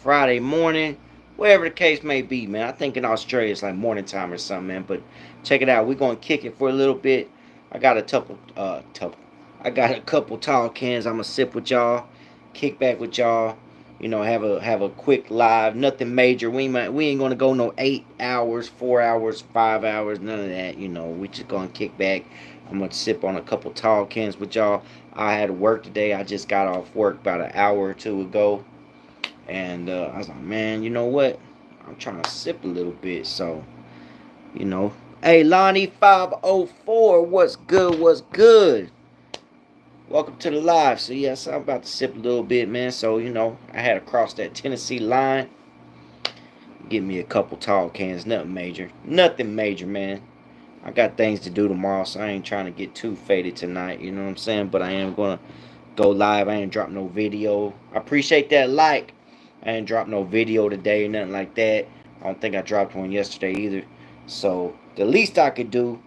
Friday morning, wherever the case may be, man. I think in Australia it's like morning time or something, man. But check it out. We're gonna kick it for a little bit. I got a I got a couple tall cans. I'm gonna sip with y'all, kick back with y'all. You know, have a quick live. Nothing major. We ain't gonna go no 8 hours, 4 hours, 5 hours. None of that. You know, we just gonna kick back. I'm gonna sip on a couple tall cans with y'all. I had to work today. I just got off work about an hour or two ago. And I was like, man, you know what? I'm trying to sip a little bit. So, you know. Hey, Lonnie 504, what's good? What's good? Welcome to the live. So, yes, I'm about to sip a little bit, man. So, you know, I had to cross that Tennessee line. Give me a couple tall cans. Nothing major. Nothing major, man. I got things to do tomorrow, so I ain't trying to get too faded tonight. You know what I'm saying? But I am going to go live. I ain't drop no video. I appreciate that like. I ain't dropped no video today or nothing like that. I don't think I dropped one yesterday either. So the least I could do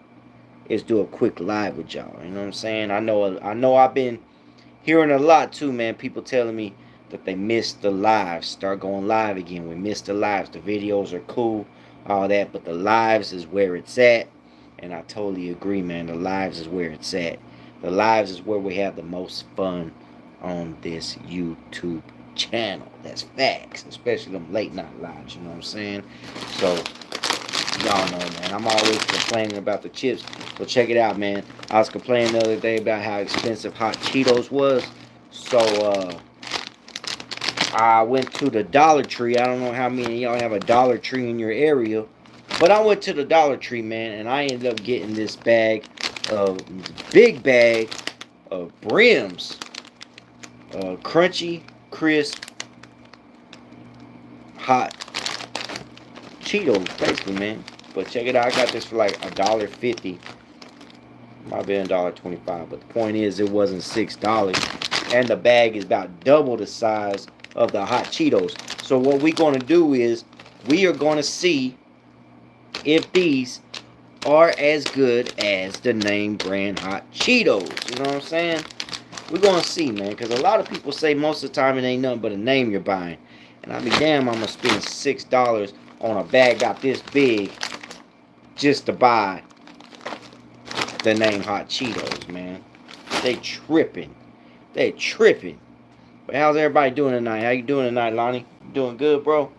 is do a quick live with y'all. You know what I'm saying? I know I've been hearing a lot too, man. People telling me that they missed the lives. Start going live again. We missed the lives. The videos are cool, all that, but the lives is where it's at. And I totally agree, man. The lives is where it's at. The lives is where we have the most fun on this YouTube channel. That's facts, especially them late night lives. You know what I'm saying? So y'all know, man. I'm always complaining about the chips. So check it out, man. I was complaining the other day about how expensive hot Cheetos was. So I went to the Dollar Tree. I don't know how many of y'all have a Dollar Tree in your area, but I went to the Dollar Tree, man, and I ended up getting this of big bag of Brims, crunchy, crisp, hot Cheetos, basically, man. But check it out. I got this for like $1.50. Might be $1.25. But the point is, it wasn't $6. And the bag is about double the size of the hot Cheetos. So what we're going to do is, we are going to see if these are as good as the name brand hot Cheetos. You know what I'm saying? We're going to see, man. Because a lot of people say most of the time it ain't nothing but a name you're buying. And I be damn, I'm going to spend $6 on a bag got this big just to buy the name hot Cheetos, man. They tripping. They tripping. But how's everybody doing tonight? How you doing tonight, Lonnie? You doing good, bro?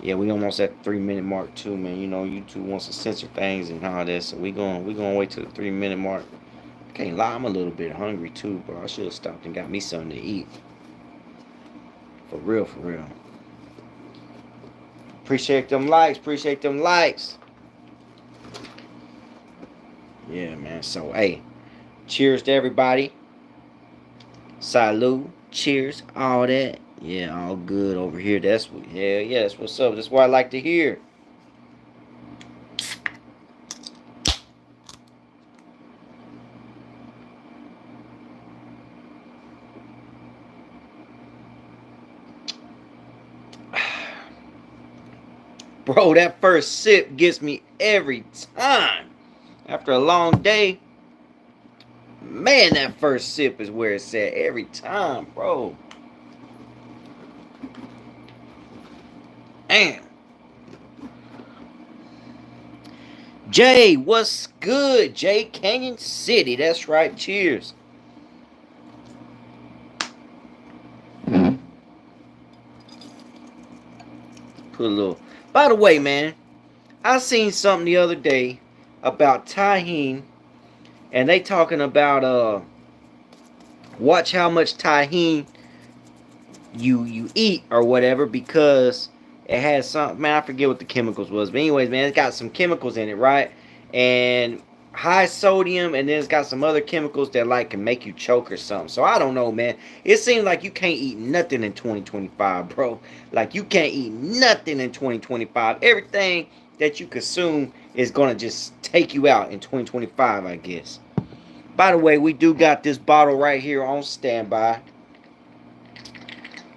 Yeah, we almost at the 3 minute mark too, man. You know, YouTube wants to censor things and all that, so we gonna wait till the 3 minute mark. Can't lie, I'm a little bit hungry too, bro. I should have stopped and got me something to eat. For real, for real. Appreciate them likes. Appreciate them likes. Yeah, man. So, hey, cheers to everybody. Salute. Cheers. All that. Yeah, all good over here. That's what. Yeah, yeah. That's what's up. That's what I like to hear. Bro, that first sip gets me every time. After a long day, man, that first sip is where it's at every time, bro. Damn. Jay, what's good? Jay, Canyon City. That's right. Cheers. Put a little. By the way, man, I seen something the other day about Tajín, and they talking about watch how much Tajín you eat or whatever, because it has some, man, I forget what the chemicals was, but anyways, man, it's got some chemicals in it, right? And high sodium, and then it's got some other chemicals that like can make you choke or something. So I don't know, man. It seems like you can't eat nothing in 2025, bro. Like, you can't eat nothing in 2025. Everything that you consume is gonna just take you out in 2025, I guess. By the way, we do got this bottle right here on standby.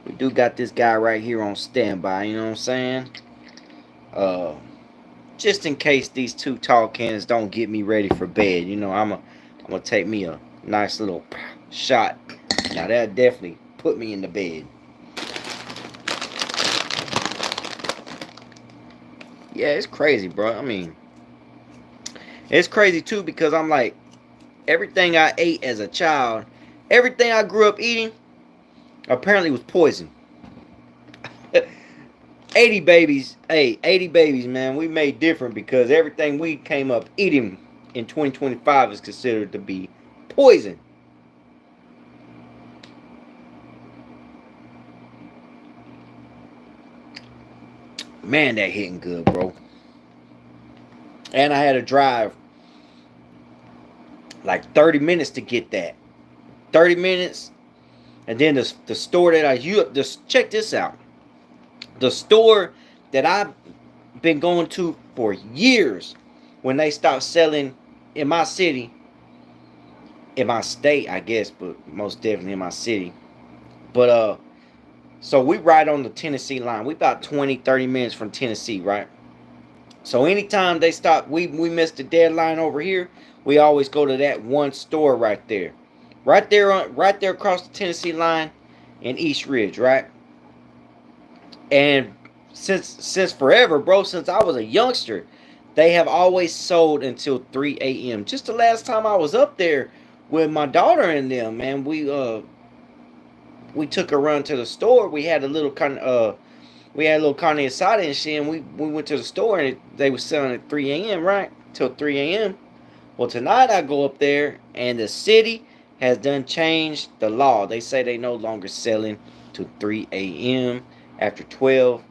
We do got this guy right here on standby, you know what I'm saying? Uh, just in case these two tall cans don't get me ready for bed, you know, I'm gonna take me a nice little shot. Now that definitely put me in the bed. Yeah, it's crazy, bro. I mean, it's crazy too because I'm like, everything I ate as a child, everything I grew up eating, apparently was poison. 80 babies, hey, 80 babies, man. We made different because everything we came up eating in 2025 is considered to be poison. Man, that hitting good, bro. And I had to drive like 30 minutes to get that. 30 minutes. And then the store that just check this out. The store that I've been going to for years, when they stopped selling in my city, in my state, I guess, but most definitely in my city. But so we ride on the Tennessee line. We about 20, 30 minutes from Tennessee, right? So anytime they stop, we miss the deadline over here, we always go to that one store right there. Right there across the Tennessee line in East Ridge, right? And since forever, bro, since I was a youngster, they have always sold until 3 a.m. Just the last time I was up there with my daughter and them, man, we took a run to the store. We had a little carne asada and shit, and we went to the store and they were selling at 3 a.m. right till 3 a.m. Well, tonight I go up there and the city has done changed the law. They say they no longer selling to 3 a.m. After 12,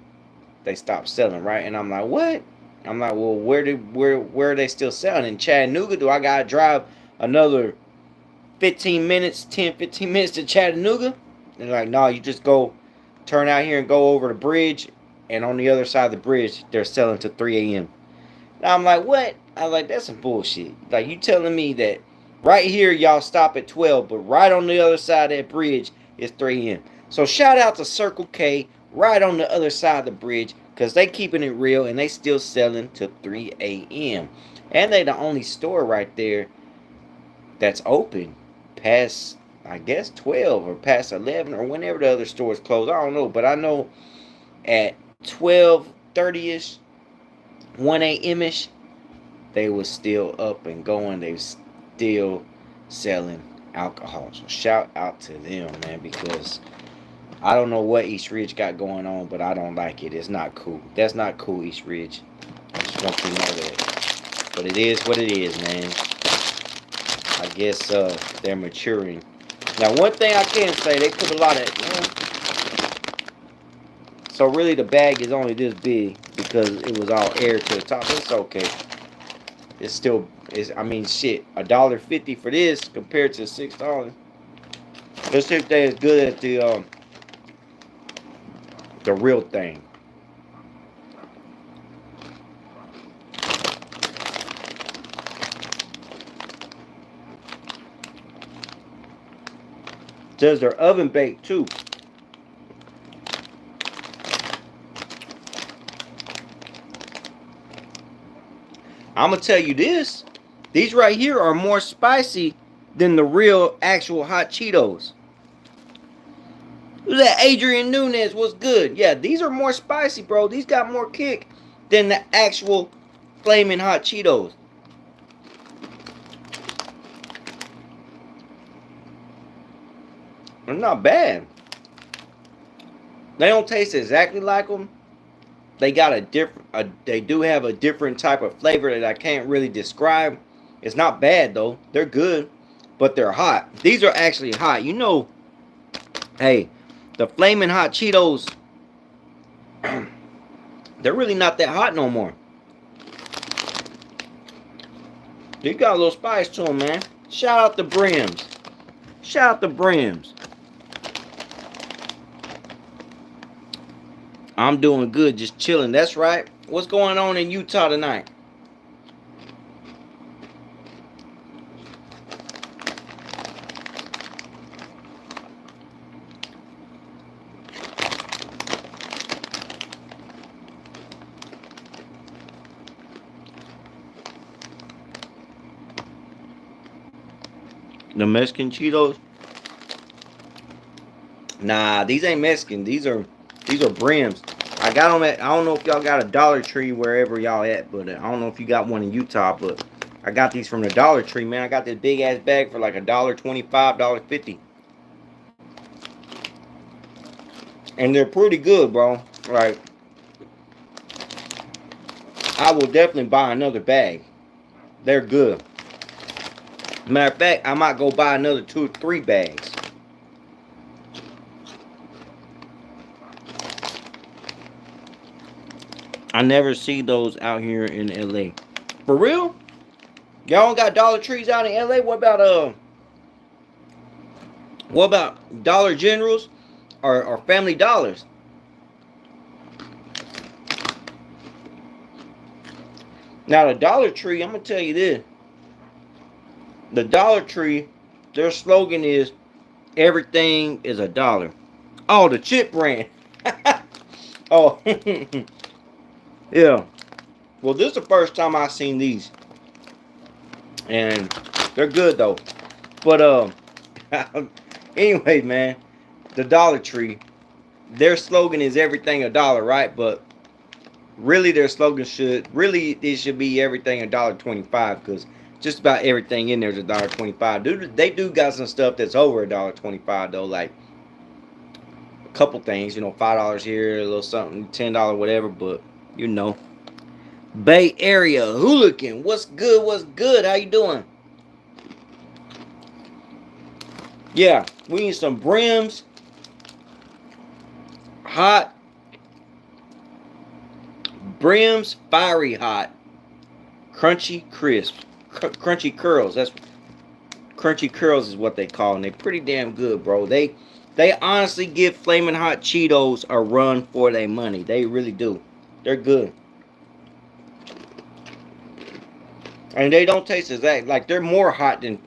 they stop selling, right? And I'm like, what? I'm like, well, where are they still selling? In Chattanooga, do I gotta drive another 15 minutes, 10, 15 minutes to Chattanooga? They're like, no, you just go turn out here and go over the bridge, and on the other side of the bridge, they're selling to 3 a.m. Now I'm like, what? I'm like, that's some bullshit. Like, you telling me that right here y'all stop at 12, but right on the other side of that bridge is 3 a.m. So shout out to Circle K right on the other side of the bridge, because they keeping it real and they still selling to 3 a.m. And they the only store right there that's open past, I guess, 12 or past 11 or whenever the other stores close. I don't know, but I know at 12:30ish, 1 a.m.ish, they was still up and going. They was still selling alcohol. So shout out to them, man, because I don't know what East Ridge got going on, but I don't like it. It's not cool. That's not cool, East Ridge. I just want you to know that. But it is what it is, man. I guess they're maturing. Now, one thing I can say, they put a lot of, so really the bag is only this big because it was all air to the top. It's okay. It's still, I mean, shit, $1.50 for this compared to $6. Let's see if they're as good as the real thing. Says they're oven baked too. I'm gonna tell you this. These right here are more spicy than the real actual hot Cheetos. Who's that? Adrian Nunez was good. Yeah, these are more spicy, bro. These got more kick than the actual flaming hot Cheetos. They're not bad. They don't taste exactly like them. They got a different. They do have a different type of flavor that I can't really describe. It's not bad though. They're good, but they're hot. These are actually hot. You know, hey, the flaming hot Cheetos, they're really not that hot no more. They got a little spice to them, man. Shout out the Brims. Shout out the Brims. I'm doing good, just chilling. That's right. What's going on in Utah tonight? The Mexican Cheetos? Nah, these ain't Mexican. These are Brims. I I got them at, I don't know if y'all got a Dollar Tree wherever y'all at, but I don't know if you got one in Utah, but I got these from the Dollar Tree, man. I got this big ass bag for like $1.25, $1.50. And they're pretty good, bro. Like, I will definitely buy another bag. They're good. Matter of fact, I might go buy another 2 or 3 bags. I never see those out here in LA. For real? Y'all don't got Dollar Trees out in LA? What about Dollar Generals or Family Dollars? Now the Dollar Tree, I'm gonna tell you this. The Dollar Tree, their slogan is everything is $1. Oh, the chip brand. Oh, yeah. Well, this is the first time I've seen these, and they're good though. But anyway, man, the Dollar Tree, their slogan is everything $1, right? But really, their slogan should be everything $1.25, because just about everything in there is $1.25. They do got some stuff that's over $1.25 though, like a couple things, you know, $5 here, a little something, $10, whatever. But you know, Bay Area Hooligan, what's good? What's good? How you doing? Yeah, we need some Brims, hot Brims, fiery hot, crunchy crisp, crunchy curls. That's crunchy curls is what they call them. They're pretty damn good, bro. They honestly give Flaming Hot Cheetos a run for their money. They really do. They're good. And they don't taste exact, like they're more hot than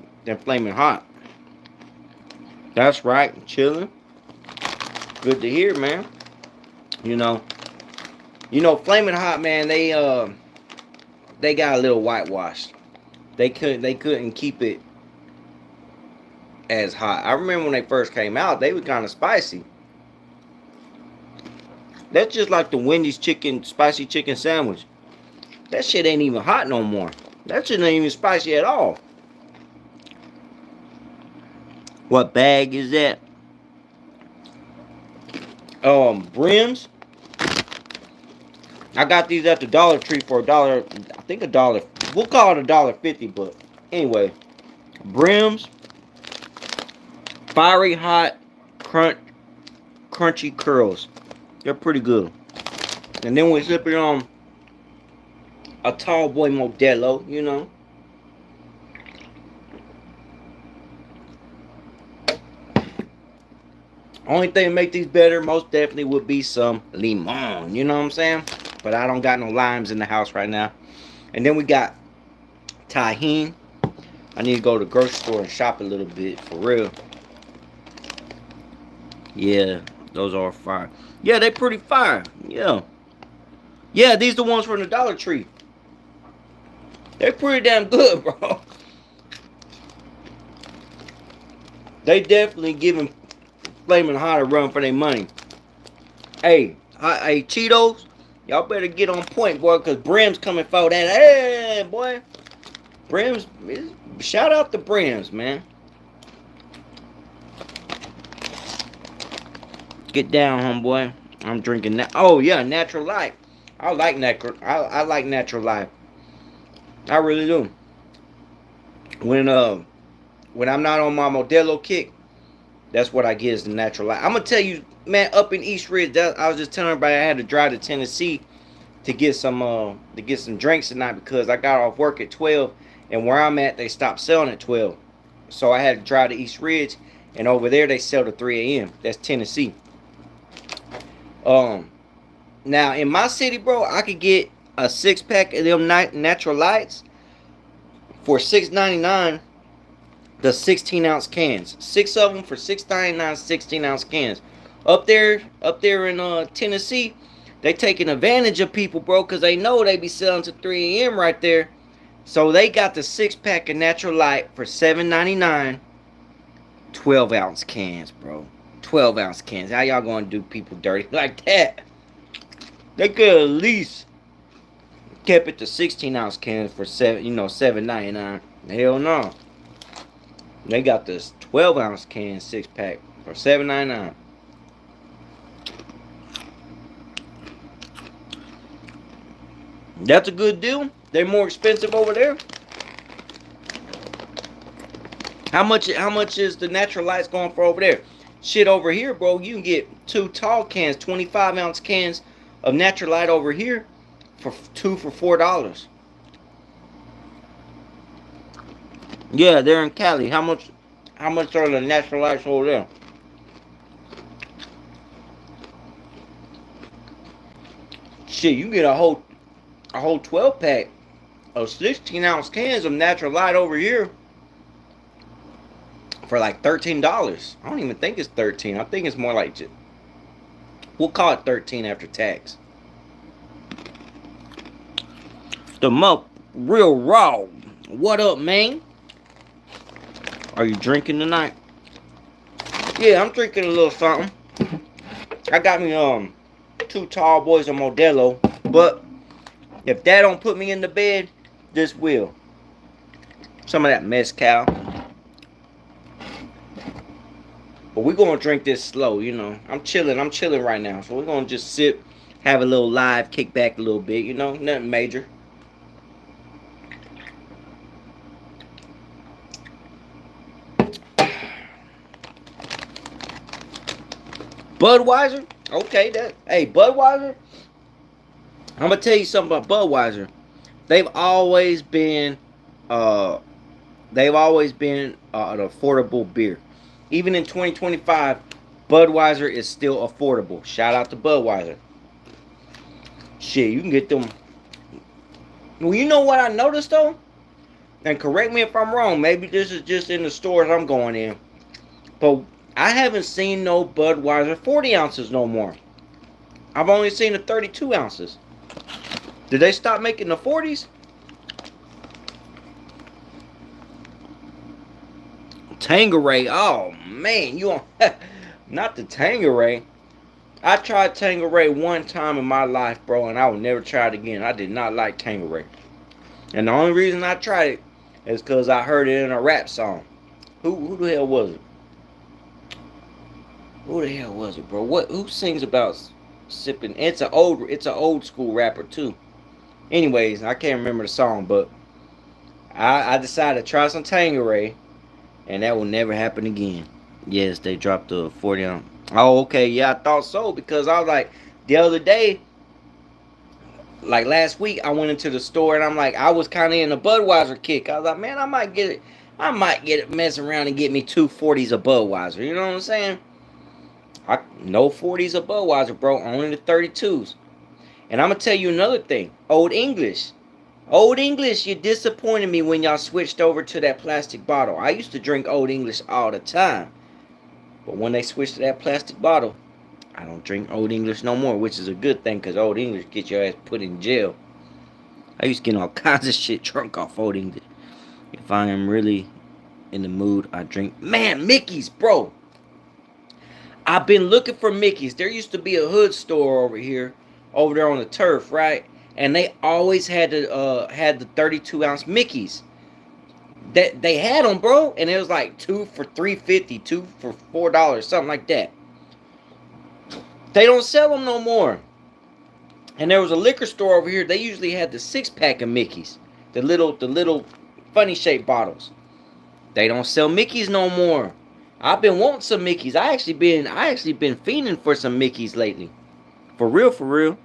Flaming Hot. That's right, chilling. Good to hear, man. You know, Flaming Hot, man. They got a little whitewashed. They couldn't keep it as hot. I remember when they first came out, they were kind of spicy. That's just like the Wendy's spicy chicken sandwich. That shit ain't even hot no more. That shit ain't even spicy at all. What bag is that? Brims. I got these at the Dollar Tree for $1. I think $1. We'll call it $1.50, but anyway, Brims, fiery hot, crunchy curls. They're pretty good. And then we slip it on a tall boy Modelo, you know. Only thing to make these better, most definitely, would be some limon. You know what I'm saying? But I don't got no limes in the house right now. And then we got Tajín. I need to go to the grocery store and shop a little bit, for real. Yeah, those are fire. Yeah, they pretty fire. Yeah. Yeah, these the ones from the Dollar Tree. They're pretty damn good, bro. They definitely giving Flaming Hot a run for their money. Hey, Cheetos, y'all better get on point, boy, because Brim's coming for that. Hey, boy. Brim's, shout out to Brim's, man. Get down, homeboy. I'm drinking that. Oh, yeah, Natural Life. I like Natural Life. I really do. When I'm not on my Modelo kick, that's what I get, is the Natural Life. I'm gonna tell you, man, up in East Ridge, I was just telling everybody I had to drive to Tennessee to get some drinks tonight, because I got off work at 12, and where I'm at, they stopped selling at 12. So I had to drive to East Ridge, and over there they sell to 3 a.m. That's Tennessee. Now in my city, bro, I could get a 6-pack of them Natural Lights for $6.99. The 16-ounce cans, 6 of them for $6.99, 16-ounce cans. Up there in Tennessee, they taking advantage of people, bro, because they know they be selling to 3 a.m. right there. So they got the 6-pack of Natural Light for $7.99. 12-ounce cans, bro. 12-ounce cans. How y'all gonna do people dirty like that? They could at least kept it to 16-ounce cans for $7.99. Hell no. They got this 12-ounce can 6-pack for $7.99. That's a good deal. They're more expensive over there. How much is the Natural Lights going for over there? Shit, over here, bro, you can get 2 tall cans, 25-ounce cans of Natural Light over here for $4. Yeah, they're in Cali. How much are the Natural Lights over there? Shit, you get a whole 12-pack of 16-ounce cans of Natural Light over here for like $13. I don't even think it's 13. I think it's more like, we'll call it 13 after tax. The Mup Real Raw. What up, man? Are you drinking tonight? Yeah, I'm drinking a little something. I got me 2 tall boys of Modelo, but if that don't put me in the bed, this will. Some of that mezcal. But we're gonna drink this slow, you know. I'm chilling right now. So we're gonna just sip, have a little live, kick back a little bit, you know, nothing major. Budweiser? Okay, hey, Budweiser? I'm gonna tell you something about Budweiser. They've always been an affordable beer. Even in 2025, Budweiser is still affordable. Shout out to Budweiser. Shit, you can get them. Well, you know what I noticed though? And correct me if I'm wrong. Maybe this is just in the stores I'm going in. But I haven't seen no Budweiser 40 ounces no more. I've only seen the 32 ounces. Did they stop making the 40s? Tanqueray. Oh, man. You on... Not the Tanqueray. I tried Tanqueray one time in my life, bro, and I would never try it again. I did not like Tanqueray. And the only reason I tried it is because I heard it in a rap song. Who the hell was it? Who the hell was it, bro? Who sings about sipping? It's an old school rapper too. Anyways, I can't remember the song, but I decided to try some Tanqueray, and that will never happen again. Yes, they dropped the 40 ounce. Oh, okay, yeah, I thought so, because I was like, the other day, like last week, I went into the store and I'm like, I was kind of in a Budweiser kick. I was like, man, I might get it, mess around and get me 2 40s of Budweiser. You know what I'm saying? No 40s of Budweiser, bro. Only the 32s. And I'm going to tell you another thing. Old English, you disappointed me when y'all switched over to that plastic bottle. I used to drink Old English all the time. But when they switched to that plastic bottle, I don't drink Old English no more, which is a good thing, because Old English get your ass put in jail. I used to get all kinds of shit drunk off Old English. If I am really in the mood, I drink. Man, Mickey's, bro. I've been looking for Mickey's. There used to be a hood store over there on the turf, right? And they always had the 32 ounce Mickey's. That they had them, bro, and it was like 2 for $3.50, 2 for $4, something like that. They don't sell them no more. And there was a liquor store over here. They usually had the 6-pack of Mickey's, the little funny shaped bottles. They don't sell Mickey's no more. I've been wanting some Mickey's. I actually been fiending for some Mickey's lately. For real.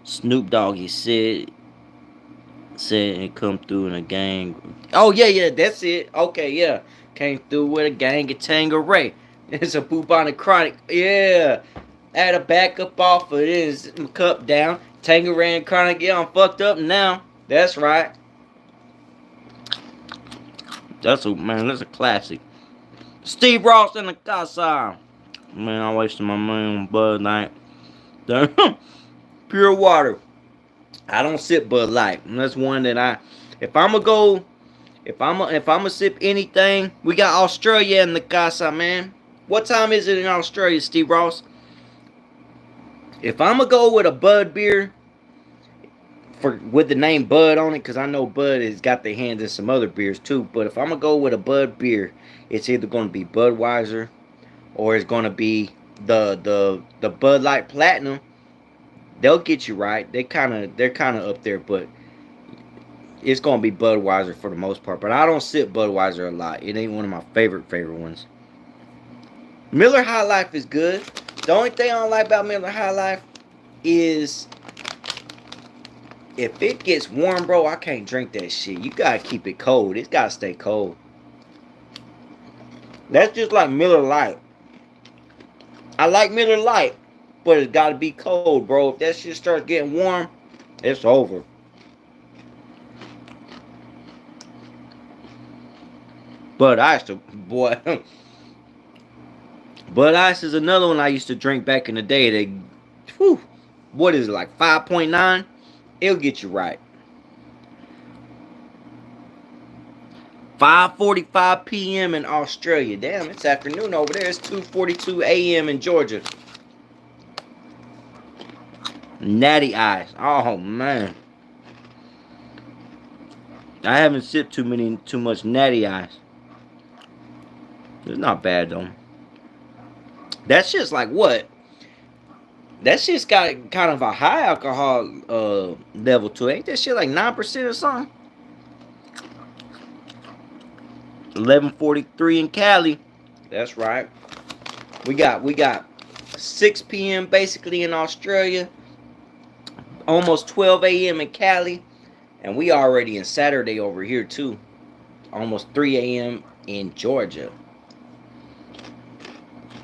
Snoop Dogg, he said it come through in a gang. Oh yeah, that's it. Okay, yeah. Came through with a gang of Tanqueray. It's a bubonic chronic. Yeah. Had a backup off of this cup down. Tanqueray and chronic. Yeah, I'm fucked up now. That's right. That's a classic. Steve Ross in the casa. Man, I wasted my money on Bud Light. Pure water. I don't sip Bud Light. And that's one that if I'ma sip anything, we got Australia in the casa, man. What time is it in Australia, Steve Ross? If I'm gonna go with a Bud beer for with the name Bud on it, because I know Bud has got their hands in some other beers too. But if I'm gonna go with a Bud beer, it's either gonna be Budweiser or it's gonna be the Bud Light Platinum. They'll get you right. They're kind of up there, but it's gonna be Budweiser for the most part. But I don't sip Budweiser a lot. It ain't one of my favorite ones. Miller High Life is good. The only thing I don't like about Miller High Life is if it gets warm, bro, I can't drink that shit. You gotta keep it cold. It's gotta stay cold. That's just like Miller Lite. I like Miller Lite, but it's gotta be cold, bro. If that shit starts getting warm, it's over. Bud Ice, boy. Bud Ice is another one I used to drink back in the day. Whew, what is it, like 5.9? It'll get you right. 5:45 p.m. in Australia. Damn, it's afternoon over there. It's 2:42 a.m. in Georgia. Natty Ice. Oh man, I haven't sipped too much Natty Ice. It's not bad though. That shit's like what? That shit's got kind of a high alcohol level to it. Ain't that shit like 9% or something? 11:43 in Cali. That's right. We got 6 p.m. basically in Australia. Almost 12 a.m. in Cali. And we already in Saturday over here too. Almost 3 a.m. in Georgia.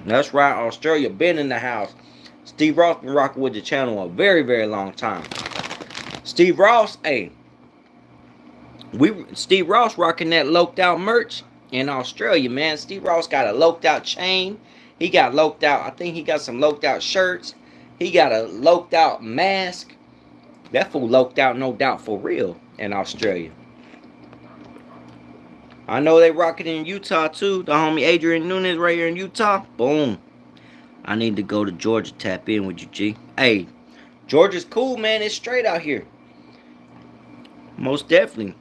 That's right, Australia been in the house. Steve Ross been rocking with the channel a very long time. Steve Ross, hey, Steve Ross rocking that Loked Out merch in Australia, man. Steve Ross got a Loked Out chain. He got Loked Out. I think he got some Loked Out shirts. He got a Loked Out mask. That fool Loked Out, no doubt, for real in Australia. I know they rocking in Utah too. The homie Adrian Nunes right here in Utah. Boom. I need to go to Georgia, tap in with you, G. Hey, Georgia's cool, man. It's straight out here. Most definitely.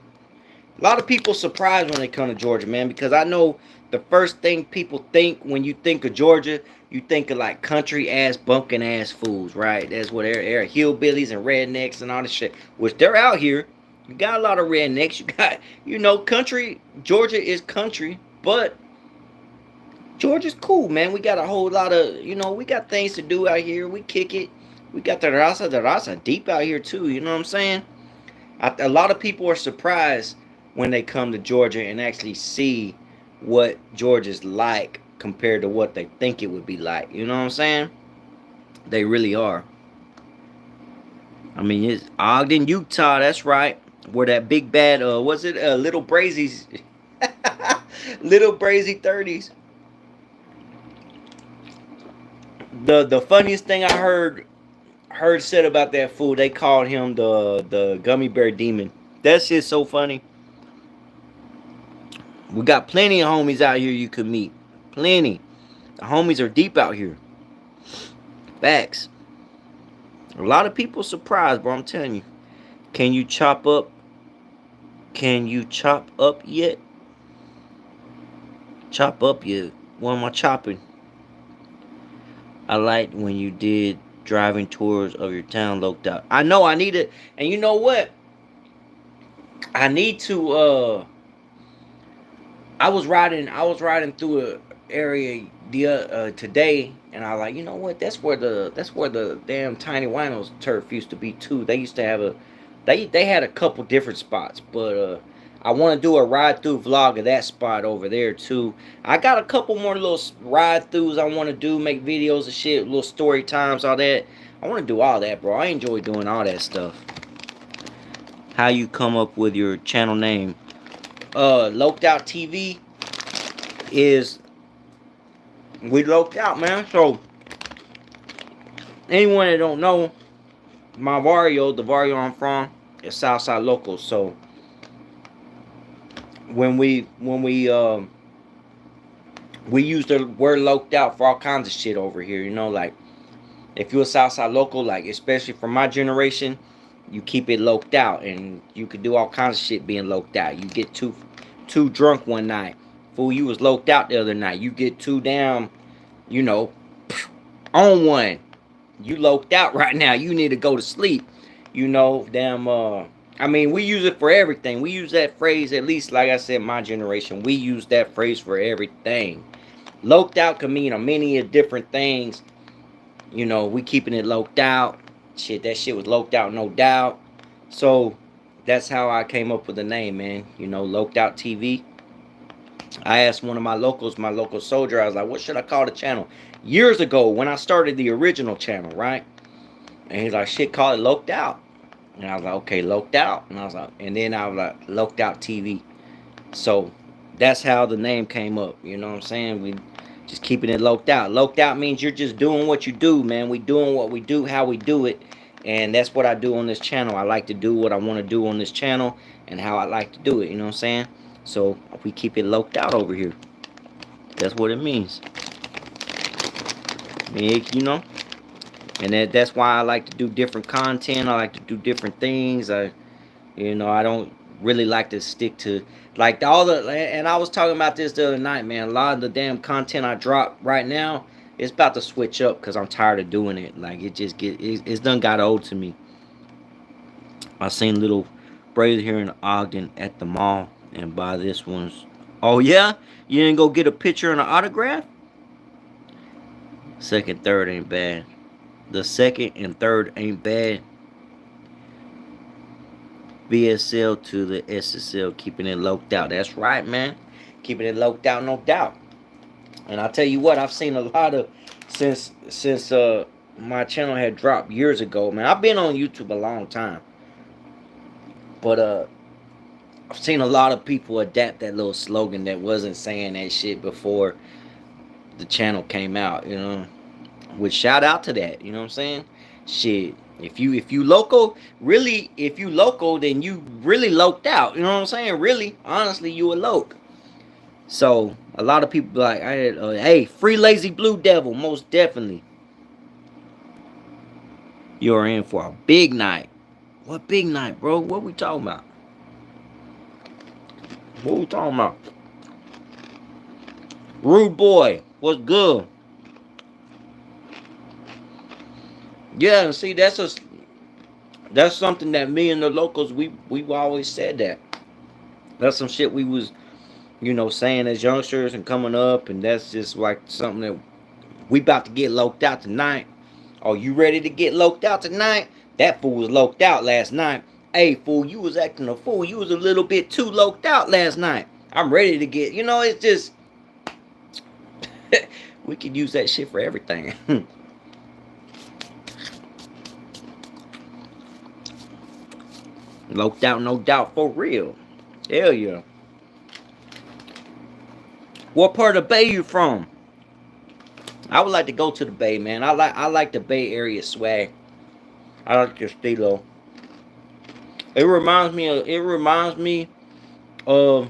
A lot of people surprised when they come to Georgia, man, because I know the first thing people think when you think of Georgia, you think of like country ass, bumpkin ass fools, right? That's what they're hillbillies and rednecks and all this shit. Which they're out here. You got a lot of rednecks. You got, country. Georgia is country, but Georgia's cool, man. We got a whole lot of, we got things to do out here. We kick it. We got the raza deep out here too. You know what I'm saying? A lot of people are surprised when they come to Georgia and actually see what Georgia's like compared to what they think it would be like. You know what I'm saying? They really are. I mean, it's Ogden, Utah. That's right. Where that big bad, was it Little Brazy's, Little Brazy 30s. The funniest thing I heard said about that fool, they called him the gummy bear demon. That shit's so funny. We got plenty of homies out here you could meet. Plenty. The homies are deep out here. Facts. A lot of people surprised, bro. I'm telling you. Can you chop up? Can you chop up yet? Chop up yet? What am I chopping? I liked when you did driving tours of your town Loked Out. I know I need it. And you know what? I need to I was riding through an area today, and I like, you know what? That's where the damn Tiny Winos turf used to be too. They used to have they had a couple different spots, but I want to do a ride through vlog of that spot over there too. I got a couple more little ride throughs I want to do, make videos of shit, little story times, all that. I want to do all that, bro. I enjoy doing all that stuff. How you come up with your channel name? Loked Out TV is we loked out, man. So anyone that don't know, my Vario, the Vario I'm from, is Southside local. So when we use the word loked out for all kinds of shit over here, like If you're a Southside local, like especially for my generation, you keep it loked out, and you could do all kinds of shit being loked out. You get too drunk one night, fool. You was loked out the other night. You get too damn, you know, on one. You loked out right now. You need to go to sleep. You know, damn. I mean, we use it for everything. We use that phrase, at least, like I said, my generation. We use that phrase for everything. Loked out can mean a many of different things. You know, we keeping it loked out. Shit, that shit was loked out, no doubt. So that's how I came up with the name, man. You know, Loked Out TV. I asked one of my locals, my local soldier, I was like, what should I call the channel? Years ago, when I started the original channel, right? And he's like, shit, call it Loked Out. And I was like, okay, Loked Out. And I was like, and then I was like, Loked Out TV. So that's how the name came up. You know what I'm saying? We just keeping it loked out. Loked out means you're just doing what you do, man. We doing what we do, how we do it. And that's what I do on this channel. I like to do what I want to do on this channel and how I like to do it. You know what I'm saying? So we keep it loked out over here. That's what it means. You know? And that's why I like to do different content. I like to do different things. I don't really like to stick to like all the. And I was talking about this the other night, man. A lot of the damn content I drop right now, it's about to switch up because I'm tired of doing it. Like it's done got old to me. I seen little brother here in Ogden at the mall and buy this one's. Oh yeah, you didn't go get a picture and an autograph. Second, third ain't bad. The second and third ain't bad. VSL to the SSL, keeping it loked out. That's right, man. Keeping it loked out, no doubt. And I'll tell you what, I've seen a lot of since my channel had dropped years ago, man. I've been on YouTube a long time, but I've seen a lot of people adapt that little slogan that wasn't saying that shit before the channel came out. You know, which shout out to that. You know what I'm saying? Shit. If you local, really, if you local, then you really loked out. You know what I'm saying? Really, honestly, you a loc. So a lot of people like, hey, free Lazy Blue Devil, most definitely. You're in for a big night. What big night, bro? What we talking about? What we talking about? Rude boy, what's good? Yeah, see, that's something that me and the locals we've always said that. That's some shit we was, saying as youngsters and coming up, and that's just like something that we about to get loked out tonight. Are you ready to get loked out tonight? That fool was loked out last night. Hey, fool, you was acting a fool. You was a little bit too loked out last night. I'm ready to get, it's just, we could use that shit for everything. Loked out, no doubt, for real. Hell yeah. What part of the Bay you from? I would like to go to the Bay, man. I like the Bay Area swag. I like the stilo. It reminds me of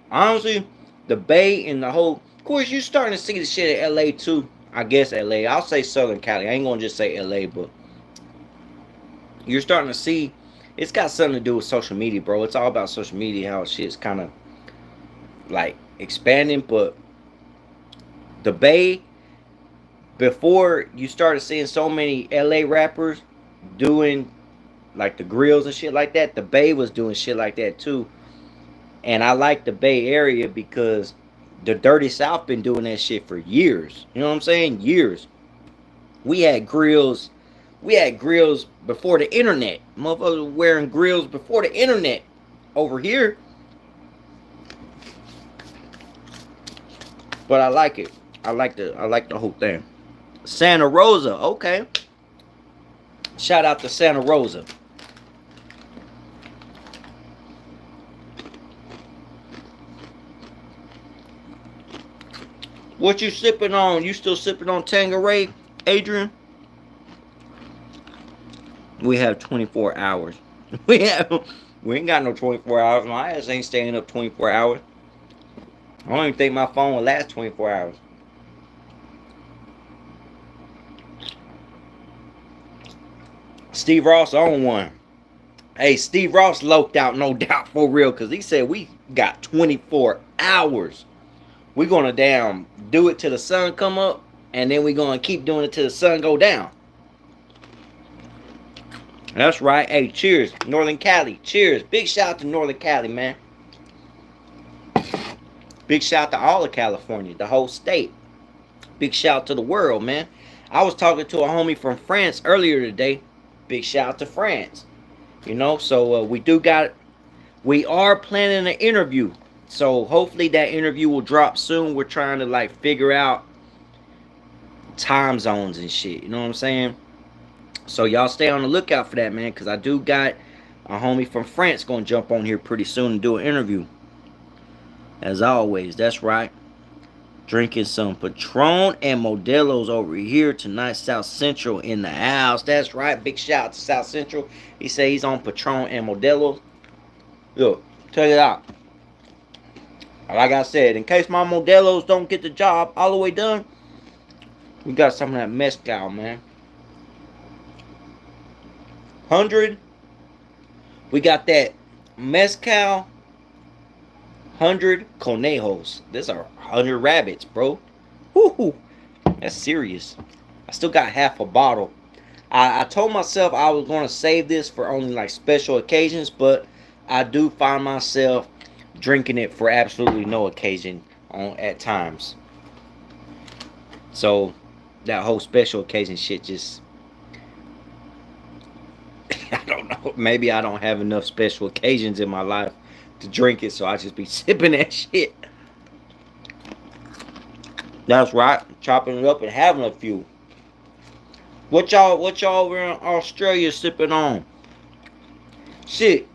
honestly the Bay and the whole. Of course, you starting to see the shit in LA too. I guess LA. I'll say Southern Cali. I ain't gonna just say LA, but you're starting to see. It's got something to do with social media, bro. It's all about social media. How shit's kind of like expanding, but the Bay, before you started seeing so many LA rappers doing like the grills and shit like that, the Bay was doing shit like that too. And I like the Bay Area because the Dirty South been doing that shit for years. You know what I'm saying? Years. We had grills. We had grills before the internet. Motherfuckers were wearing grills before the internet over here. But I like it. I like the whole thing. Santa Rosa, okay. Shout out to Santa Rosa. What you sipping on? You still sipping on Tanqueray, Adrian? We have 24 hours. We ain't got no 24 hours. My ass ain't staying up 24 hours. I don't even think my phone will last 24 hours. Steve Ross on one. Hey, Steve Ross loped out, no doubt, for real, because he said we got 24 hours. We're going to damn do it till the sun come up, and then we're going to keep doing it till the sun go down. That's right. Hey, cheers, Northern Cali. Cheers. Big shout out to Northern Cali, man. Big shout out to all of California, the whole state. Big shout out to the world, man. I was talking to a homie from France earlier today. Big shout out to France. You know, so we are planning an interview. So hopefully that interview will drop soon. We're trying to like figure out time zones and shit. You know what I'm saying? So y'all stay on the lookout for that, man, because I do got a homie from France going to jump on here pretty soon and do an interview. As always, that's right. Drinking some Patron and Modelo's over here tonight. South Central in the house. That's right. Big shout out to South Central. He said he's on Patron and Modelo's. Look, check it out. Like I said, in case my Modelo's don't get the job all the way done, we got some of that mezcal, man. 100. We got that mezcal. 100 conejos. These are 100 rabbits, bro. Woo-hoo. That's serious. I still got half a bottle. I told myself I was going to save this for only like special occasions, but I do find myself drinking it for absolutely no occasion at times. So that whole special occasion shit just I don't know. Maybe I don't have enough special occasions in my life to drink it, so I just be sipping that shit. That's right, chopping it up and having a few. What y'all over in Australia sipping on? Shit.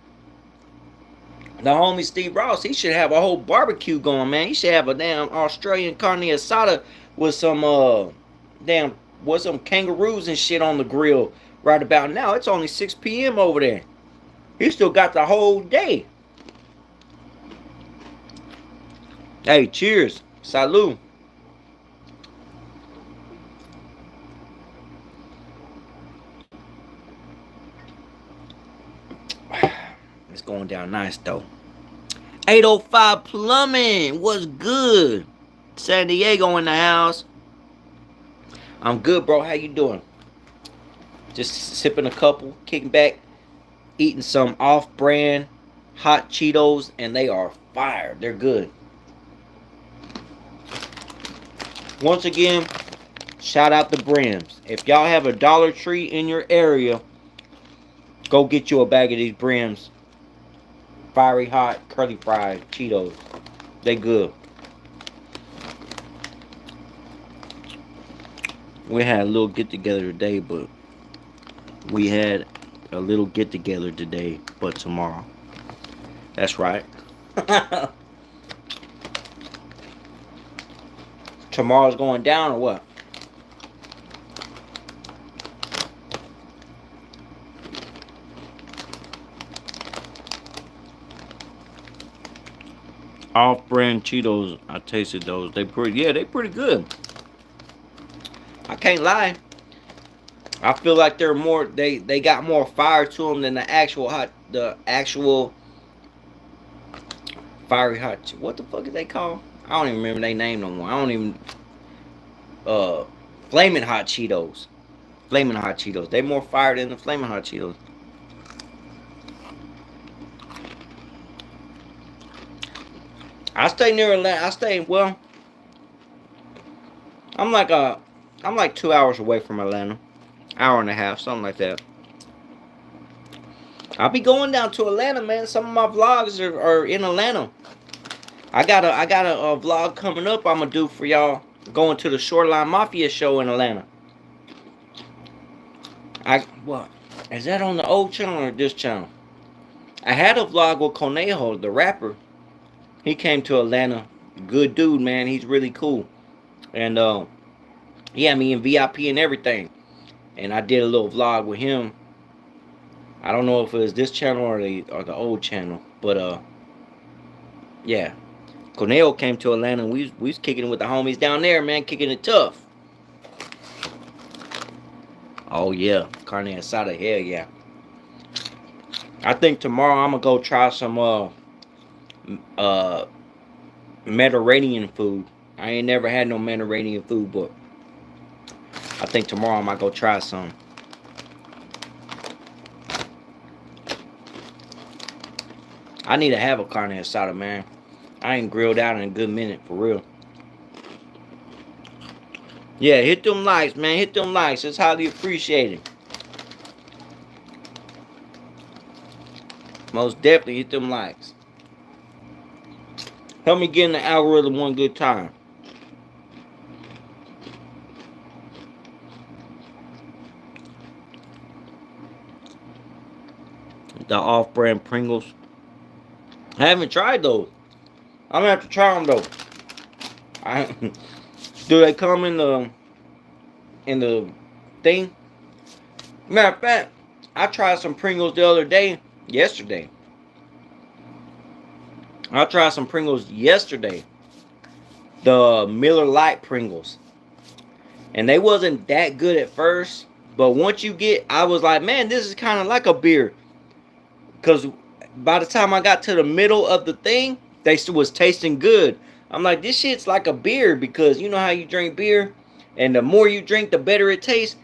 The homie Steve Ross, he should have a whole barbecue going, man. He should have a damn Australian carne asada with some some kangaroos and shit on the grill right about now. It's only 6 p.m. over there. He still got the whole day. Hey, cheers. Salud. It's going down nice, though. 805 Plumbing. What's good? San Diego in the house. I'm good, bro. How you doing? Just sipping a couple, kicking back, eating some off-brand hot Cheetos, and they are fire. They're good. Once again, shout out to Brims. If y'all have a Dollar Tree in your area, go get you a bag of these Brims. Fiery hot, curly fried Cheetos. They good. We had a little get-together today, but we had a little get-together today, but tomorrow. That's right. Tomorrow's going down or what? Off-brand Cheetos, I tasted those. They pretty good. I can't lie. I feel like they're more. They got more fire to them than the actual fiery hot. What the fuck is they called? I don't even remember their name no more. I don't even. Flaming hot Cheetos. Flaming hot Cheetos. They more fire than the flaming hot Cheetos. I stay near Atlanta. I'm like 2 hours away from Atlanta. Hour and a half, something like that. I'll be going down to Atlanta, man. Some of my vlogs are in Atlanta. I got a vlog coming up I'm gonna do for y'all. Going to the Shoreline Mafia show in Atlanta. What? Is that on the old channel or this channel? I had a vlog with Conejo, the rapper. He came to Atlanta. Good dude, man. He's really cool. And he had me in VIP and everything. And I did a little vlog with him. I don't know if it was this channel or the old channel. But yeah. Cornell came to Atlanta and we was kicking it with the homies down there, man. Kicking it tough. Oh yeah, carne asada. Hell yeah. I think tomorrow I'm gonna go try some uh Mediterranean food. I ain't never had no Mediterranean food, but I think tomorrow I might go try some. I need to have a carne asada, man. I ain't grilled out in a good minute, for real. Yeah, hit them likes, man. Hit them likes. It's highly appreciated. Most definitely hit them likes. Help me get in the algorithm one good time. The off-brand Pringles. I haven't tried those. I'm gonna have to try them though. I, do they come in the thing? Matter of fact, I tried some Pringles the other day. Yesterday. I tried some Pringles yesterday. The Miller Lite Pringles. And they wasn't that good at first. But once you get, I was like, man, this is kind of like a beer. Because by the time I got to the middle of the thing, they was tasting good. I'm like, this shit's like a beer. Because you know how you drink beer? And the more you drink, the better it tastes.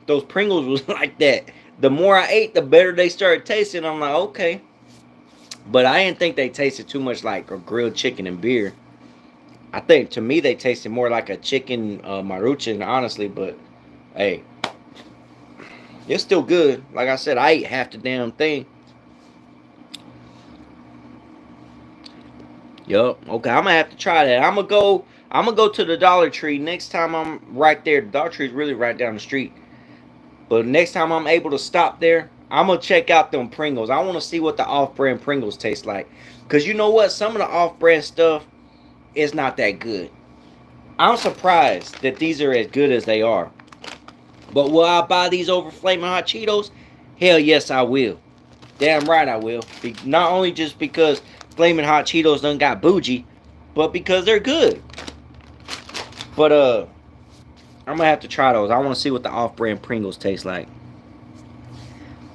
Those Pringles was like that. The more I ate, the better they started tasting. I'm like, okay. But I didn't think they tasted too much like a grilled chicken and beer. I think to me they tasted more like a chicken maruchan, honestly. But hey, it's still good. Like I said, I ate half the damn thing. Yup. Okay, I'm gonna have to try that. I'm gonna go. I'm gonna go to the Dollar Tree next time I'm right there. The Dollar Tree is really right down the street. But next time I'm able to stop there, I'm gonna check out them Pringles. I want to see what the off-brand Pringles taste like. Cause you know what? Some of the off-brand stuff is not that good. I'm surprised that these are as good as they are. But will I buy these over Flaming Hot Cheetos? Hell yes, I will. Damn right I will. Not only just because Flaming Hot Cheetos done got bougie, but because they're good. But I'm gonna have to try those. I want to see what the off-brand Pringles taste like.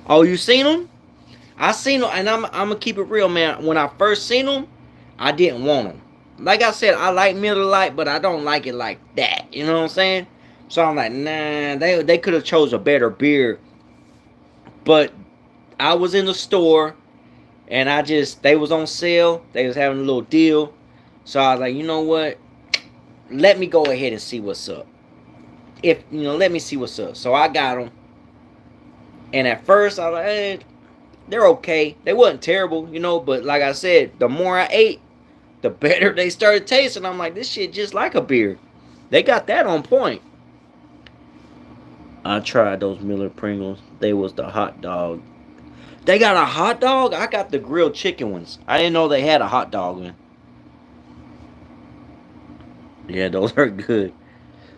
Oh, you seen them? I seen them, and I'm gonna keep it real, man. When I first seen them, I didn't want them. Like I said, I like Miller Lite, but I don't like it like that. You know what I'm saying? So I'm like, nah. They could have chose a better beer. But I was in the store, and they was on sale. They was having a little deal. So I was like, you know what? Let me go ahead and see what's up. Let me see what's up. So I got them. And at first, I was like, they're okay. They wasn't terrible, but like I said, the more I ate, the better they started tasting. I'm like, this shit just like a beer. They got that on point. I tried those Miller Pringles. They was the hot dog. They got a hot dog? I got the grilled chicken ones. I didn't know they had a hot dog one. Yeah, those are good.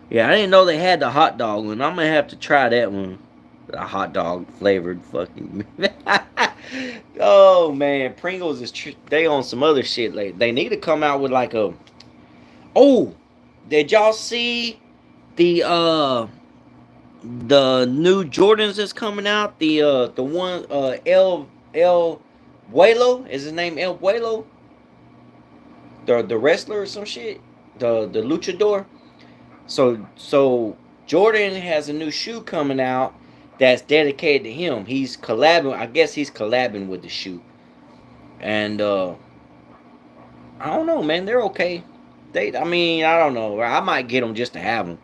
Yeah, I didn't know they had the hot dog one. I'm gonna have to try that one. The hot dog flavored fucking. Oh man, Pringles they on some other shit. Like they need to come out with like a. Oh, did y'all see the new Jordans that's coming out? The one El Vuelo, is his name El Vuelo? The wrestler or some shit. The luchador. So Jordan has a new shoe coming out that's dedicated to him. He's collabing. I guess he's collabing with the shoe. And I don't know, man. They're okay. I don't know. I might get them just to have them.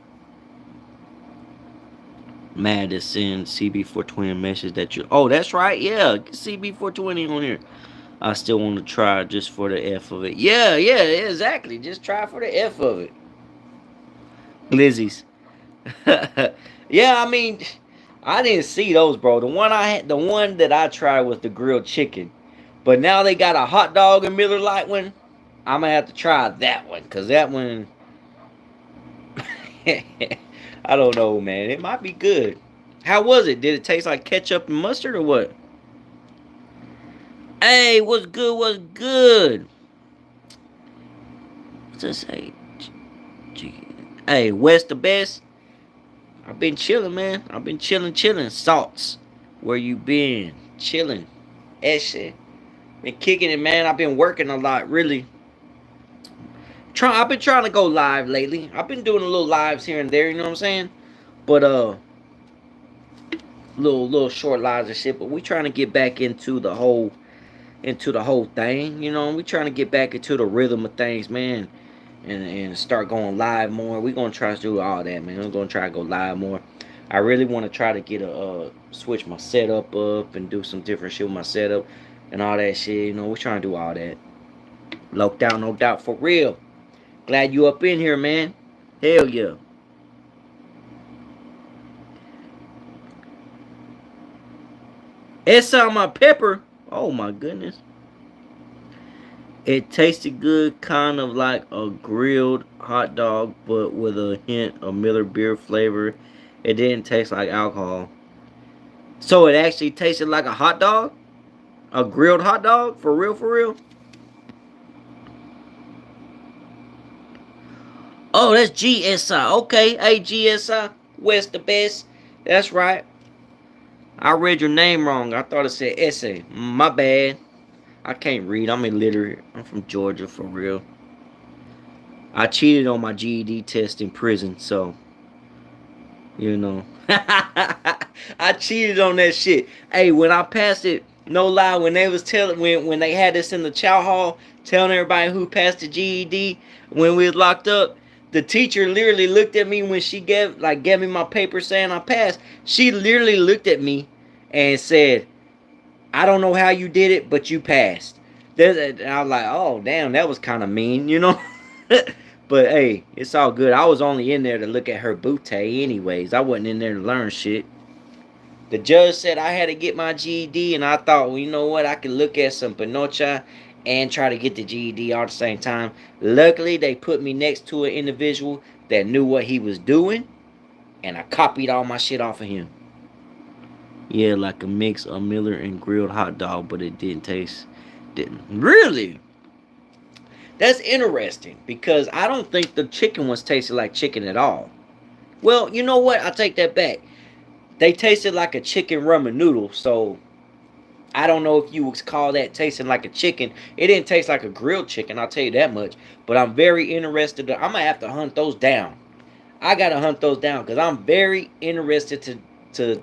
Mad to send CB420 message that you. Oh, that's right. Yeah, CB420 on here. I still want to try just for the F of it. Yeah, exactly. Just try for the F of it. Glizzies. Yeah, I didn't see those, bro. The one that I tried was the grilled chicken. But now they got a hot dog and Miller Lite one. I'm gonna have to try that one, cause that one, I don't know, man. It might be good. How was it? Did it taste like ketchup and mustard or what? Hey, what's good? What's good? What's this say? Hey, West the best. I've been chilling, man. I've been chilling. Salts, where you been? Chilling. That shit. Been kicking it, man. I've been working a lot, really. I've been trying to go live lately. I've been doing a little lives here and there, you know what I'm saying? But little short lives and shit. But we trying to get back into the whole thing, you know. We trying to get back into the rhythm of things, man, and start going live more. We gonna try to do all that, man. We're gonna try to go live more. I really want to try to get a switch my setup up and do some different shit with my setup and all that shit. You know, we're trying to do all that. Low down, no doubt, for real. Glad you up in here, man. Hell yeah. It's on my pepper. Oh my goodness. It tasted good, kind of like a grilled hot dog, but with a hint of Miller beer flavor. It didn't taste like alcohol. So it actually tasted like a hot dog? A grilled hot dog? For real, for real? Oh, that's GSI. Okay, hey GSI. Where's the best? That's right. I read your name wrong. I thought it said essay. My bad. I can't read. I'm illiterate. I'm from Georgia, for real. I cheated on my GED test in prison, so you know. I cheated on that shit. Hey, when I passed it, no lie, when they was telling when they had us in the chow hall telling everybody who passed the GED when we was locked up, the teacher literally looked at me when she gave me my paper saying I passed. She literally looked at me and said, I don't know how you did it, but you passed. And I was like, oh damn, that was kind of mean, you know. But hey, it's all good. I was only in there to look at her bootay anyways. I wasn't in there to learn shit. The judge said I had to get my GED, and I thought, well, you know what? I could look at some Pinocha and try to get the GED all at the same time. Luckily, they put me next to an individual that knew what he was doing, and I copied all my shit off of him. Yeah, like a mix of Miller and grilled hot dog, but it didn't really. That's interesting because I don't think the chicken ones tasted like chicken at all. Well, you know what? I take that back. They tasted like a chicken ramen noodle, so I don't know if you would call that tasting like a chicken. It didn't taste like a grilled chicken, I'll tell you that much. But I'm very interested. I'm gonna have to hunt those down. I gotta hunt those down because I'm very interested to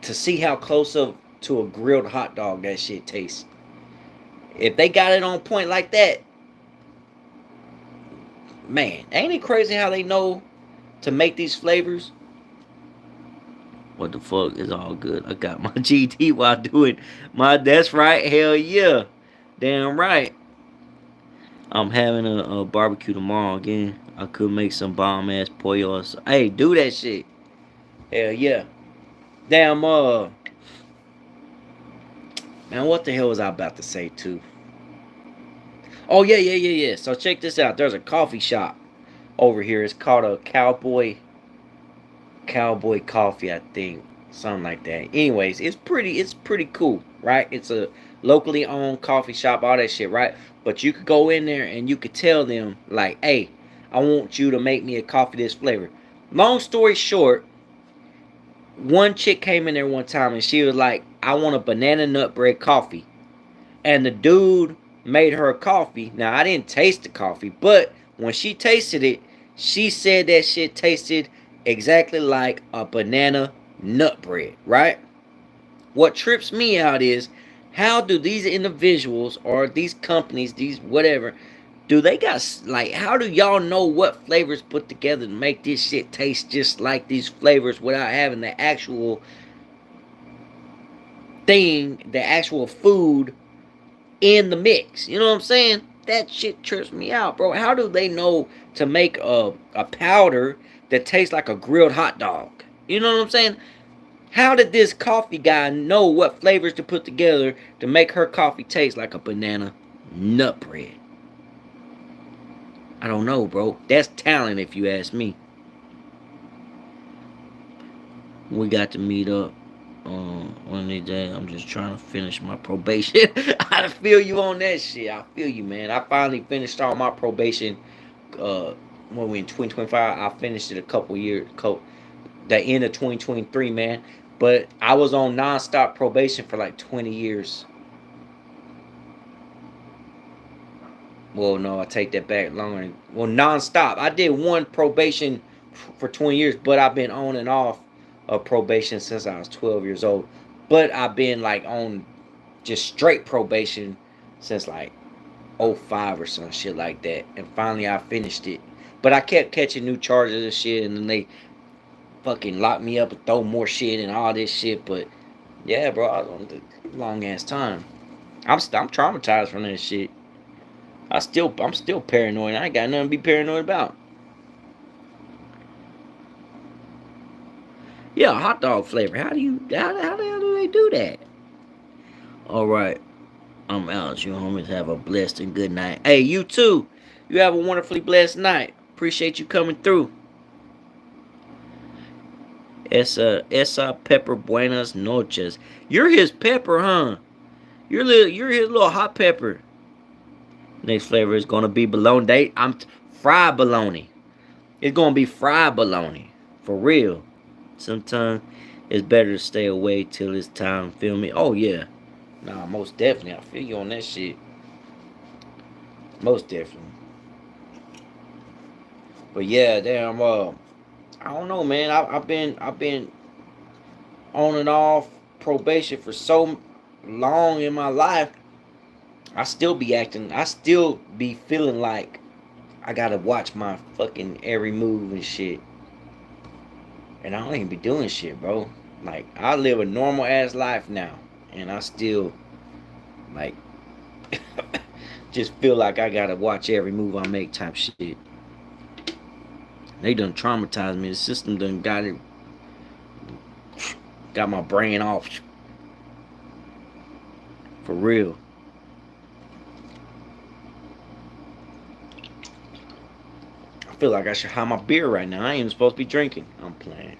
to see how close up to a grilled hot dog that shit tastes. If they got it on point like that, man, ain't it crazy how they know to make these flavors? What the fuck is all good? I got my GT while doing my. That's right. Hell yeah. Damn right. I'm having a barbecue tomorrow again. I could make some bomb ass pollo. Hey, do that shit. Hell yeah. Damn man, what the hell was I about to say too? Oh yeah. So check this out. There's a coffee shop over here. It's called a Cowboy Coffee, I think. Something like that. Anyways, it's pretty cool, right? It's a locally owned coffee shop, all that shit, right? But you could go in there and you could tell them, like, hey, I want you to make me a coffee this flavor. Long story short, one chick came in there one time and she was like, I want a banana nut bread coffee. And the dude made her a coffee. Now I didn't taste the coffee, but when she tasted it, she said that shit tasted exactly like a banana nut bread, right? What trips me out is how do these individuals or these companies, these whatever, do they got like how do y'all know what flavors put together to make this shit taste just like these flavors without having the actual thing, the actual food in the mix? You know what I'm saying? That shit trips me out, bro. How do they know to make a powder that tastes like a grilled hot dog? You know what I'm saying? How did this coffee guy know what flavors to put together to make her coffee taste like a banana nut bread? I don't know, bro. That's talent if you ask me. We got to meet up one of these days. I'm just trying to finish my probation. I feel you on that shit. I feel you, man. I finally finished all my probation when we in 2025, I finished it a couple years, the end of 2023, man. But I was on nonstop probation for like 20 years. Well, no, I take that back longer. Well, nonstop. I did one probation for 20 years, but I've been on and off of probation since I was 12 years old. But I've been like on just straight probation since like '05 or some shit like that. And finally I finished it. But I kept catching new charges and shit, and then they fucking locked me up and throw more shit and all this shit. But yeah, bro, I was on the long ass time. I'm traumatized from that shit. I'm still paranoid. I ain't got nothing to be paranoid about. Yeah, hot dog flavor. How the hell do they do that? All right, I'm out. You homies have a blessed and good night. Hey, you too. You have a wonderfully blessed night. Appreciate you coming through. Esa Pepper Buenas noches. You're his pepper, huh? You're his little hot pepper. Next flavor is gonna be bologna. Fried bologna. It's gonna be fried bologna. For real. Sometimes it's better to stay away till it's time. Feel me? Oh yeah. Nah, most definitely. I feel you on that shit. Most definitely. But yeah, damn. I don't know, man. I've been on and off probation for so long in my life. I still be acting. I still be feeling like I gotta watch my fucking every move and shit. And I don't even be doing shit, bro. Like I live a normal ass life now, and I still like just feel like I gotta watch every move I make type shit. They done traumatized me. The system done got my brain off. For real. I feel like I should have my beer right now. I ain't even supposed to be drinking. I'm playing.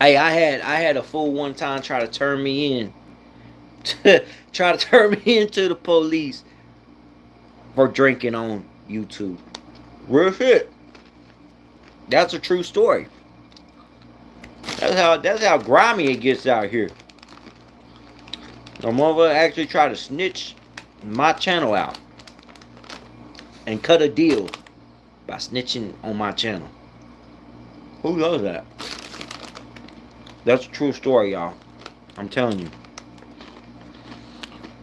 Hey, I had a fool one time try to turn me in. Try to turn me into the police for drinking on YouTube. Real shit. That's a true story. That's how grimy it gets out here. My mother actually tried to snitch my channel out and cut a deal by snitching on my channel. Who does that? That's a true story, y'all. I'm telling you.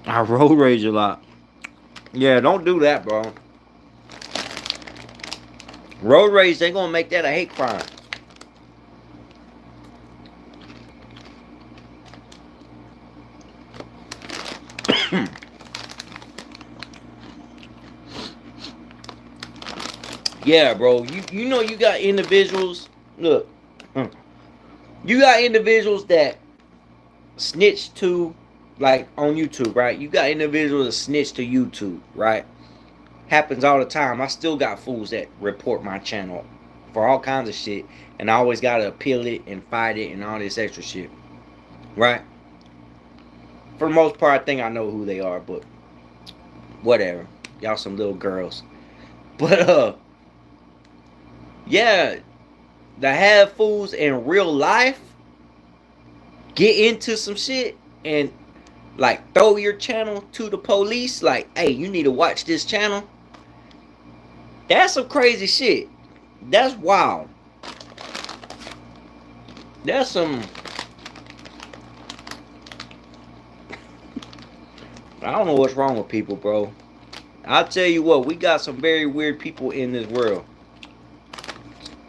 I road rage a lot. Yeah, don't do that, bro. Road rage, they gonna make that a hate crime. Yeah, bro. You know you got individuals. Look, you got individuals that snitch to, like on YouTube, right? You got individuals that snitch to YouTube, right? Happens all the time. I still got fools that report my channel for all kinds of shit, and I always gotta appeal it and fight it and all this extra shit, right? For the most part, I think I know who they are, but whatever. Y'all some little girls, but yeah, to have fools in real life get into some shit and like throw your channel to the police, like, hey, you need to watch this channel. That's some crazy shit. That's wild. That's some. I don't know what's wrong with people, bro. I'll tell you what, we got some very weird people in this world.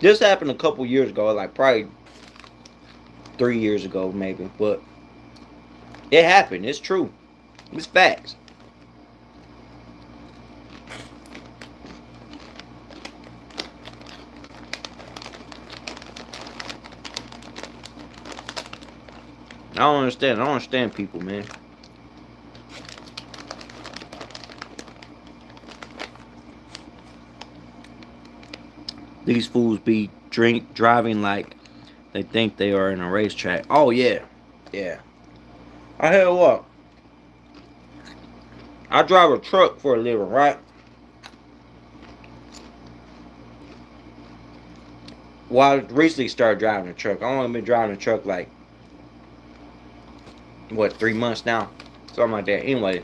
This happened a couple years ago, like probably 3 years ago, maybe. But it happened. It's true. It's facts. I don't understand. I don't understand people, man. These fools be driving like they think they are in a racetrack. Oh yeah, yeah. I hear what. I drive a truck for a living, right? Well, I recently started driving a truck. I only been driving a truck like what 3 months now, something like that. Anyway,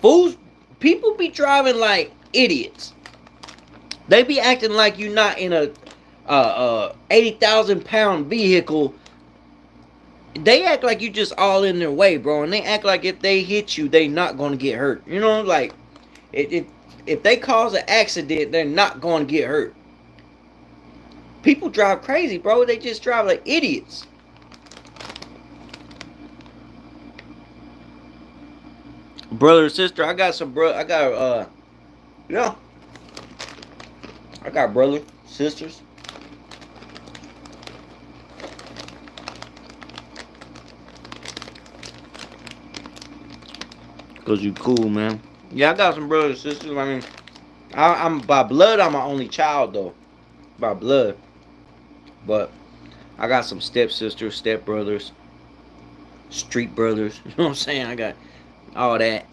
fools, people be driving like idiots. They be acting like you're not in a 80,000 pound vehicle. They act like you just all in their way, bro, and they act like if they hit you, they not gonna get hurt. You know, like if if they cause an accident, they're not gonna get hurt. People drive crazy, bro. They just drive like idiots. Brother or sister, I got some bro. I got yeah, I got brother sisters. Cause you cool, man. Yeah, I got some brothers and sisters. I mean, I'm by blood. I'm my only child though, by blood. But I got some stepsisters, stepbrothers, street brothers. You know what I'm saying? I got all that.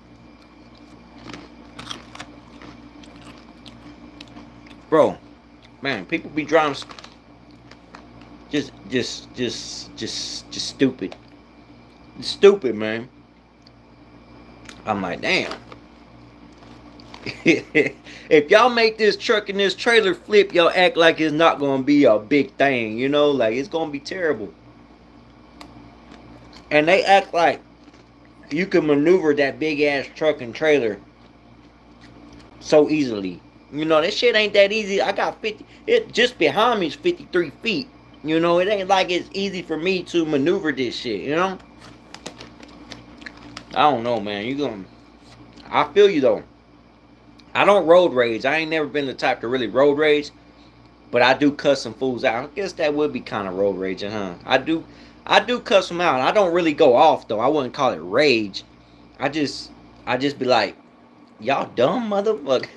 Bro, man, people be driving just stupid. Stupid, man. I'm like, damn. If y'all make this truck and this trailer flip, y'all act like it's not gonna be a big thing, you know, like it's gonna be terrible. And they act like you can maneuver that big ass truck and trailer so easily. You know, that shit ain't that easy. I got 50, it just behind me is 53 feet. You know, it ain't like it's easy for me to maneuver this shit, you know? I don't know, man. I feel you though. I don't road rage. I ain't never been the type to really road rage, but I do cuss some fools out. I guess that would be kind of road raging, huh? I do cuss them out. I don't really go off though. I wouldn't call it rage. I just, I just be like, y'all dumb motherfuckers.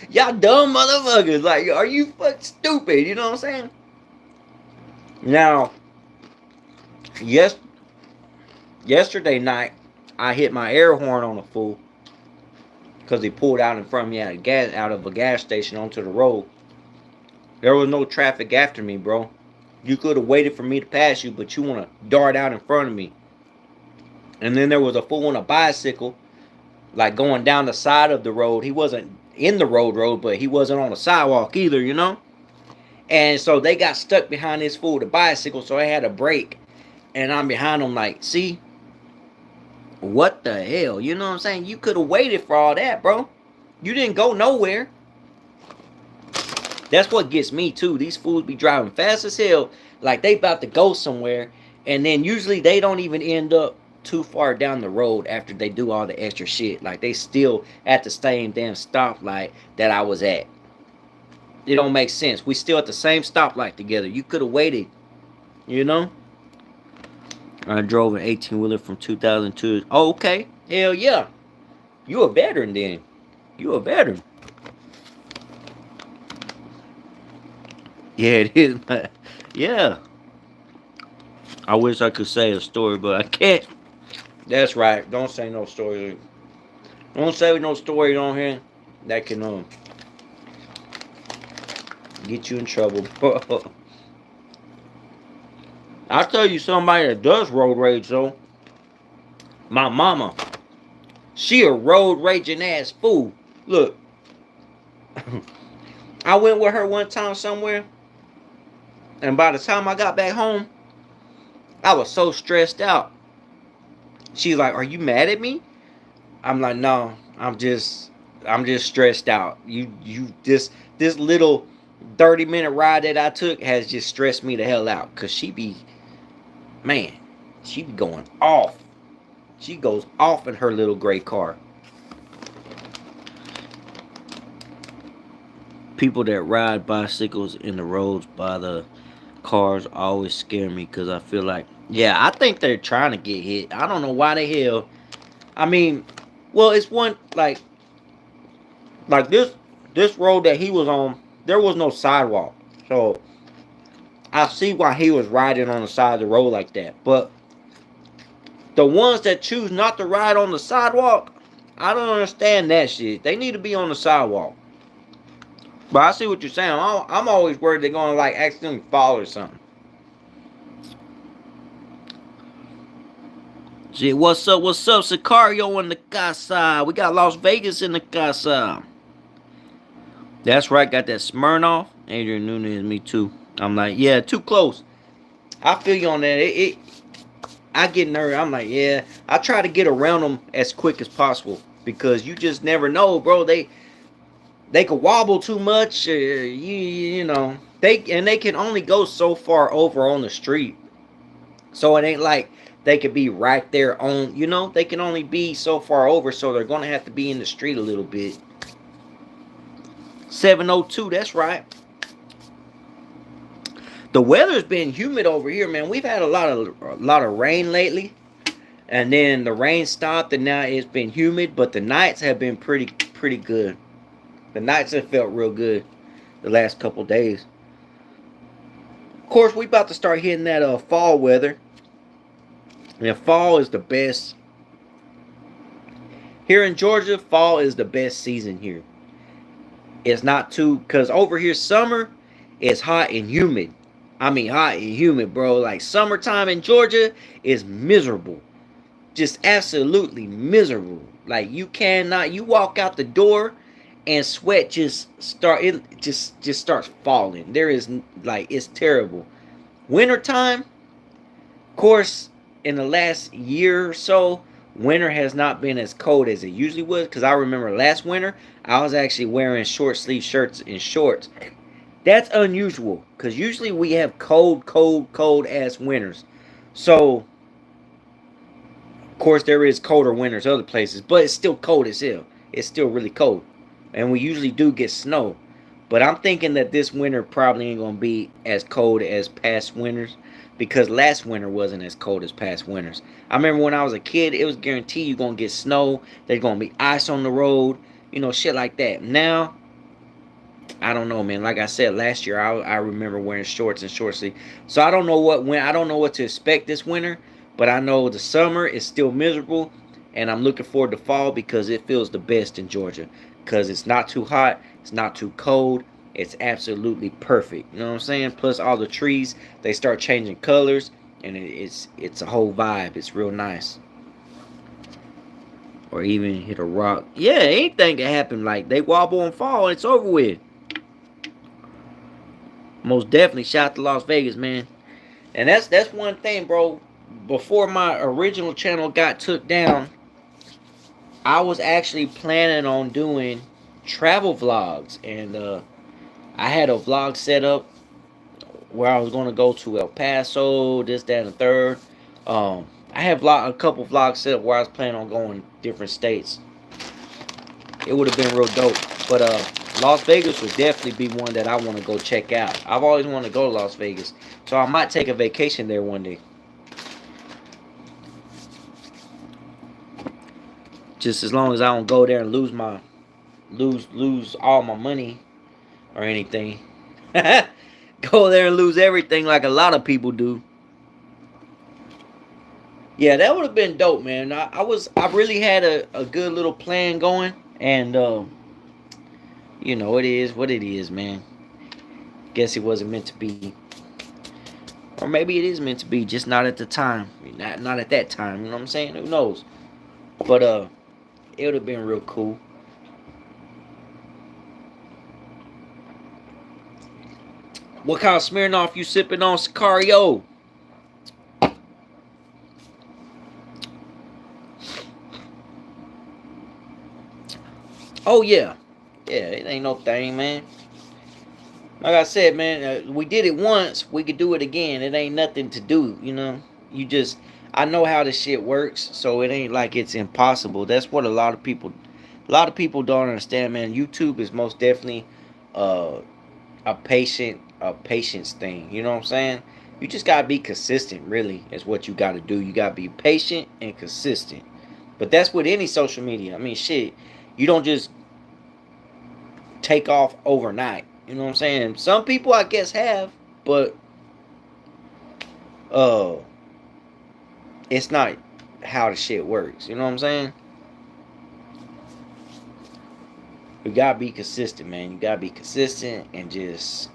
Y'all dumb motherfuckers. Like, are you fucking stupid? You know what I'm saying? Now, yes, yesterday night, I hit my air horn on a fool because he pulled out in front of me out of a gas station onto the road. There was no traffic after me, bro. You could have waited for me to pass you, but you want to dart out in front of me. And then there was a fool on a bicycle, like going down the side of the road. He wasn't in the road, but he wasn't on the sidewalk either, you know? And so they got stuck behind this fool, the bicycle, so I had to brake. And I'm behind them like, see? What the hell? You know what I'm saying? You could have waited for all that, bro. You didn't go nowhere. That's what gets me too. These fools be driving fast as hell, like they about to go somewhere, and then usually they don't even end up too far down the road after they do all the extra shit. Like they still at the same damn stoplight that I was at. It don't make sense. We still at the same stoplight together. You could have waited, you know? I drove an 18-wheeler from 2002. Oh, okay. Hell yeah. You a veteran then. You a veteran. Yeah, it is. Yeah. I wish I could say a story, but I can't. That's right. Don't say no story. Don't say no story on here that can get you in trouble. I'll tell you somebody that does road rage though. My mama. She a road raging ass fool. Look. I went with her one time somewhere. And by the time I got back home, I was so stressed out. She's like, "Are you mad at me?" I'm like, "No, I'm just stressed out. This little 30-minute ride that I took has just stressed me the hell out. Cause she be going off. She goes off in her little gray car. People that ride bicycles in the roads by the cars always scare me because I feel like, yeah, I think they're trying to get hit. I don't know why the hell. I mean, well, it's one like this road that he was on. There was no sidewalk, so I see why he was riding on the side of the road like that. But The ones that choose not to ride on the sidewalk, I don't understand that shit. They need to be on the sidewalk. But I see what you're saying. I'm always worried they're going to like accidentally fall or something. See, what's up, Sicario in the casa. We got Las Vegas in the casa. That's right, got that Smirnoff. Adrian Nunez, me too. I'm like, yeah, too close. I feel you on that. I get nervous. I'm like, yeah. I try to get around them as quick as possible because you just never know, bro. They could wobble too much. You know, they can only go so far over on the street. So it ain't like they could be right there on. You know, they can only be so far over. So they're gonna have to be in the street a little bit. 702. That's right. The weather's been humid over here, man. We've had a lot of rain lately, and then the rain stopped, and now it's been humid. But the nights have been pretty good. The nights have felt real good the last couple days. Of course, we about to start hitting that fall weather. And fall is the best. Here in Georgia, fall is the best season here. It's not too, because over here summer is hot and humid. I mean hot and humid, bro. Like summertime in Georgia is miserable. Just absolutely miserable. Like you walk out the door and sweat just starts falling. There is like, it's terrible. Wintertime, of course, in the last year or so, winter has not been as cold as it usually was. Because I remember last winter, I was actually wearing short sleeve shirts and shorts. That's unusual because usually we have cold ass winters. So, of course, there is colder winters other places, but it's still cold as hell. It's still really cold. And we usually do get snow. But I'm thinking that this winter probably ain't going to be as cold as past winters because last winter wasn't as cold as past winters. I remember when I was a kid, it was guaranteed you're going to get snow. There's going to be ice on the road, you know, shit like that. Now, I don't know, man. Like I said, last year I remember wearing shorts and short sleeve. So I don't know what to expect this winter, but I know the summer is still miserable, and I'm looking forward to fall because it feels the best in Georgia because it's not too hot, it's not too cold, it's absolutely perfect. You know what I'm saying? Plus all the trees, they start changing colors, and it's a whole vibe. It's real nice. Or even hit a rock. Yeah, anything can happen. Like they wobble and fall, and it's over with. Most definitely shout out to Las Vegas, man. And that's one thing, bro. Before my original channel got took down, I was actually planning on doing travel vlogs, and I had a vlog set up where I was going to go to El Paso, this, that, and the third. I have a couple vlogs set up where I was planning on going different states. It would have been real dope, but Las Vegas would definitely be one that I want to go check out. I've always wanted to go to Las Vegas, so I might take a vacation there one day. Just as long as I don't go there and lose all my money or anything. Go there and lose everything like a lot of people do. Yeah, that would have been dope, man. I really had a good little plan going, and you know, it is what it is, man. Guess it wasn't meant to be. Or maybe it is meant to be, just not at the time. Not at that time, you know what I'm saying? Who knows? But it would have been real cool. What kind of Smirnoff you sipping on, Sicario? Oh yeah. Yeah, it ain't no thing, man. Like I said, man, we did it once. We could do it again. It ain't nothing to do, you know. I know how this shit works, so it ain't like it's impossible. That's what a lot of people don't understand, man. YouTube is most definitely a patience thing. You know what I'm saying? You just gotta be consistent. Really, is what you gotta do. You gotta be patient and consistent. But that's with any social media. I mean, shit, you don't just take off overnight. You know what I'm saying? Some people, I guess, have, but it's not how the shit works. You know what I'm saying? You gotta be consistent, man. You gotta be consistent and just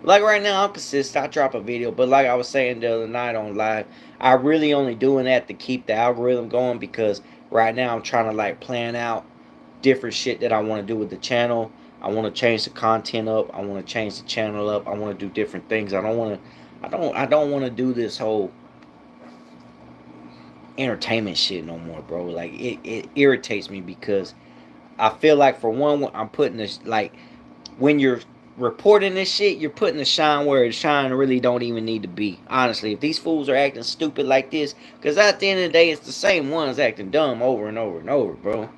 like right now I'm consistent. I drop a video, but like I was saying the other night on live, I really only doing that to keep the algorithm going because right now I'm trying to like plan out different shit that I want to do with the channel. I want to change the content up. I want to change the channel up. I want to do different things. I don't want to do this whole entertainment shit no more, bro. Like it irritates me because I feel like for one, I'm putting this like when you're reporting this shit, you're putting the shine where the shine really don't even need to be. Honestly, if these fools are acting stupid like this, because at the end of the day, it's the same ones acting dumb over and over and over, bro.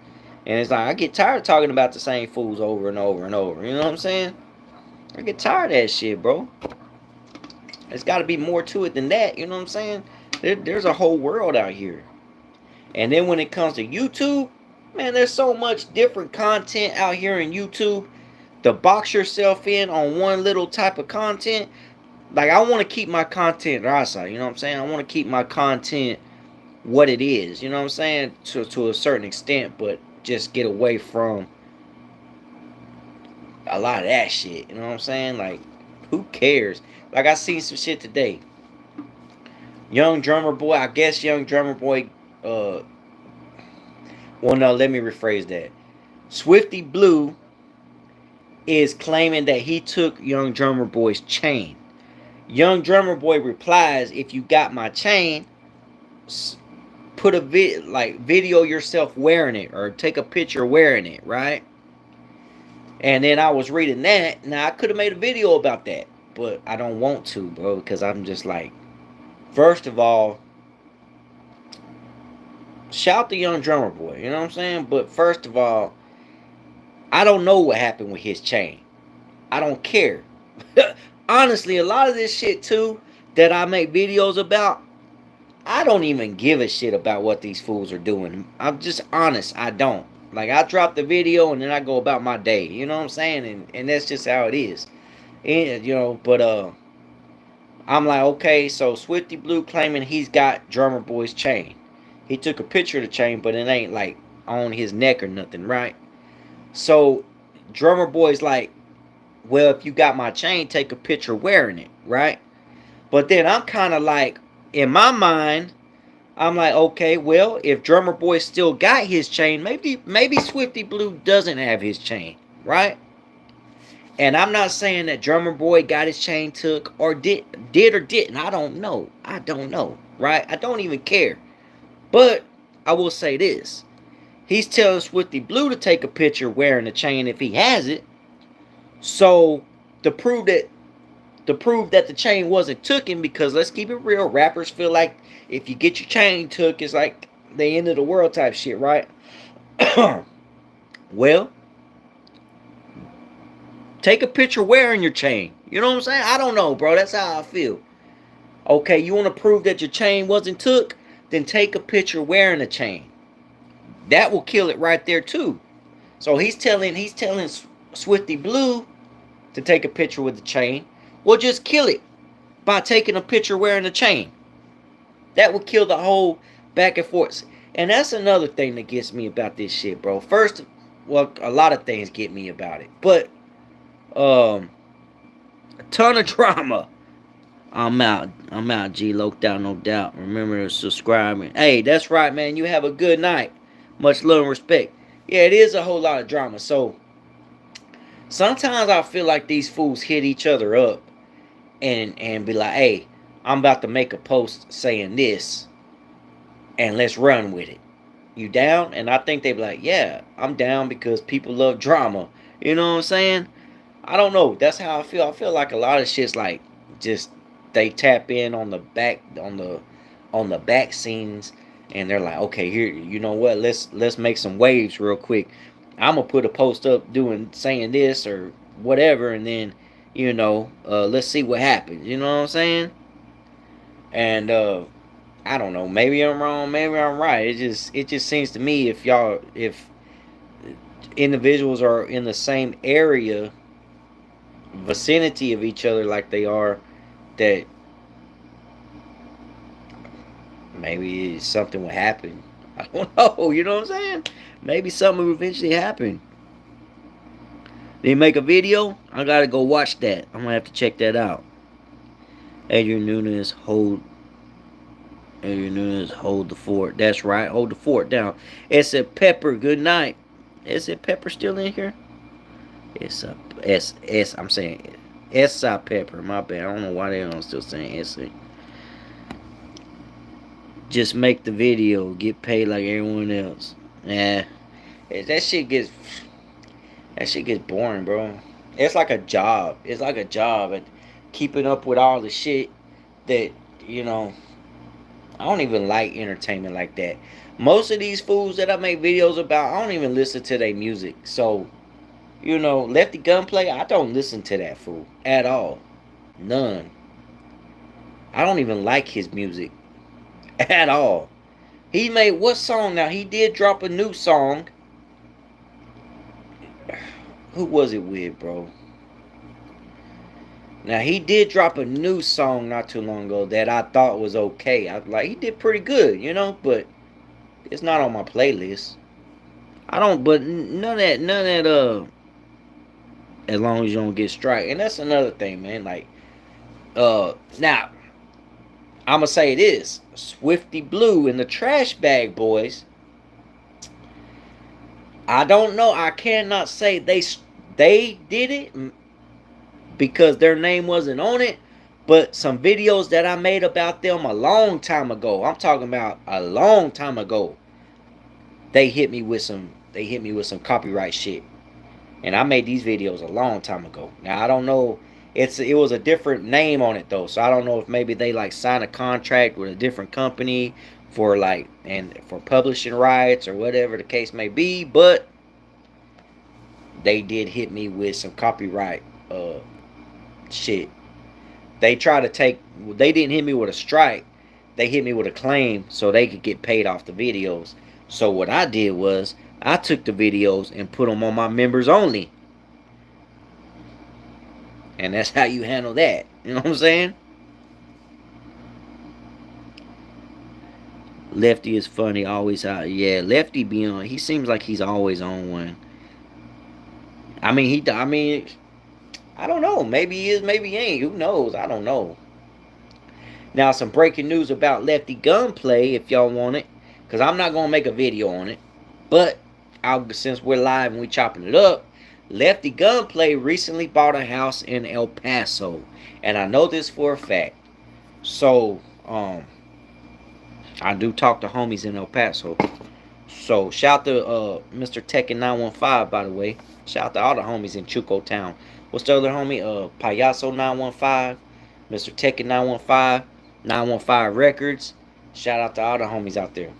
And it's like I get tired of talking about the same fools over and over and over. You know what I'm saying? I get tired of that shit, bro. There's got to be more to it than that. You know what I'm saying? There's a whole world out here. And then when it comes to YouTube, man, there's so much different content out here in YouTube. To box yourself in on one little type of content, like I want to keep my content rasa. You know what I'm saying? I want to keep my content what it is. You know what I'm saying? To a certain extent, but just get away from a lot of that shit. You know what I'm saying? Like, who cares? Like I seen some shit today. Young Drummer Boy, I guess Young Drummer Boy. Well, no, let me rephrase that. Swifty Blue is claiming that he took Young Drummer Boy's chain. Young Drummer Boy replies, "If you got my chain, put a video yourself wearing it or take a picture wearing it, right?" And then I was reading that. Now I could have made a video about that, but I don't want to, bro, because I'm just like, first of all, shout the Young Drummer Boy, you know what I'm saying? But first of all, I don't know what happened with his chain. I don't care. Honestly, a lot of this shit too that I make videos about, I don't even give a shit about what these fools are doing. I'm just honest, I don't. Like I drop the video and then I go about my day. You know what I'm saying? And that's just how it is. And but I'm like, okay, so Swifty Blue claiming he's got Drummer Boy's chain. He took a picture of the chain, but it ain't like on his neck or nothing, right? So Drummer Boy's like, well, if you got my chain, take a picture wearing it, right? But then I'm kind of like, in my mind, I'm like, okay, well, if Drummer Boy still got his chain, maybe Swifty Blue doesn't have his chain, right? And I'm not saying that Drummer Boy got his chain took or did or didn't. I don't know. I don't know, right? I don't even care. But I will say this. He's telling Swifty Blue to take a picture wearing the chain if he has it. So to prove that the chain wasn't taken, because let's keep it real, rappers feel like if you get your chain took, it's like the end of the world type shit, right? Well, take a picture wearing your chain. You know what I'm saying? I don't know, bro. That's how I feel. Okay, you want to prove that your chain wasn't took? Then take a picture wearing a chain. That will kill it right there too. So he's telling Swifty Blue to take a picture with the chain. Well, just kill it by taking a picture wearing the chain. That will kill the whole back and forth. And that's another thing that gets me about this shit, bro. First, well, a lot of things get me about it, but a ton of drama. I'm out, G Loked out, no doubt. Remember to subscribe. Hey, that's right, man. You have a good night. Much love and respect. Yeah, it is a whole lot of drama. So sometimes I feel like these fools hit each other up and be like, hey, I'm about to make a post saying this and let's run with it. You down? And I think they be like, yeah, I'm down because people love drama. You know what I'm saying? I don't know. That's how I feel. I feel like a lot of shit's like just they tap in on the back scenes and they're like, okay, here, you know what? Let's make some waves real quick. I'm gonna put a post up saying this or whatever, and then let's see what happens. You know what I'm saying? And I don't know. Maybe I'm wrong. Maybe I'm right. It just seems to me if individuals are in the same area, vicinity of each other like they are, that Maybe something will happen. I don't know. You know what I'm saying? Maybe something will eventually happen. They make a video. I gotta go watch that. I'm gonna have to check that out. Adrian Nunes hold the fort. That's right. Hold the fort down. It's a Pepper. Good night. Is it Pepper still in here? It's a S. I'm saying S.I. Pepper. My bad. I don't know why they're still saying S.I. Just make the video. Get paid like everyone else. Nah. That shit gets boring, bro. It's like a job. It's like a job, and keeping up with all the shit that you know. I don't even like entertainment like that. Most of these fools that I make videos about, I don't even listen to their music. So, Lefty Gunplay, I don't listen to that fool at all. None. I don't even like his music at all. He made what song now? He did drop a new song. Who was it with, bro? Now he did drop a new song not too long ago that I thought was okay. I like he did pretty good, but it's not on my playlist. I don't, but none of that. As long as you don't get strike, and that's another thing, man. Like, now I'ma say this: Swifty Blue and the Trash Bag Boys. I don't know. I cannot say they did it because their name wasn't on it. But some videos that I made about them a long time ago. I'm talking about a long time ago. They hit me with some copyright shit. And I made these videos a long time ago. Now I don't know. It was a different name on it though, so I don't know if maybe they like signed a contract with a different company for for publishing rights or whatever the case may be. But they did hit me with some copyright shit. They didn't hit me with a strike. They hit me with a claim so they could get paid off the videos. So what I did was I took the videos and put them on my members only. And that's how you handle that. You know what I'm saying? Lefty is funny, always out. Yeah, Lefty be on. He seems like he's always on one. I mean, I don't know. Maybe he is, maybe he ain't. Who knows? I don't know. Now, some breaking news about Lefty Gunplay, if y'all want it, because I'm not gonna make a video on it. But since we're live and we chopping it up, Lefty Gunplay recently bought a house in El Paso, and I know this for a fact. So, I do talk to homies in El Paso. So, shout to Mr. Tekken 915, by the way. Shout to all the homies in Chuco Town. What's the other homie? Payaso 915, Mr. Tekken 915, 915 Records. Shout out to all the homies out there.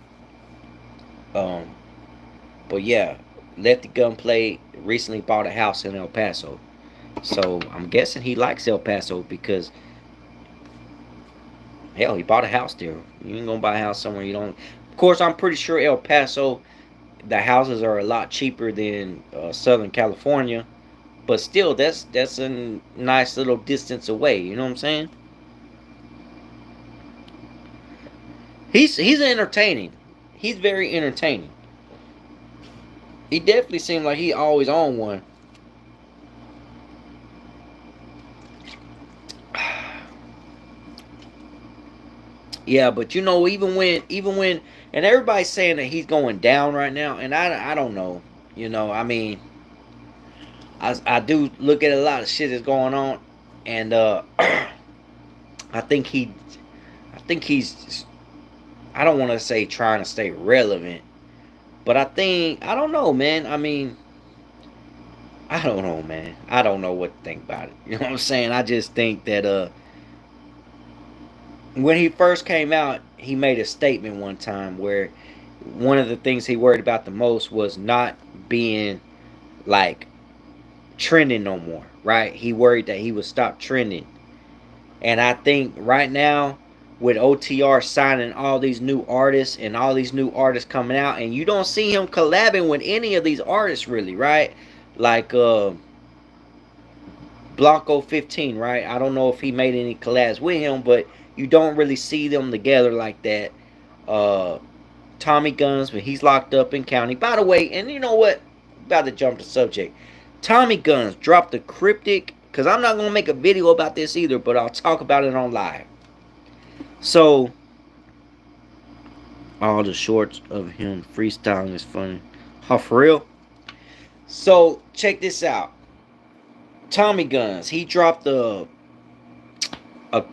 But yeah, Lefty Gunplay recently bought a house in El Paso. So I'm guessing he likes El Paso because hell, he bought a house there. You ain't gonna buy a house somewhere you don't. Of course, I'm pretty sure El Paso, the houses are a lot cheaper than Southern California, but still, that's a nice little distance away. You know what I'm saying? He's entertaining. He's very entertaining. He definitely seemed like he always on one. Yeah, but even when, and everybody's saying that he's going down right now, and I don't know. I mean, I do look at a lot of shit that's going on, and I think he's I don't want to say trying to stay relevant, but I don't know, man. I mean, I don't know, man. I don't know what to think about it. You know what I'm saying? I just think that when he first came out, he made a statement one time where one of the things he worried about the most was not being like trending no more, right? He worried that he would stop trending. And I think right now with OTR signing all these new artists and all these new artists coming out, and you don't see him collabing with any of these artists really, right? Like Blanco 15, right? I don't know if he made any collabs with him, but you don't really see them together like that. uh, Tommy Guns when he's locked up in county. By the way, and you know what? About to jump the subject. Tommy Guns dropped a cryptic, because I'm not gonna make a video about this either, but I'll talk about it on live. So all the shorts of him freestyling is funny. Oh, for real? So check this out. Tommy Guns, he dropped a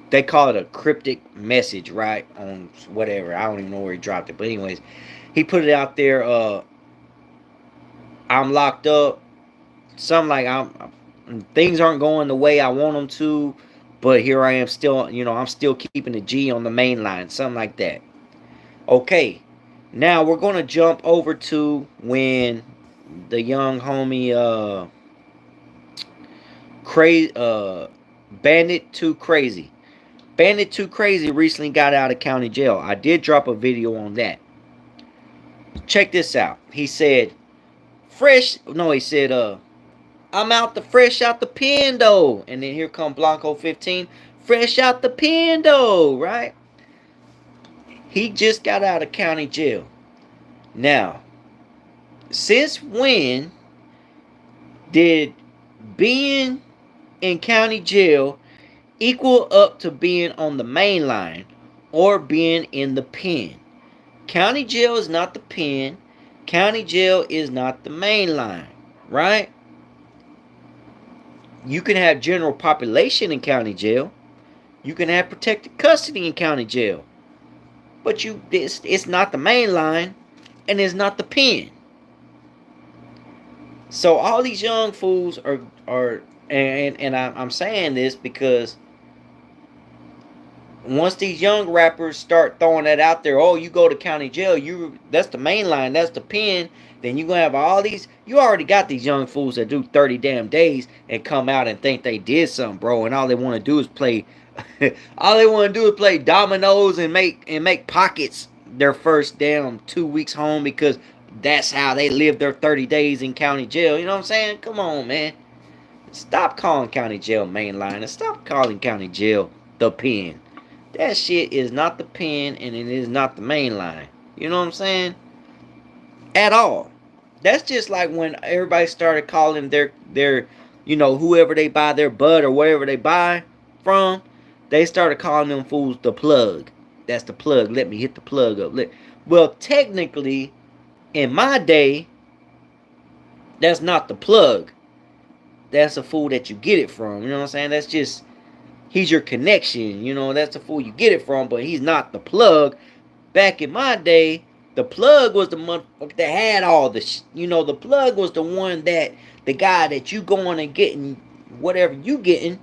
they call it a cryptic message, right? On whatever. I don't even know where he dropped it. But anyways, he put it out there, I'm locked up. Something like things aren't going the way I want them to, but here I am still, I'm still keeping the G on the main line. Something like that. Okay. Now we're gonna jump over to when the young homie Bandit Too Crazy. Bandit Too Crazy recently got out of county jail. I did drop a video on that. Check this out. He said, I'm out the fresh out the pen though. And then here come Blanco 15. Fresh out the pen though, right? He just got out of county jail. Now, since when did being in county jail equal up to being on the main line or being in the pen? County jail is not the pen. County jail is not the main line, right? You can have general population in county jail. You can have protected custody in county jail. But it's not the main line and it's not the pen. So all these young fools are and I'm saying this because once these young rappers start throwing that out there, oh, you go to county jail, that's the main line, that's the pen, then you're going to have all these, you already got these young fools that do 30 damn days and come out and think they did something, bro, and all they want to do is play, all they want to do is play dominoes and make pockets their first damn 2 weeks home because that's how they live their 30 days in county jail. You know what I'm saying? Come on, man. Stop calling county jail main line and stop calling county jail the pen. That shit is not the pen and it is not the main line. You know what I'm saying? At all. That's just like when everybody started calling their whoever they buy their bud or whatever they buy from, they started calling them fools the plug. That's the plug. Let me hit the plug up. Well, technically, in my day, that's not the plug. That's a fool that you get it from. You know what I'm saying? That's just, he's your connection. That's the fool you get it from, but he's not the plug. Back in my day, the plug was the motherfucker that had all the the plug was the one that, the guy that you going and getting whatever you getting,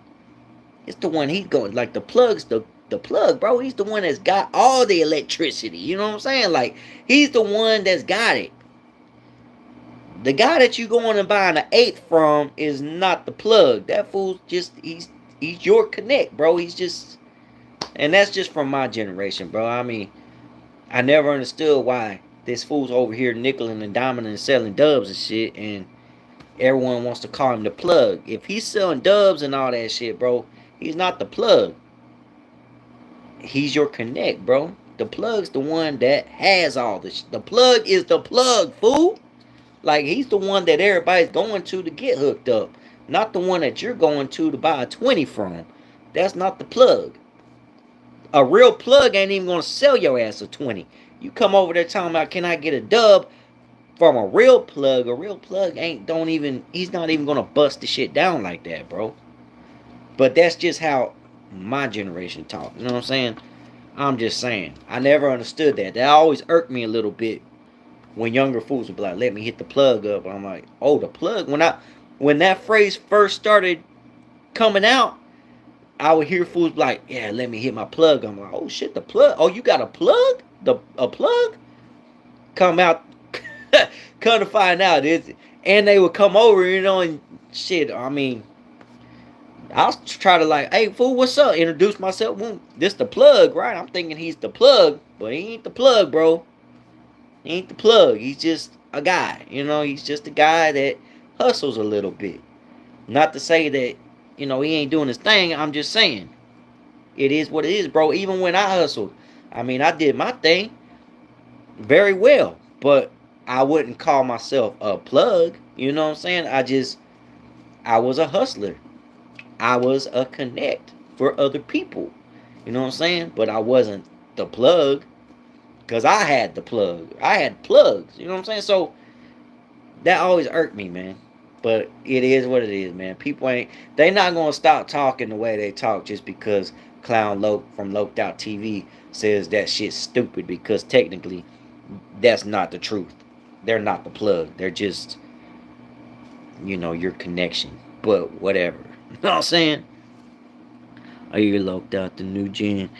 it's the one he's going, like the plug's the plug, bro. He's the one that's got all the electricity. You know what I'm saying? Like, he's the one that's got it. The guy that you going and buying an eighth from is not the plug. That fool's just, he's your connect, bro. He's just, and that's just from my generation, bro. I mean, I never understood why this fool's over here nickeling and diming and selling dubs and shit, and everyone wants to call him the plug. If he's selling dubs and all that shit, bro, he's not the plug. He's your connect, bro. The plug's the one that has all this. The plug is the plug, fool. Like, he's the one that everybody's going to get hooked up. Not the one that you're going to buy a 20 from. That's not the plug. A real plug ain't even going to sell your ass a 20. You come over there talking about, can I get a dub from a real plug? A real plug he's not even going to bust the shit down like that, bro. But that's just how my generation talk. You know what I'm saying? I'm just saying. I never understood that. That always irked me a little bit. When younger fools would be like, let me hit the plug up. I'm like, oh, the plug. When that phrase first started coming out, I would hear fools be like, yeah, let me hit my plug. I'm like, oh shit, the plug. Oh, you got a plug? A plug? Come out, come to find out. And they would come over, and shit. I mean, I'll try to like, hey, fool, what's up? Introduce myself. Well, this the plug, right? I'm thinking he's the plug, but he ain't the plug, bro. He ain't the plug. He's just a guy. He's just a guy that hustles a little bit. Not to say that, he ain't doing his thing. I'm just saying. It is what it is, bro. Even when I hustled, I mean, I did my thing. very well, but I wouldn't call myself a plug. You know what I'm saying? I was a hustler. I was a connect for other people. You know what I'm saying? But I wasn't the plug because I had the plug. I had plugs. You know what I'm saying? So that always irked me, man. But it is what it is, man. People ain't they not gonna stop talking the way they talk just because Clown Loke from Loked Out TV says that shit's stupid because technically that's not the truth. They're not the plug. They're just, your connection. But whatever. You know what I'm saying? Are you Loked Out the new gen?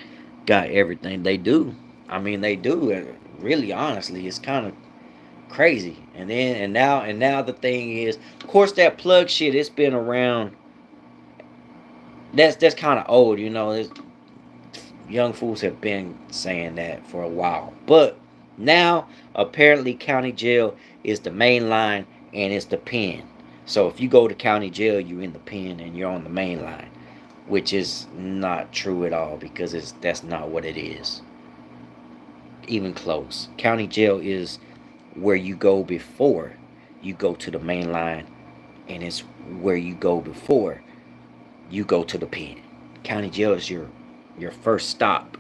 Got everything they do. I mean they do. Really honestly, it's kind of crazy. And now the thing is, of course, that plug shit. It's been around. That's kind of old, young fools have been saying that for a while, but now apparently county jail is the main line and it's the pen. So if you go to county jail, you're in the pen and you're on the main line, which is not true at all because that's not what it is. Even close. County jail is where you go before you go to the main line, and it's where you go before you go to the pen. County jail is your first stop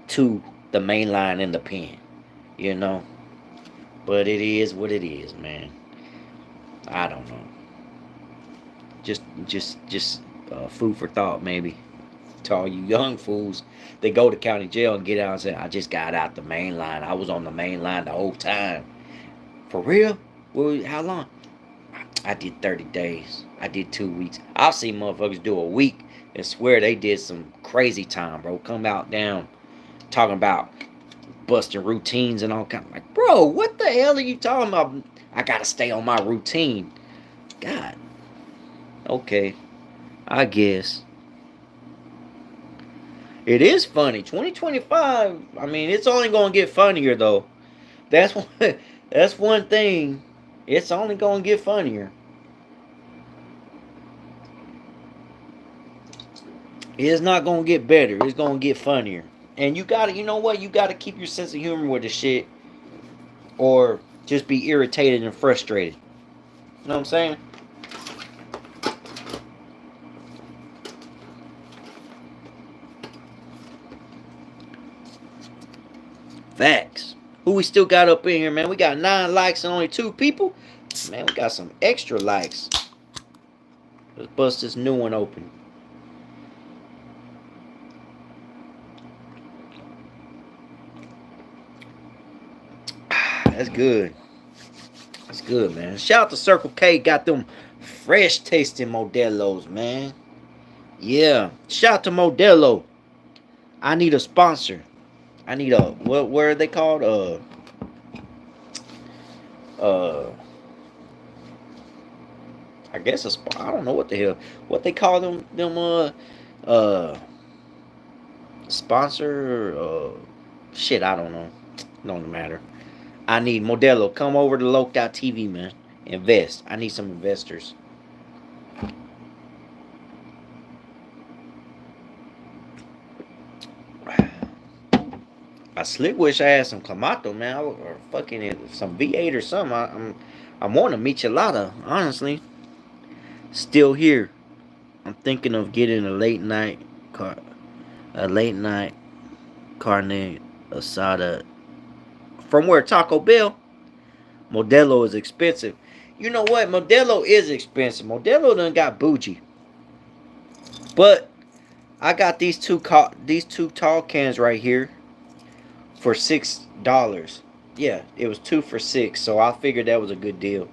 to the main line in the pen, you know. But it is what it is, man. I don't know. Just food for thought, maybe, to all you young fools. They go to county jail and get out and say, "I just got out the main line. I was on the main line the whole time." For real? Well, how long? I did 30 days. I did 2 weeks. I've seen motherfuckers do a week and swear they did some crazy time, bro. Come out down talking about busting routines and all kind of like, bro, what the hell are you talking about? I gotta stay on my routine. God. Okay. I guess. It is funny. 2025, I mean, it's only gonna get funnier though. That's one, that's one thing. It's only gonna get funnier. It's not gonna get better. It's gonna get funnier. And you gotta, you know what? You gotta keep your sense of humor with the shit, or just be irritated and frustrated. You know what I'm saying? Facts. Who we still got up in here, man? We got 9 likes and only 2 people. Man, we got some extra likes. Let's bust this new one open. That's good. That's good, man. Shout out to Circle K. Got them fresh tasting Modelo's, man. Yeah. Shout out to Modelo. I need a sponsor. I need a what are they called? Uh I guess I don't know what the hell what they call them uh sponsor shit, I don't know. Don't matter. I need Modelo. Come over to Loke.tv, man. Invest. I need some investors. I slick wish I had some Clamato, man, or fucking some V8 or something. I'm on a Michelada, honestly. Still here. I'm thinking of getting a late night carne asada from where Taco Bell. Modelo is expensive. You know what? Modelo is expensive. Modelo done got bougie, but I got these two tall cans right here for $6. Yeah, it was 2 for $6, so I figured that was a good deal.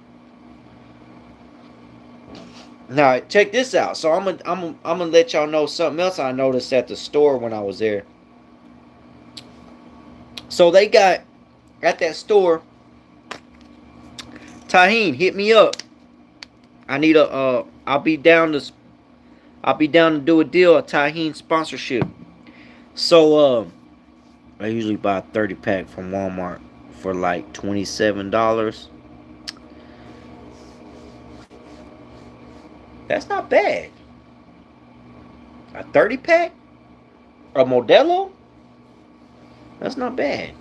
Now check this out. So I'm gonna let y'all know something else I noticed at the store when I was there. So they got at that store. Tahine, hit me up. I need a I'll be down to do a deal, a Tahine sponsorship. So I usually buy a 30 pack from Walmart for like $27. That's not bad. A 30 pack? A Modelo? That's not bad.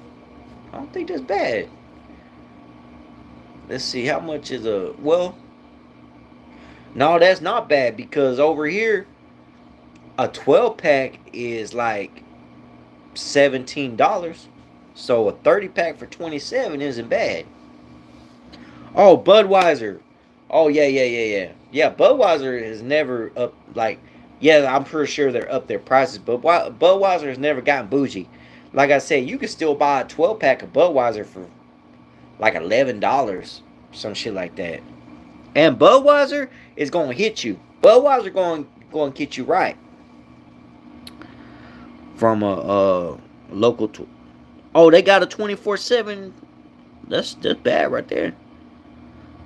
I don't think that's bad. Let's see, how much is a, well, no, that's not bad because over here a 12 pack is like $17. So a 30 pack for 27 isn't bad. Oh, Budweiser. Oh yeah, yeah, yeah, yeah. Yeah, Budweiser is never up like, yeah, I'm pretty sure they're up their prices, but Budweiser has never gotten bougie. Like I said, you can still buy a 12 pack of Budweiser for like $11, some shit like that. And Budweiser is gonna hit you. Budweiser going to get you right from a local. Oh, they got a 24/7. That's bad right there.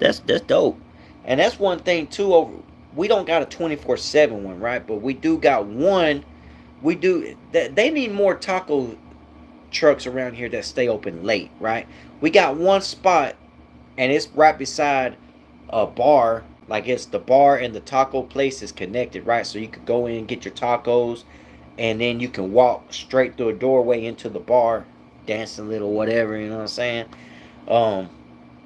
That's dope. And that's one thing too. Over we don't got a 24/7 one, right? But we do got one. We do. They need more taco trucks around here that stay open late, right? We got one spot, and it's right beside a bar. Like it's the bar and the taco place is connected, right? So you could go in and get your tacos, and then you can walk straight through a doorway into the bar, dancing a little whatever. You know what I'm saying? Um,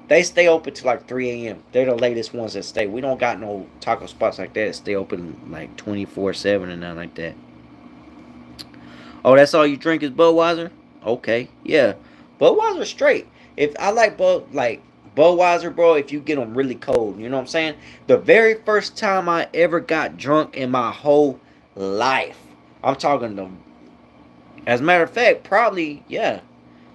they stay open till like 3 a.m. They're the latest ones that stay. We don't got no taco spots like that that stay open like 24/7 and nothing like that. Oh, that's all you drink is Budweiser? Okay, yeah. Budweiser straight. If I like Budweiser, bro, if you get them really cold, you know what I'm saying? The very first time I ever got drunk in my whole life, I'm talking the. As a matter of fact, probably yeah,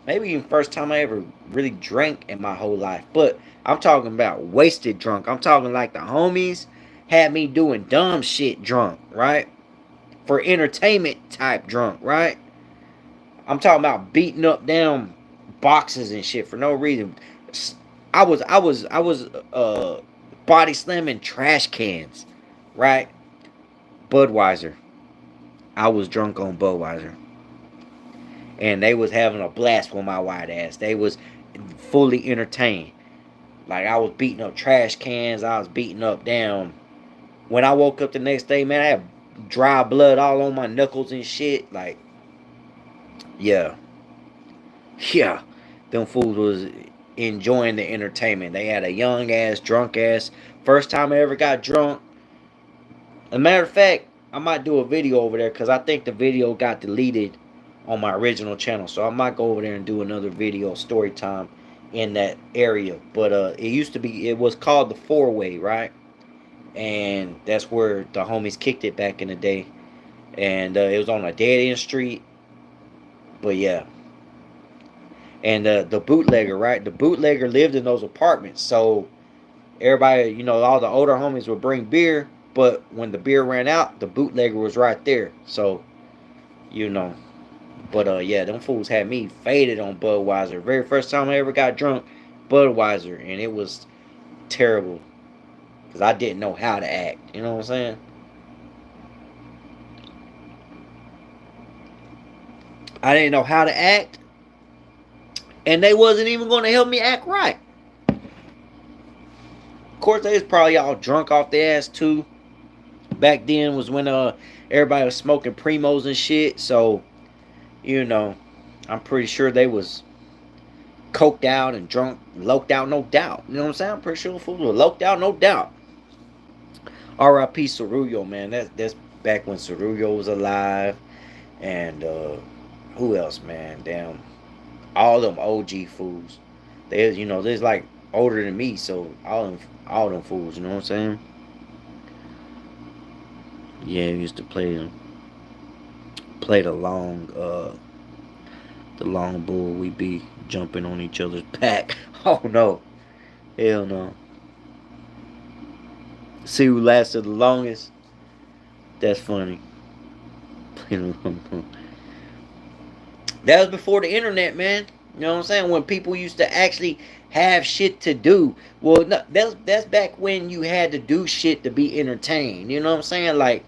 maybe even first time I ever really drank in my whole life. But I'm talking about wasted drunk. I'm talking like the homies had me doing dumb shit drunk, right? For entertainment type drunk, right? I'm talking about beating up down boxes and shit for no reason. I was body slamming trash cans, right? Budweiser. I was drunk on Budweiser. And they was having a blast with my white ass. They was fully entertained. Like I was beating up trash cans. I was beating up down. When I woke up the next day, man, I had dry blood all on my knuckles and shit. Like, yeah, yeah, them fools was enjoying the entertainment. They had a young ass, drunk ass. First time I ever got drunk. As a matter of fact, I might do a video over there because I think the video got deleted on my original channel. So I might go over there and do another video story time in that area. But it was called the Four Way, right? And that's where the homies kicked it back in the day. And it was on a dead end street. But yeah. And the bootlegger, right? The bootlegger lived in those apartments. So everybody, all the older homies would bring beer. But when the beer ran out, the bootlegger was right there. So, you know. But yeah, them fools had me faded on Budweiser. Very first time I ever got drunk, Budweiser. And it was terrible. Because I didn't know how to act. You know what I'm saying? I didn't know how to act. And they wasn't even going to help me act right. Of course, they was probably all drunk off their ass too. Back then was when everybody was smoking Primos and shit. So, I'm pretty sure they was coked out and drunk, loked out, no doubt. You know what I'm saying? I'm pretty sure the fools were loked out, no doubt. R.I.P. Cerullo, man. That's back when Cerullo was alive. And who else, man? Damn. All them OG fools. They're like older than me, so all them fools, you know what I'm saying? Yeah, we used to play the long bull. We be jumping on each other's back. Oh no. Hell no. See who lasted the longest? That's funny. That was before the internet, man. You know what I'm saying? When people used to actually have shit to do. Well, no, that's back when you had to do shit to be entertained. You know what I'm saying? Like,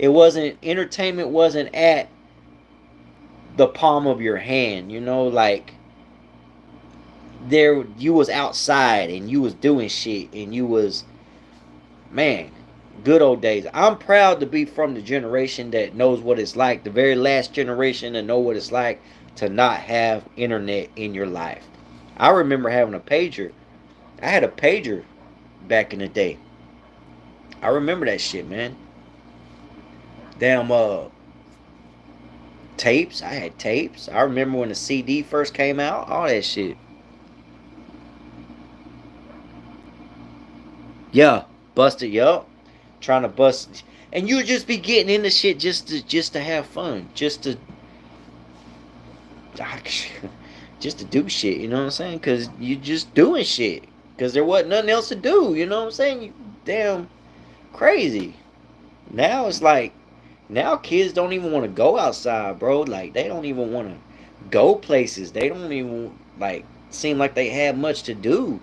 entertainment wasn't at the palm of your hand. Like there you was outside and you was doing shit and you was, man, good old days. I'm proud to be from the generation that knows what it's like. The very last generation to know what it's like to not have internet in your life. I remember having a pager. I had a pager back in the day. I remember that shit, man. Damn, tapes. I had tapes. I remember when the CD first came out. All that shit. Yeah, busted. Yup, trying to bust, and you just be getting into shit just to have fun, just to do shit. You know what I'm saying? Cause you just doing shit. Cause there wasn't nothing else to do. You know what I'm saying? You damn crazy. Now it's like now kids don't even want to go outside, bro. Like they don't even want to go places. They don't even like seem like they have much to do.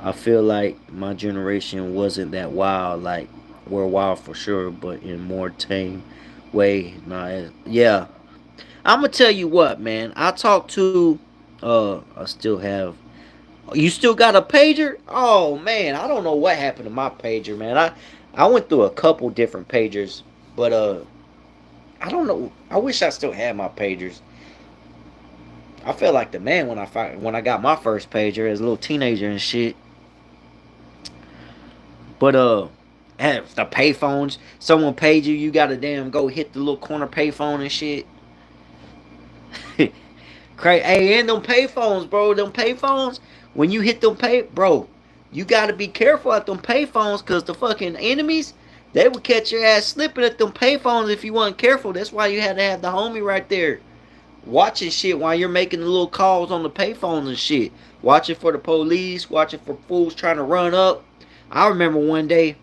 I feel like my generation wasn't that wild. Like we're wild for sure, but in more tame way. Nah, yeah. I'm gonna tell you what, man. I talked to. I still have. You still got a pager? Oh man, I don't know what happened to my pager, man. I went through a couple different pagers, but I don't know. I wish I still had my pagers. I felt like the man when I got my first pager as a little teenager and shit. But the payphones, someone paid you, you gotta damn go hit the little corner payphone and shit. Crazy. Hey, and them payphones, bro. Them payphones, when you hit them bro, you gotta be careful at them payphones, cause the fucking enemies, they would catch your ass slipping at them payphones if you weren't careful. That's why you had to have the homie right there watching shit while you're making the little calls on the payphones and shit. Watching for the police, watching for fools trying to run up. I remember one day.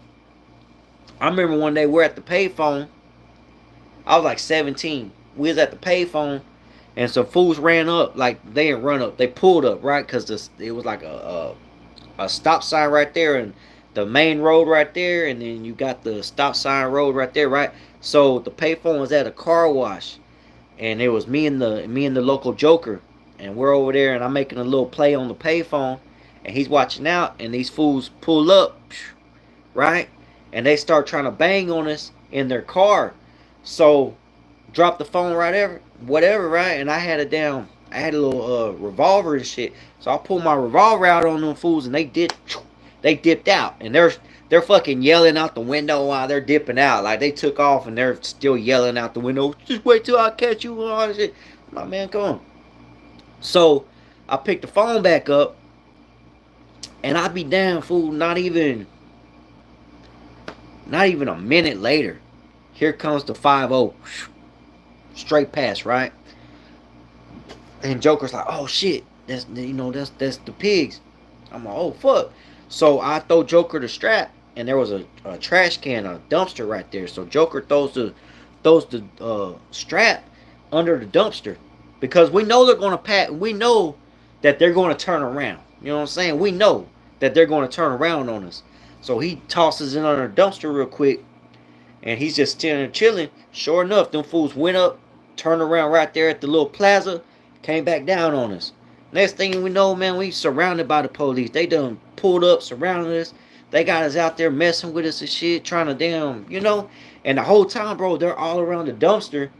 We're at the payphone. I was like 17. We was at the payphone, and some fools ran up. Like they didn't run up, they pulled up, right? Cause it was like a stop sign right there, and the main road right there, and then you got the stop sign road right there, right? So the payphone was at a car wash, and it was me and the local joker, and we're over there, and I'm making a little play on the payphone, and he's watching out, and these fools pull up, right? And they start trying to bang on us in their car. So drop the phone right there, whatever, right? And I had a little revolver and shit. So I pulled my revolver out on them fools, and they dipped out, and they're fucking yelling out the window while they're dipping out. Like they took off and they're still yelling out the window. Just wait till I catch you and all that shit. I'm like, man, come on. So I picked the phone back up, and I be damn fool, not even a minute later, here comes the 5-0. Straight pass, right? And Joker's like, oh shit, that's the pigs. I'm like, oh fuck. So I throw Joker the strap, and there was a trash can, a dumpster right there. So Joker throws the strap under the dumpster, because we know they're gonna pat. We know that they're gonna turn around. You know what I'm saying? We know that they're gonna turn around on us. So he tosses it under the dumpster real quick, and he's just standing there chilling. Sure enough, them fools went up, turned around right there at the little plaza, came back down on us. Next thing we know, man, we surrounded by the police. They done pulled up, surrounded us. They got us out there messing with us and shit, trying to damn. And the whole time, bro, they're all around the dumpster,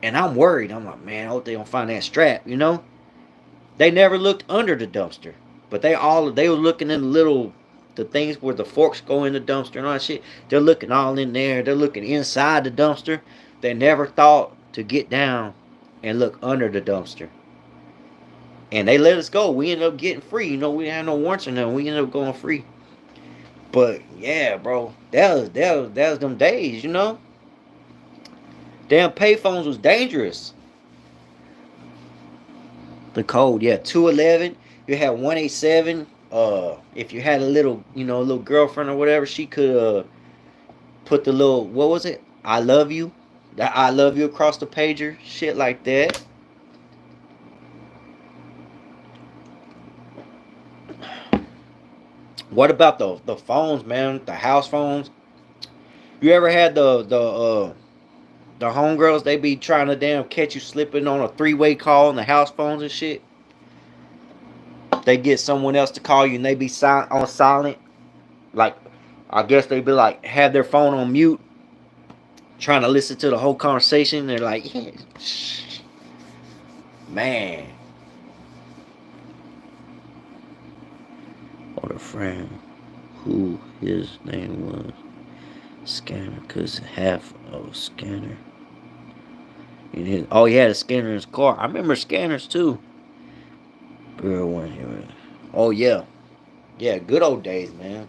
and I'm worried. I'm like, man, I hope they don't find that strap. They never looked under the dumpster, but they were looking in the things where the forks go in the dumpster and all that shit. They're looking all in there. They're looking inside the dumpster. They never thought to get down and look under the dumpster. And they let us go. We ended up getting free. We had no warrants or nothing. We ended up going free. But yeah, bro, that was them days. Damn payphones was dangerous. The code, yeah, 211. You had 187. If you had a little girlfriend or whatever, she could put the little, what was it? I love you. That I love you across the pager, shit like that. What about the phones, man? The house phones. You ever had the homegirls? They be trying to damn catch you slipping on a 3-way call on the house phones and shit. They get someone else to call you, and they be on silent. Like, I guess they be like have their phone on mute, trying to listen to the whole conversation. They're like, yeah, man. Or a friend who his name was Scanner, cause half of Scanner. Oh, he had a scanner in his car. I remember scanners too. Oh yeah, yeah, good old days, man.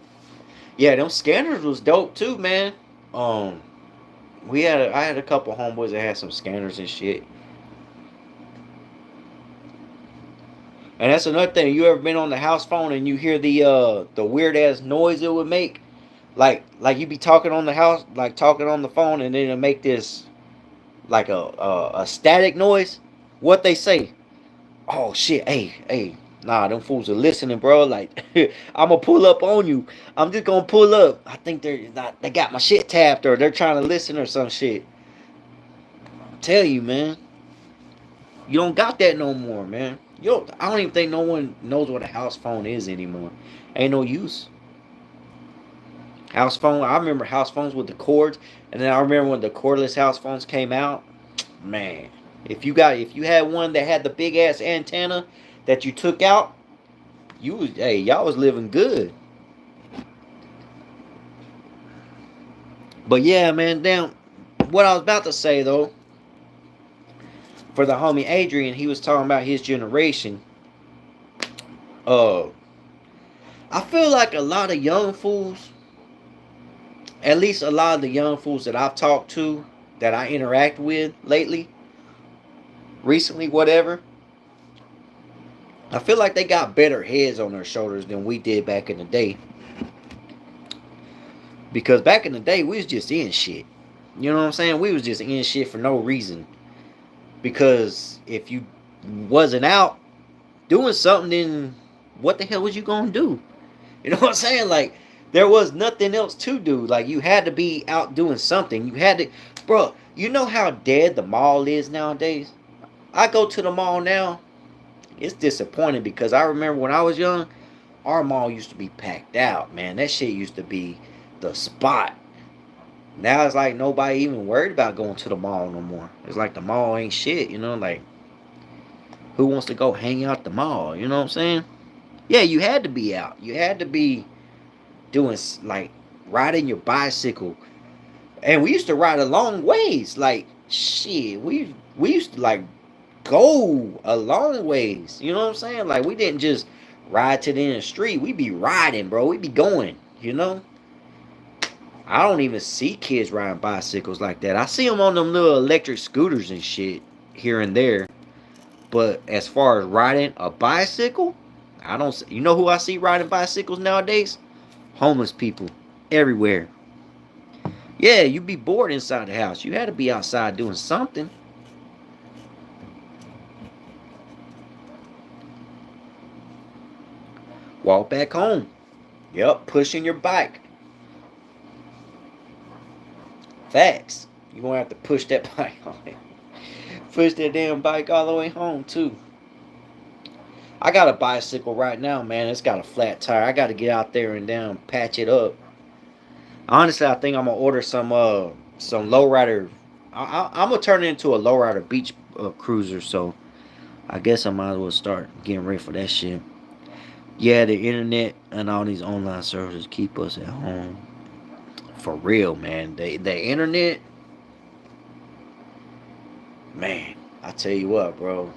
Yeah, them scanners was dope too, man. Um, I had a couple homeboys that had some scanners and shit. And that's another thing. You ever been on the house phone and you hear the weird ass noise it would make? Like you be talking on the house, like talking on the phone, and then it make this like a static noise. What they say? Oh shit! Hey, nah, them fools are listening, bro. Like I'm gonna pull up on you. I'm just gonna pull up. I think they got my shit tapped or they're trying to listen or some shit. Tell you, man. You don't got that no more, man. I don't even think no one knows what a house phone is anymore. Ain't no use. House phone. I remember house phones with the cords, and then I remember when the cordless house phones came out. Man, if you had one that had the big ass antenna that you took out, y'all was living good. But yeah, man, damn. What I was about to say though, for the homie Adrian, he was talking about his generation. Uh, I feel like a lot of young fools, at least a lot of the young fools that I've talked to, that I interact with lately, recently, whatever. I feel like they got better heads on their shoulders than we did back in the day. Because back in the day, we was just in shit. You know what I'm saying? We was just in shit for no reason. Because if you wasn't out doing something, then what the hell was you gonna do? You know what I'm saying? Like, there was nothing else to do. Like, you had to be out doing something. You had to, bro. You know how dead the mall is nowadays. I go to the mall now. It's disappointing because I remember when I was young, our mall used to be packed out, man. That shit used to be the spot. Now it's like nobody even worried about going to the mall no more. It's like the mall ain't shit, you know? Like, who wants to go hang out at the mall? You know what I'm saying? Yeah, you had to be out. You had to be doing, like, riding your bicycle. And we used to ride a long ways. Like, shit, we used to, like, go a long ways. You know what I'm saying? Like, we didn't just ride to the end of the street. We be riding, bro. We be going, you know? I don't even see kids riding bicycles like that. I see them on them little electric scooters and shit here and there. But as far as riding a bicycle, I don't. You know who I see riding bicycles nowadays? Homeless people everywhere. Yeah, you be bored inside the house. You had to be outside doing something. Walk back home. Yep, pushing your bike. Facts. You gonna have to push that bike on it. Push that damn bike all the way home too. I got a bicycle right now, man. It's got a flat tire. I got to get out there and down patch it up. Honestly, I think I'm gonna order some lowrider. I'm gonna turn it into a lowrider beach cruiser. So I guess I might as well start getting ready for that shit. Yeah, the internet and all these online services keep us at home. For real, man. The internet, man. I tell you what, bro.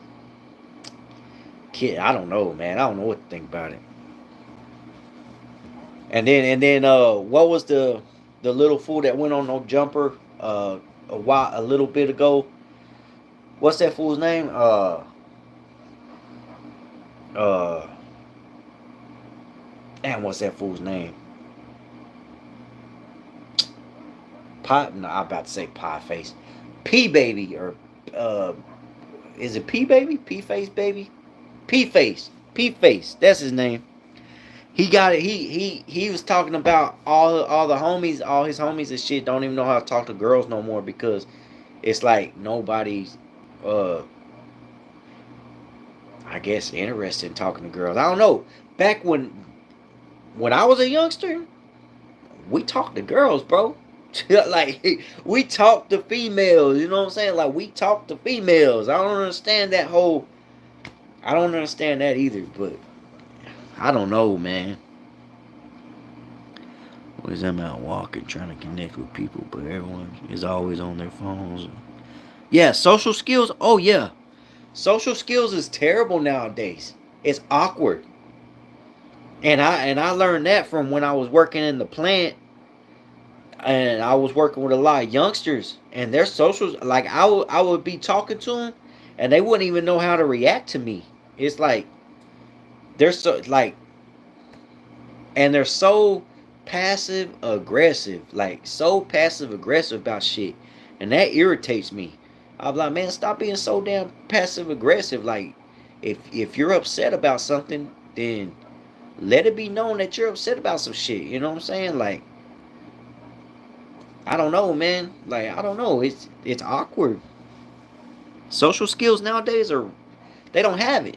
Kid, I don't know, man. I don't know what to think about it. And then what was the little fool that went on no jumper a little bit ago? What's that fool's name? Uh and what's that fool's name? Pie, no, I'm about to say pie face. P baby or uh is it P baby? P face baby? P face. P face. That's his name. He got it. He was talking about all the homies, all his homies and shit don't even know how to talk to girls no more because it's like nobody's uh I guess interested in talking to girls. I don't know. Back when I was a youngster, we talked to girls, bro. Like, we talk to females, you know what I'm saying? Like, we talk to females. I don't understand that whole. I don't understand that either, but I don't know, man. Always I'm out walking, trying to connect with people, but everyone is always on their phones. Yeah, social skills. Oh yeah, social skills is terrible nowadays. It's awkward, and I learned that from when I was working in the plant, and I was working with a lot of youngsters, and their socials. Like I would be talking to them, and they wouldn't even know how to react to me. It's like they're so like, and they're so passive aggressive, like so passive aggressive about shit, and that irritates me. I'm like, man, stop being so damn passive aggressive. Like, if you're upset about something, then let it be known that you're upset about some shit. You know what I'm saying? Like, I don't know, man. Like, I don't know. It's awkward. Social skills nowadays are they don't have it.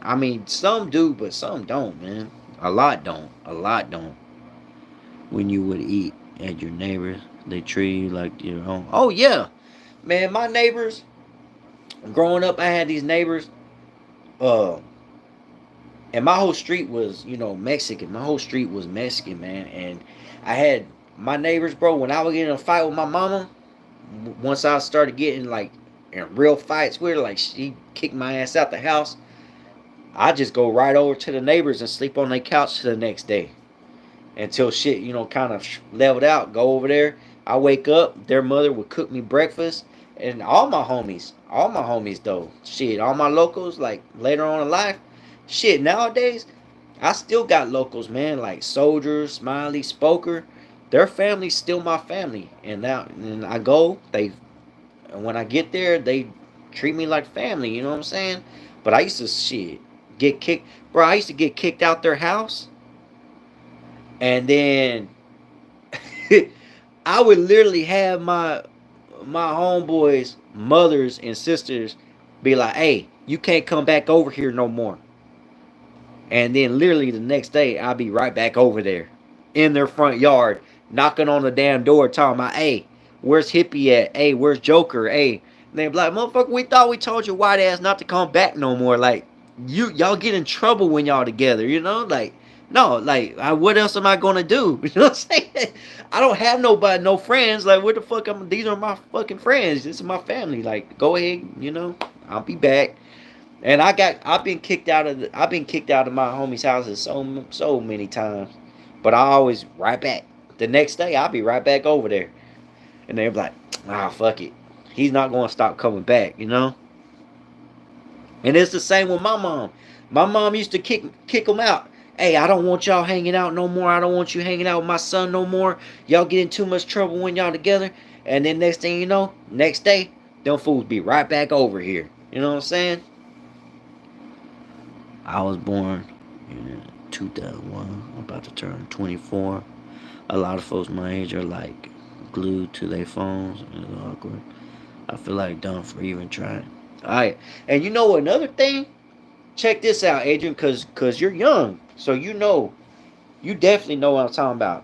I mean, some do, but some don't, man. A lot don't. A lot don't. When you would eat at your neighbors, they treat you like your own. Oh yeah, man. My neighbors. Growing up, I had these neighbors. Uh, and my whole street was, Mexican. My whole street was Mexican, man. And I had my neighbors, bro. When I would get in a fight with my mama, once I started getting like in real fights with her, like she kicked my ass out the house, I just go right over to the neighbors and sleep on their couch to the next day until shit, kind of leveled out. Go over there. I wake up. Their mother would cook me breakfast, and all my homies though, shit, all my locals, like later on in life, shit. Nowadays, I still got locals, man, like Soldier, Smiley, Spoker. Their family's still my family, and now and I go. And when I get there, they treat me like family. You know what I'm saying? But I used to get kicked, bro. I used to get kicked out their house, and then I would literally have my homeboys, mothers and sisters be like, "Hey, you can't come back over here no more." And then literally the next day, I'll be right back over there in their front yard, knocking on the damn door, talking about, "Hey, where's Hippie at? Hey, where's Joker? Hey." And they be like, "Motherfucker, we thought we told your white ass not to come back no more." Like, y'all get in trouble when y'all together, you know? Like, no, like, what else am I gonna do? You know what I'm saying? I don't have nobody, no friends. Like, what the fuck? These are my fucking friends. This is my family. Like, go ahead, I'll be back. And I've been kicked out of my homies' houses so many times, but I always right back. The next day I'll be right back over there, and they're like, fuck it, he's not gonna stop coming back. And it's the same with my mom. My mom used to kick them out. Hey, I don't want y'all hanging out no more. I don't want you hanging out with my son no more. Y'all get in too much trouble when y'all together. And then next thing you know, next day, them fools be right back over here. You know what I'm saying? I was born in 2001. I'm about to turn 24. A lot of folks my age are like glued to their phones. It's awkward. I feel like dumb for even trying. Alright. And you know another thing? Check this out, Adrian, cause you're young. So you definitely know what I'm talking about.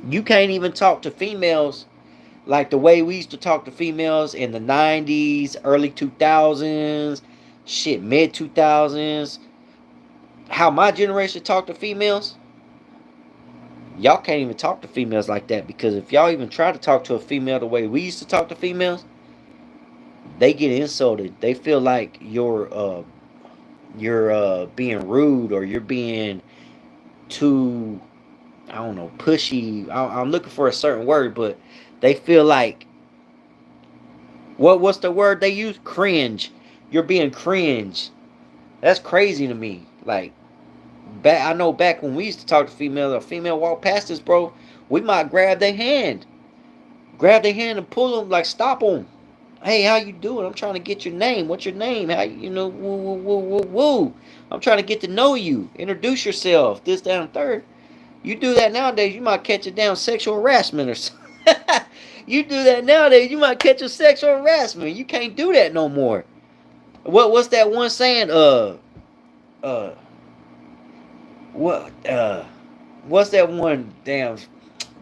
You can't even talk to females like the way we used to talk to females in the 90s, early 2000s, shit, mid 2000s. How my generation talk to females, y'all can't even talk to females like that, because if y'all even try to talk to a female the way we used to talk to females, they get insulted. They feel like you're being rude, or you're being too, I don't know, pushy. I'm looking for a certain word, but they feel like, what's the word they use? Cringe. You're being cringe. That's crazy to me. Like, I know back when we used to talk to females, a female walk past us, bro, we might grab their hand and pull them, like, stop them. Hey, how you doing? I'm trying to get your name. What's your name? How woo woo woo woo woo. I'm trying to get to know you. Introduce yourself. This, that, and third. You do that nowadays, you might catch a damn sexual harassment or something. You do that nowadays, you might catch a sexual harassment. You can't do that no more. What's that one saying? Uh, what? What's that one damn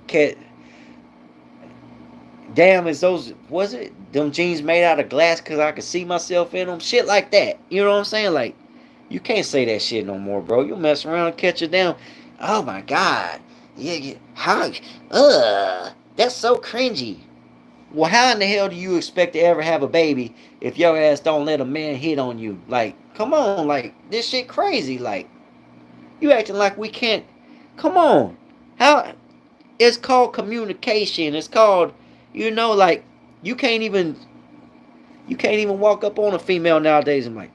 cat? damn, is those, was it them jeans made out of glass because I could see myself in them? Shit like that. You know what I'm saying? Like, you can't say that shit no more, bro. You mess around and catch it down. Oh my god. Yeah, how? That's so cringy. Well, how in the hell do you expect to ever have a baby if your ass don't let a man hit on you? Like, come on, like this shit crazy. Like, you acting like we can't. Come on, how? It's called communication. It's called, like you can't even walk up on a female nowadays and like,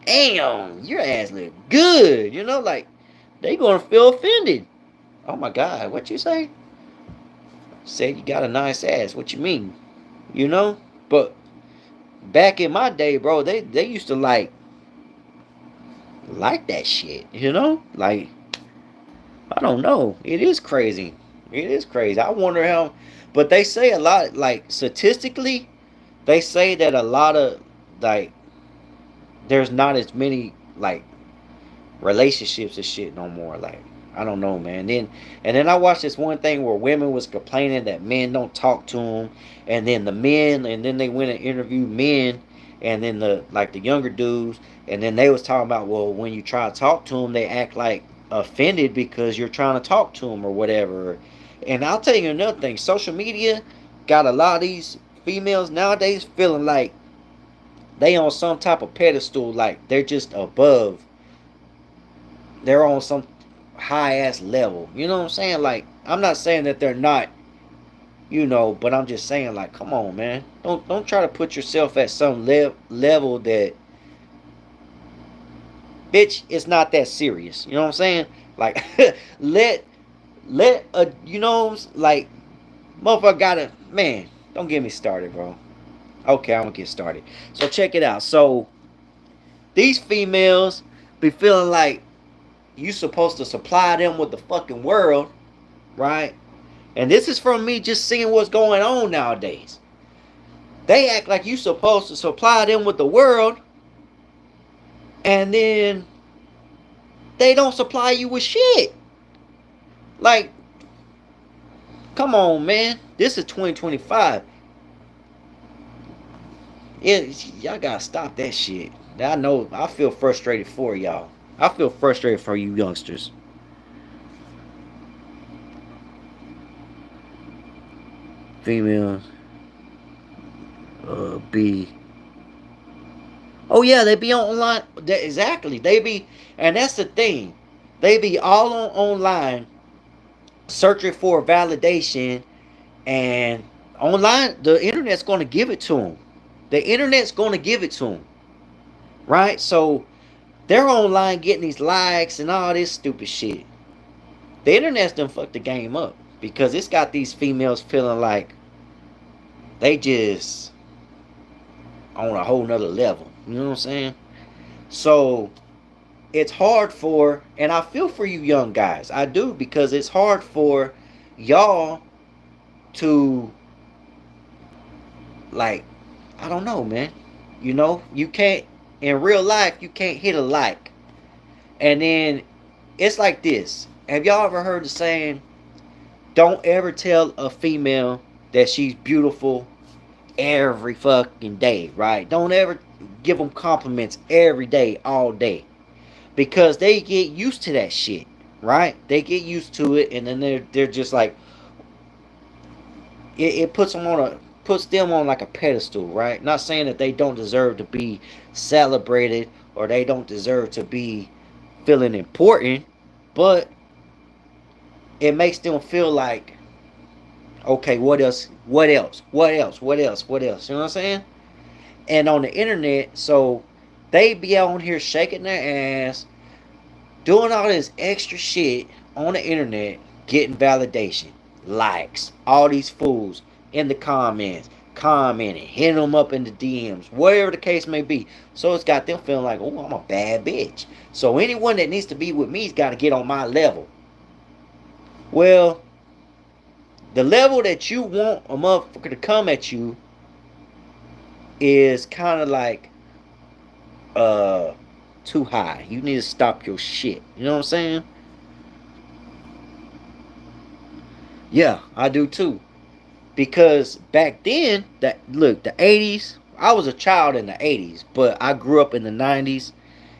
damn, your ass look good. Like they gonna feel offended. Oh my god, what you say? Said you got a nice ass. What you mean? But back in my day, bro, they used to like that shit. Like, I don't know. It is crazy. It is crazy. I wonder how. But they say a lot. Like statistically, they say that a lot of like there's not as many like relationships and shit no more. Like, I don't know, man. And then I watched this one thing where women was complaining that men don't talk to them, and then the men, and then they went and interviewed men, and then the younger dudes, and then they was talking about, well, when you try to talk to them, they act like offended because you're trying to talk to them or whatever. And I'll tell you another thing: social media got a lot of these females nowadays feeling like they on some type of pedestal, like they're just above, they're on some high ass level. You know what I'm saying? Like, I'm not saying that they're not, but I'm just saying, like, come on, man. Don't try to put yourself at some level that, bitch, it's not that serious. You know what I'm saying? Like, let a, like, motherfucker gotta, man, don't get me started, bro. Okay, I'm gonna get started. So check it out. So these females be feeling like you supposed to supply them with the fucking world, right? And this is from me just seeing what's going on nowadays. They act like you supposed to supply them with the world, and then they don't supply you with shit. Like, come on, man. This is 2025. Y'all gotta stop that shit. I know. I feel frustrated for y'all. I feel frustrated for you youngsters. Females. Be. Oh yeah, they be online. Exactly. They be, and that's the thing. They be all online, searching for validation, and online, the internet's going to give it to them. The internet's going to give it to them, right? So they're online getting these likes and all this stupid shit. The internet's done fucked the game up because it's got these females feeling like they just on a whole nother level. You know what I'm saying? So it's hard for, and I feel for you young guys. I do, because it's hard for y'all to, like, I don't know, man. You can't, in real life, you can't hit a like. And then it's like this. Have y'all ever heard the saying, don't ever tell a female that she's beautiful every fucking day, right? Don't ever give them compliments every day, all day. Because they get used to that shit, right? They get used to it, and then they're just like, it puts them on like a pedestal, right? Not saying that they don't deserve to be celebrated or they don't deserve to be feeling important, but it makes them feel like, okay, what else? What else? What else? What else? What else? You know what I'm saying? And on the internet, so they be out here shaking their ass, doing all this extra shit on the internet, getting validation, likes, all these fools in the comments, commenting, hitting them up in the DMs, whatever the case may be. So it's got them feeling like, oh, I'm a bad bitch. So anyone that needs to be with me's got to get on my level. Well, the level that you want a motherfucker to come at you is kind of like too high. You need to stop your shit. You know what I'm saying? Yeah, I do too. Because back then, that look, the 80s, I was a child in the 80s, but I grew up in the 90s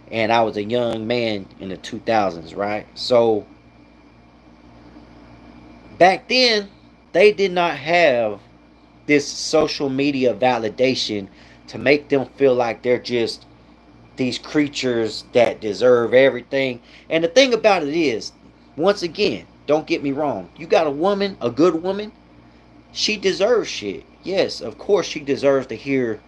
and I was a young man in the 2000s, right? So back then, they did not have this social media validation to make them feel like they're just these creatures that deserve everything. And the thing about it is, once again, don't get me wrong, you got a woman, a good woman, she deserves shit. Yes, of course she deserves to hear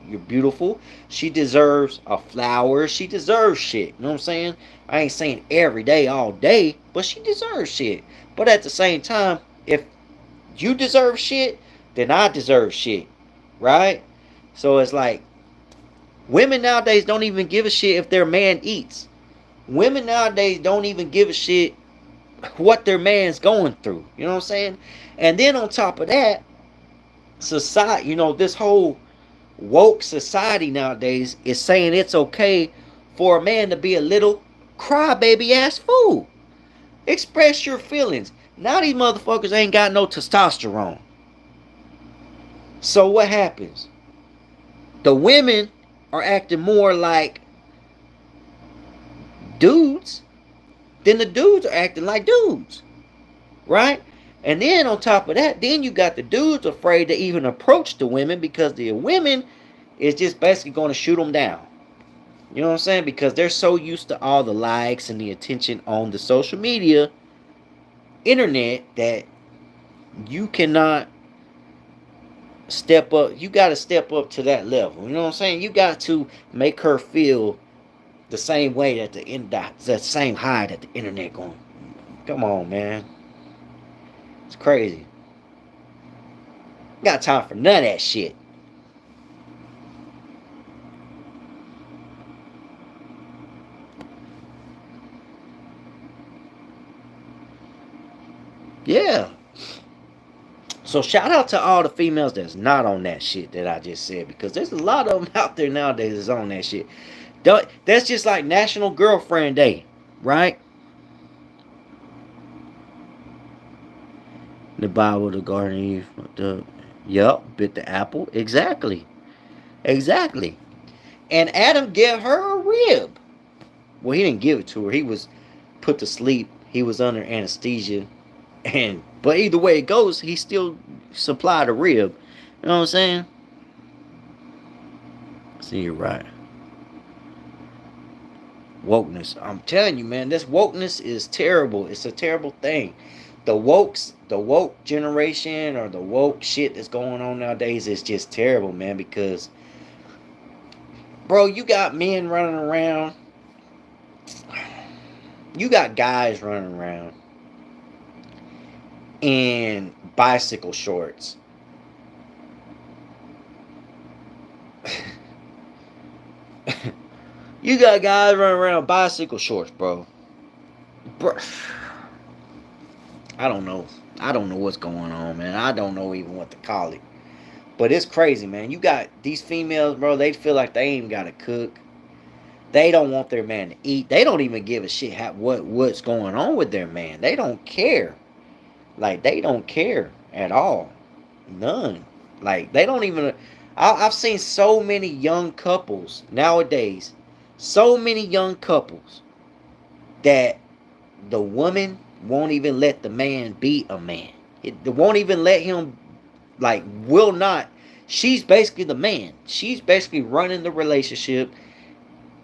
you're beautiful. She deserves a flower. She deserves shit. You know what I'm saying? I ain't saying every day, all day, but she deserves shit. But at the same time, if you deserve shit, then I deserve shit. Right? So it's like women nowadays don't even give a shit if their man eats. Women nowadays don't even give a shit what their man's going through. You know what I'm saying? And then on top of that, society, this whole woke society nowadays is saying it's okay for a man to be a little crybaby ass fool. Express your feelings. Now these motherfuckers ain't got no testosterone. So what happens? The women are acting more like dudes than the dudes are acting like dudes. Right? And then on top of that, then you got the dudes afraid to even approach the women because the women is just basically going to shoot them down. You know what I'm saying? Because they're so used to all the likes and the attention on the social media internet that you cannot step up. You got to step up to that level. You know what I'm saying? You got to make her feel the same way that the same high that the internet going. Come on, man. It's crazy. Got time for none of that shit. Yeah. So shout out to all the females that's not on that shit that I just said, because there's a lot of them out there nowadays that's on that shit. That's just like National Girlfriend Day, right? The Bible, the Garden of Eve, bit the apple. Exactly. Exactly. And Adam gave her a rib. Well, he didn't give it to her. He was put to sleep. He was under anesthesia. But either way it goes, he still supplied a rib. You know what I'm saying? See, you're right. Wokeness. I'm telling you, man, this wokeness is terrible. It's a terrible thing. The woke generation or the woke shit that's going on nowadays is just terrible, man, because bro, you got men running around. You got guys running around in bicycle shorts. You got guys running around bicycle shorts, bro. I don't know. I don't know what's going on, man. I don't know even what to call it. But it's crazy, man. You got these females, bro. They feel like they ain't got to cook. They don't want their man to eat. They don't even give a shit what's going on with their man. They don't care. Like, they don't care at all. None. Like, they don't even. I've seen so many young couples nowadays. So many young couples that the woman won't even let the man be a man. It won't even let him, like, will not. She's basically the man. She's basically running the relationship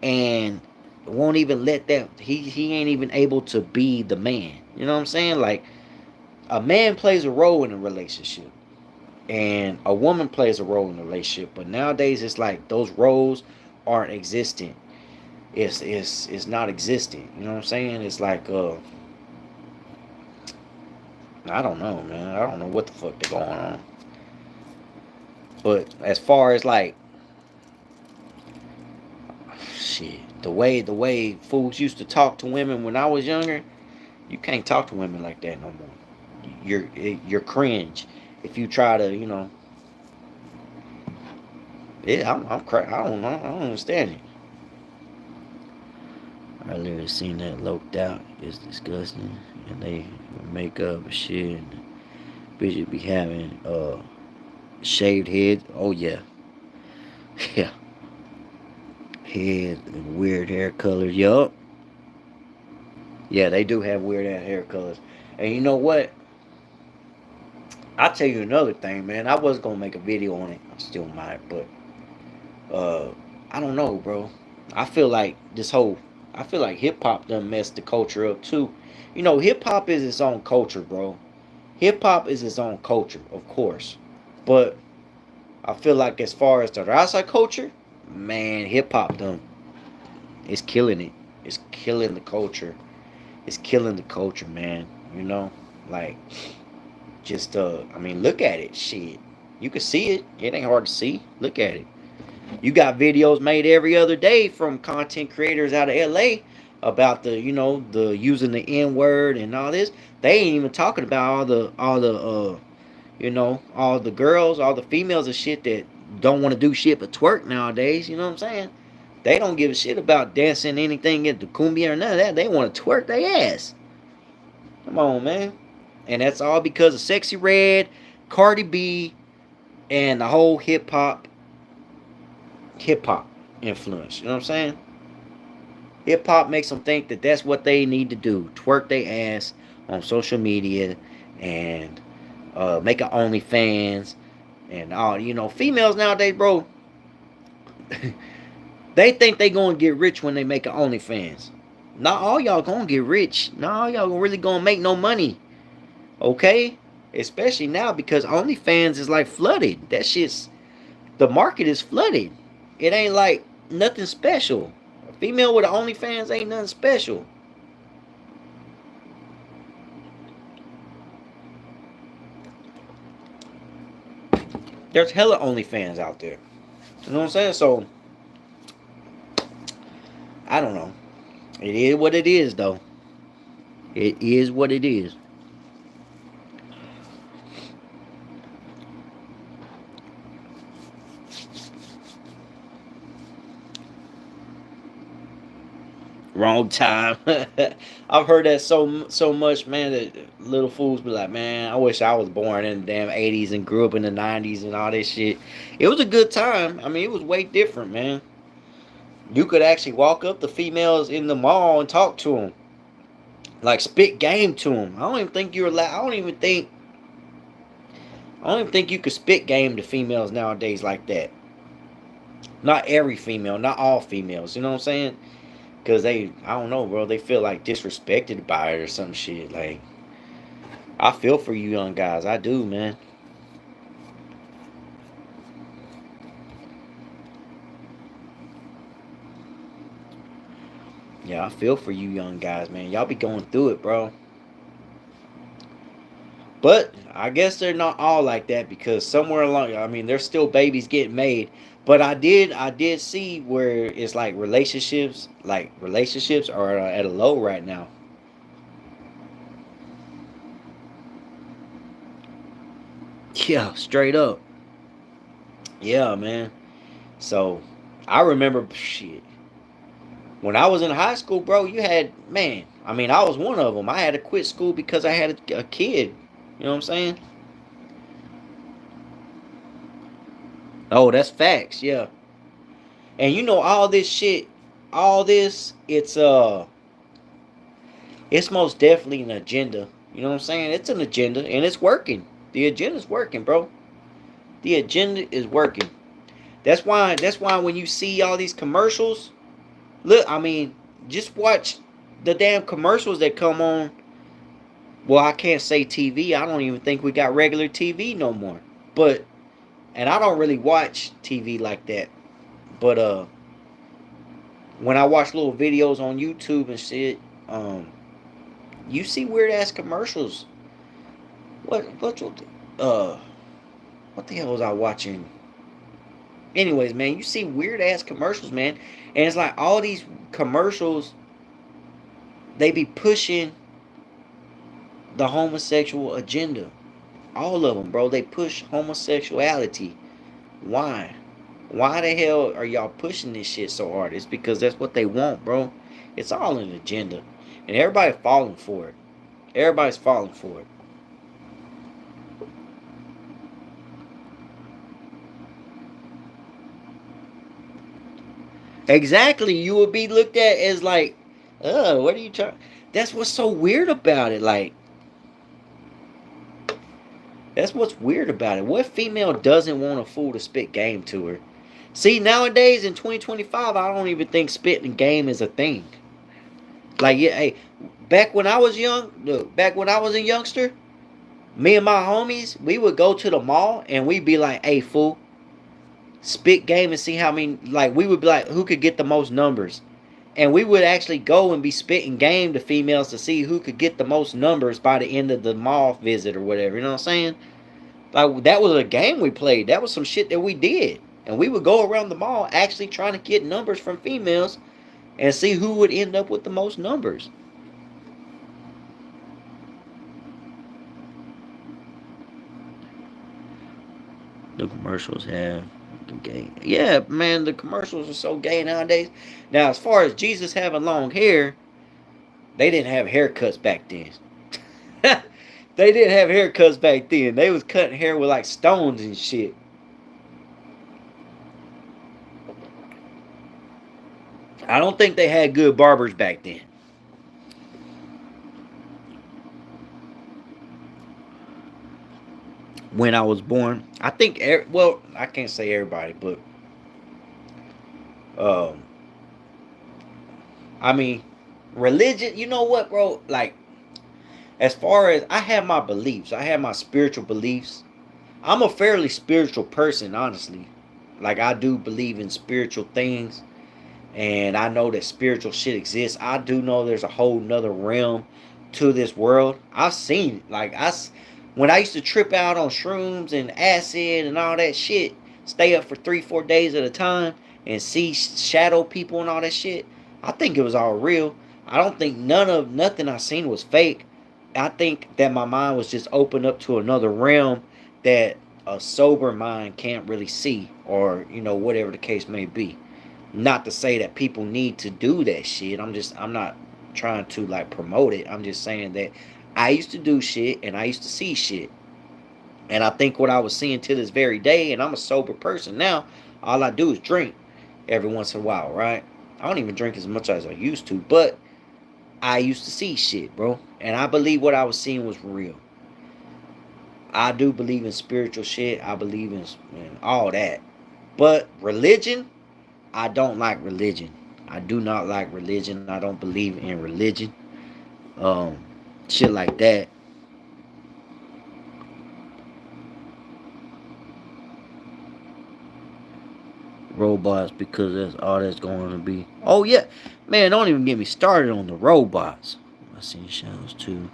and won't even let that. He ain't even able to be the man. You know what I'm saying? Like, a man plays a role in a relationship and a woman plays a role in a relationship, but nowadays it's like those roles aren't existent. It's not existent. You know what I'm saying? It's like I don't know, man. I don't know what the fuck they're going on. But as far as like shit, the way fools used to talk to women when I was younger, you can't talk to women like that no more. You're cringe if you try to, Yeah, I don't understand it. I literally seen that loped out. It's disgusting, and they make up shit. Bitches be having shaved heads. Oh yeah. Yeah. Head and weird hair colors. Yup. Yeah, they do have weird ass hair colors. And you know what? I'll tell you another thing, man. I was gonna make a video on it. I still might, but uh I don't know, bro. I feel like this whole I feel like hip hop done messed the culture up too. You know, hip hop is its own culture, bro. Hip hop is its own culture, of course. But I feel like as far as the outside culture, man, hip hop done is killing it. It's killing the culture. It's killing the culture, man. You know? Like just I mean, look at it. Shit. You can see it. It ain't hard to see. Look at it. You got videos made every other day from content creators out of LA about the, you know, the using the N word and all this. They ain't even talking about all the you know, all the girls, all the females and shit that don't want to do shit but twerk nowadays. You know what I'm saying? They don't give a shit about dancing anything at the cumbia or none of that. They want to twerk their ass. Come on, man. And that's all because of Sexy Red, Cardi B, and the whole hip hop influence. You know what I'm saying? Hip hop makes them think that that's what they need to do: twerk their ass on social media and make an OnlyFans and all. You know, females nowadays, bro, they think they gonna get rich when they make an OnlyFans. Not all y'all gonna get rich. Not all y'all really gonna make no money. Okay, especially now because OnlyFans is like flooded. That shit's the market is flooded. It ain't like nothing special. A female with an OnlyFans ain't nothing special. There's hella OnlyFans out there. You know what I'm saying? So I don't know. It is what it is, though. It is what it is. Wrong time. I've heard that so much, man. That little fools be like, man, I wish I was born in the damn '80s and grew up in the '90s and all this shit. It was a good time. I mean, it was way different, man. You could actually walk up to females in the mall and talk to them, like spit game to them. I don't even think you're allowed. I don't even think you could spit game to females nowadays like that. Not every female, not all females. You know what I'm saying? Because I don't know, bro. They feel like disrespected by it or some shit. Like, I feel for you young guys. I do, man. Yeah, I feel for you young guys, man. Y'all be going through it, bro. But I guess they're not all like that because somewhere along, I mean, there's still babies getting made. But I did see where it's like relationships are at a low right now. Yeah, straight up. Yeah, man. So I remember shit. When I was in high school, bro, you had man. I mean, I was one of them. I had to quit school because I had a kid. You know what I'm saying? Oh, that's facts. Yeah. And you know all this shit, all this, it's most definitely an agenda. You know what I'm saying? It's an agenda and it's working. The agenda's working, bro. The agenda is working. That's why when you see all these commercials, look, I mean, just watch the damn commercials that come on. Well, I can't say TV. I don't even think we got regular TV no more. But and I don't really watch TV like that. But when I watch little videos on YouTube and shit, you see weird ass commercials. What uh what the hell was I watching? Anyways, man, you see weird ass commercials, man, and it's like all these commercials they be pushing the homosexual agenda. All of them, bro. They push homosexuality. Why? Why the hell are y'all pushing this shit so hard? It's because that's what they want, bro. It's all an agenda, and everybody falling for it. Everybody's falling for it. Exactly. You would be looked at as like, what are you trying? That's what's so weird about it. Like, that's what's weird about it. What female doesn't want a fool to spit game to her? See, nowadays in 2025, I don't even think spitting game is a thing. Like, yeah, hey, back when I was young, look, back when I was a youngster, me and my homies, we would go to the mall and we'd be like, hey, fool, spit game and see how many, like, we would be like, who could get the most numbers? And we would actually go and be spitting game to females to see who could get the most numbers by the end of the mall visit or whatever. You know what I'm saying? Like, that was a game we played. That was some shit that we did. And we would go around the mall actually trying to get numbers from females and see who would end up with the most numbers. The commercials have gay. Yeah, man, the commercials are so gay nowadays. Now, as far as Jesus having long hair, they didn't have haircuts back then. They didn't have haircuts back then. They was cutting hair with like stones and shit. I don't think they had good barbers back then. When I was born, I think. Well, I can't say everybody, but um, I mean, religion. You know what, bro? Like, as far as I have my beliefs, I have my spiritual beliefs. I'm a fairly spiritual person, honestly. Like, I do believe in spiritual things, and I know that spiritual shit exists. I do know there's a whole nother realm to this world. I've seen it. Like, when I used to trip out on shrooms and acid and all that shit, stay up for 3, 4 days at a time and see shadow people and all that shit. I think it was all real. I don't think nothing I seen was fake. I think that my mind was just opened up to another realm that a sober mind can't really see, or whatever the case may be. Not to say that people need to do that shit. I'm not trying to like promote it. I'm just saying that I used to do shit and I used to see shit. And I think what I was seeing to this very day, and I'm a sober person now, all I do is drink every once in a while, right? I don't even drink as much as I used to, but I used to see shit, bro. And I believe what I was seeing was real. I do believe in spiritual shit. I believe in all that. But religion, I don't like religion. I do not like religion. I don't believe in religion. Um, Shit like that. Robots, because that's all that's going to be. Oh yeah, man! Don't even get me started on the robots. I seen shadows too.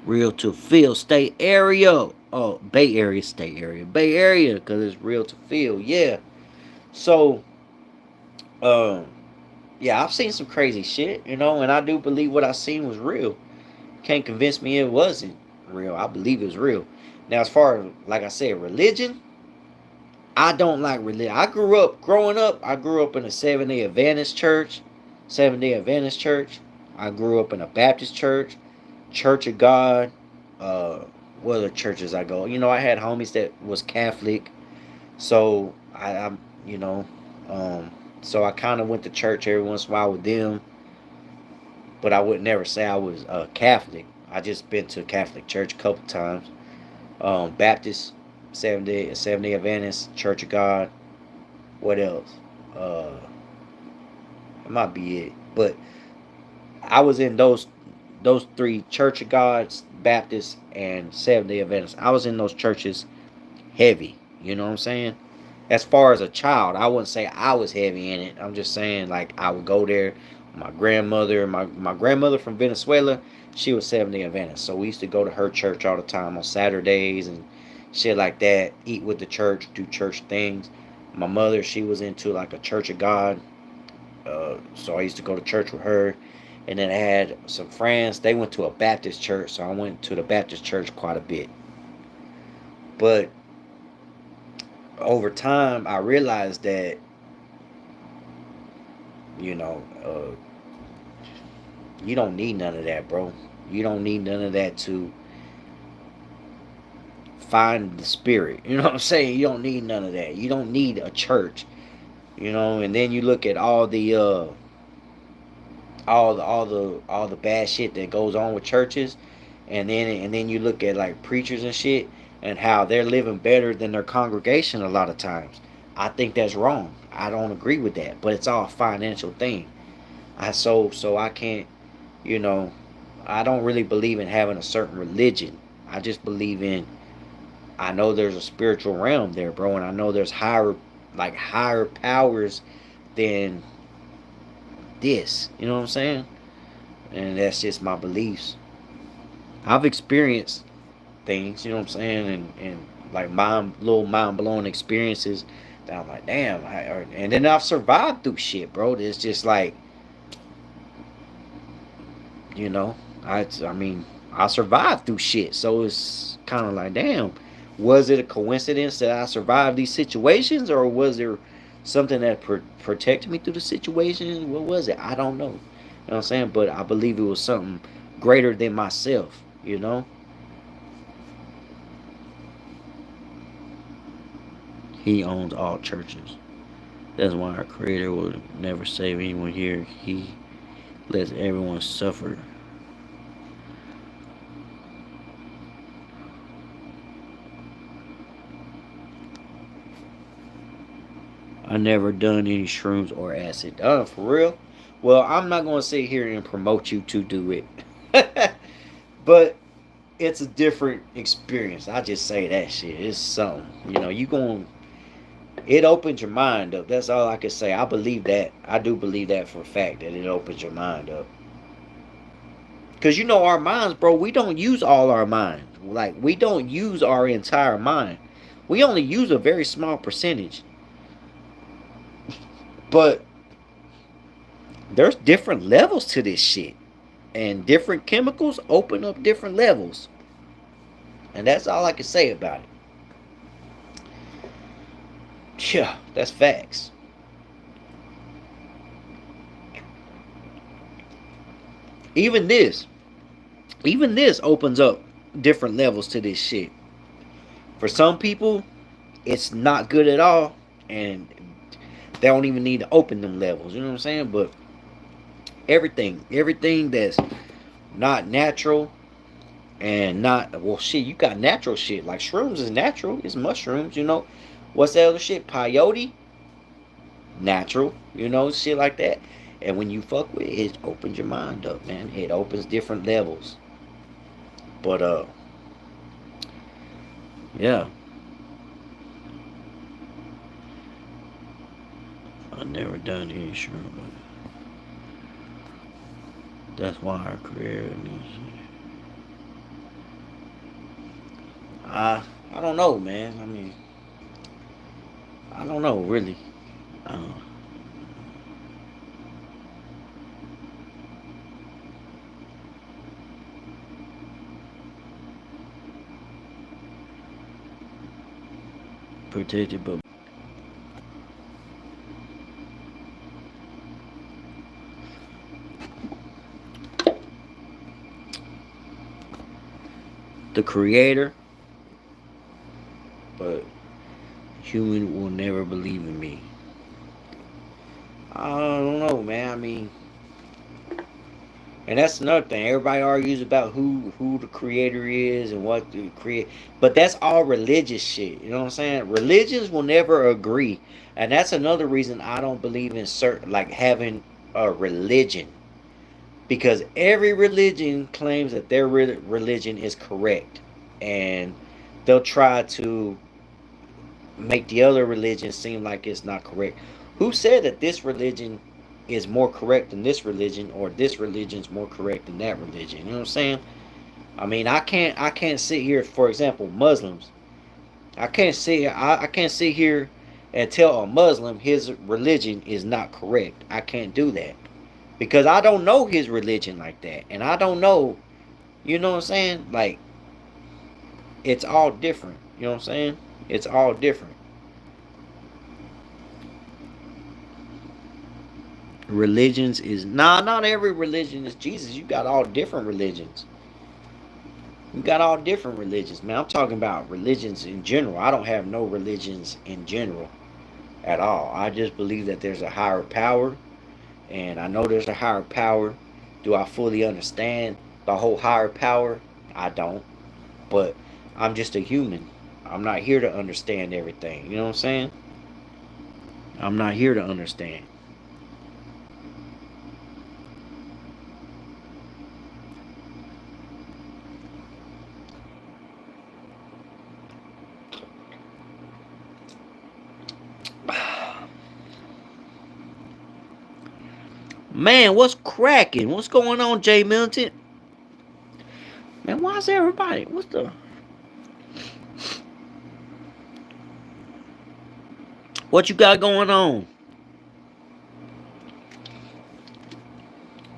Real to feel state area. Oh, Bay Area state area. Bay Area, because it's real to feel. Yeah. So, um, yeah, I've seen some crazy shit, and I do believe what I seen was real. Can't convince me it wasn't real. I believe it's real. Now, as far as, like I said, religion, I don't like religion. Growing up, I grew up in a Seventh-day Adventist church. Seventh-day Adventist church. I grew up in a Baptist church, Church of God. Uh, what other churches I go? I had homies that was Catholic. So, I'm, you know, um, so I kind of went to church every once in a while with them, but I would never say I was Catholic. I just been to Catholic church a couple times. Baptist, Seventh Day Adventist, Church of God. What else? Uh, that might be it. But I was in those three: Church of God's, Baptist, and Seventh Day Adventist. I was in those churches heavy. You know what I'm saying? As far as a child, I wouldn't say I was heavy in it. I'm just saying, like, I would go there. My grandmother, my grandmother from Venezuela, she was Seventh Day Adventist, so we used to go to her church all the time on Saturdays and shit like that. Eat with the church, do church things. My mother, she was into like a Church of God, so I used to go to church with her. And then I had some friends. They went to a Baptist church, so I went to the Baptist church quite a bit. But over time, I realized that you know, uh, You don't need none of that, bro. You don't need none of that to find the spirit. You know what I'm saying? You don't need none of that. You don't need a church. You know, and then you look at all the bad shit that goes on with churches, and then you look at like preachers and shit and how they're living better than their congregation a lot of times. I think that's wrong. I don't agree with that, but it's all a financial thing. So I can't, you know, I don't really believe in having a certain religion. I just believe in, I know there's a spiritual realm there, bro, and I know there's higher powers than this. You know what I'm saying? And that's just my beliefs. I've experienced things, you know what I'm saying, and like little mind blowing experiences that I'm like, damn, and then I've survived through shit, bro. It's just like, you know, I mean, I survived through shit, so it's kind of like, damn, was it a coincidence that I survived these situations, or was there something that protected me through the situations? What was it? I don't know. You know what I'm saying? But I believe it was something greater than myself, you know? He owns all churches. That's why our Creator will never save anyone here. He lets everyone suffer. I never done any shrooms or acid. For real? Well, I'm not gonna sit here and promote you to do it, but it's a different experience. I just say that shit. It's something. You know, you going it opens your mind up. That's all I can say. I believe that. I do believe that for a fact that it opens your mind up. Cause you know our minds, bro. We don't use all our mind. Like we don't use our entire mind. We only use a very small percentage. But there's different levels to this shit, and different chemicals open up different levels, and that's all I can say about it. Yeah, that's facts. Even this, even this opens up different levels to this shit. For some people, it's not good at all, and they don't even need to open them levels. You know what I'm saying? But everything that's not natural and not, well, shit, you got natural shit like shrooms is natural. It's mushrooms. You know, what's that other shit? Peyote, natural. You know, shit like that. And when you fuck with it, it opens your mind up, man. It opens different levels. But yeah, I never done any shroom. That's why our career is. I don't know, man. I mean, I don't know really. Uh, Protected, but the creator, but human will never believe in me. I don't know, man. I mean, and that's another thing. Everybody argues about who the creator is and what to create, but that's all religious shit. You know what I'm saying? Religions will never agree, and that's another reason I don't believe in certain like having a religion, because every religion claims that their religion is correct, and they'll try to make the other religion seem like it's not correct. Who said that this religion is more correct than this religion, or this religion's more correct than that religion? You know what I'm saying? I mean, I can't sit here, for example, Muslims. I can't sit here and tell a Muslim his religion is not correct. I can't do that because I don't know his religion like that, and I don't know. You know what I'm saying? Like it's all different. You know what I'm saying? It's all different. religions is not every religion is Jesus. You got all different religions. You got all different religions, man. I'm talking about religions in general. I don't have no religions in general at all. I just believe that there's a higher power, and I know there's a higher power. Do I fully understand the whole higher power? I don't. But I'm just a human. I'm not here to understand everything. You know what I'm saying? I'm not here to understand. Man, what's cracking? What's going on, Jay Milton? Man, why is everybody? What's the? What you got going on?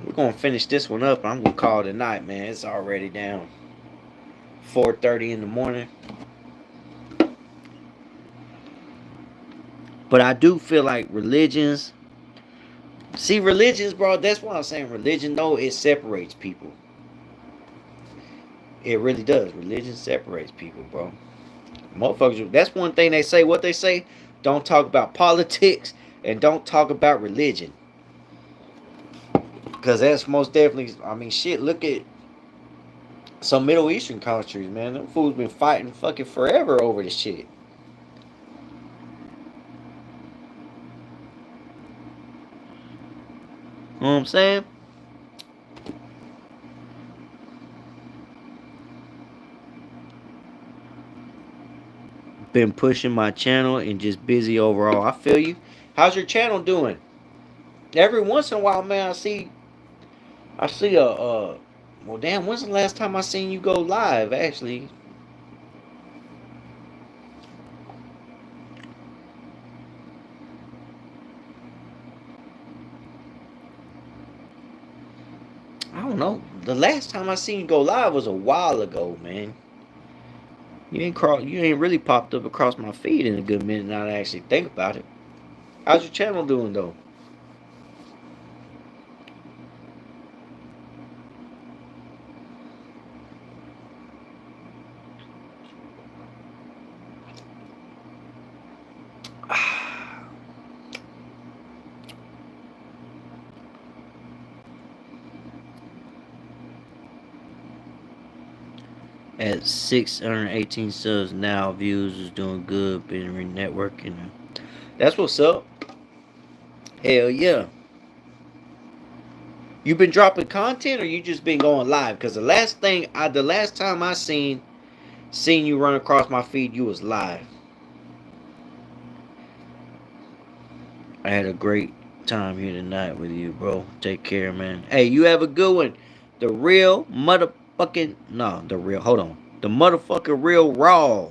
We're gonna finish this one up. I'm gonna call it a night, man. It's already down 4:30 in the morning. But I do feel like religions. See, religions, bro. That's why I'm saying religion. Though it separates people. It really does. Religion separates people, bro. Motherfuckers. That's one thing they say. What they say. Don't talk about politics and don't talk about religion. Because that's most definitely. I mean, shit. Look at some Middle Eastern countries, man. Them fools been fighting fucking forever over this shit. You know what I'm saying? Been pushing my channel and just busy overall. I feel you. How's your channel doing? Every once in a while, man, I see well, damn, when's the last time I seen you go live, actually? I don't know. The last time I seen you go live was a while ago, man. You ain't really popped up across my feed in a good minute now to actually think about it. How's your channel doing, though? At 618 subs now, views is doing good. Been networking. That's what's up. Hell yeah. You been dropping content, or you just been going live? Because the last time I seen you run across my feed, you was live. I had a great time here tonight with you, bro. Take care, man. Hey, you have a good one. The real motherfucking no, the real. Hold on, the motherfucking real raw.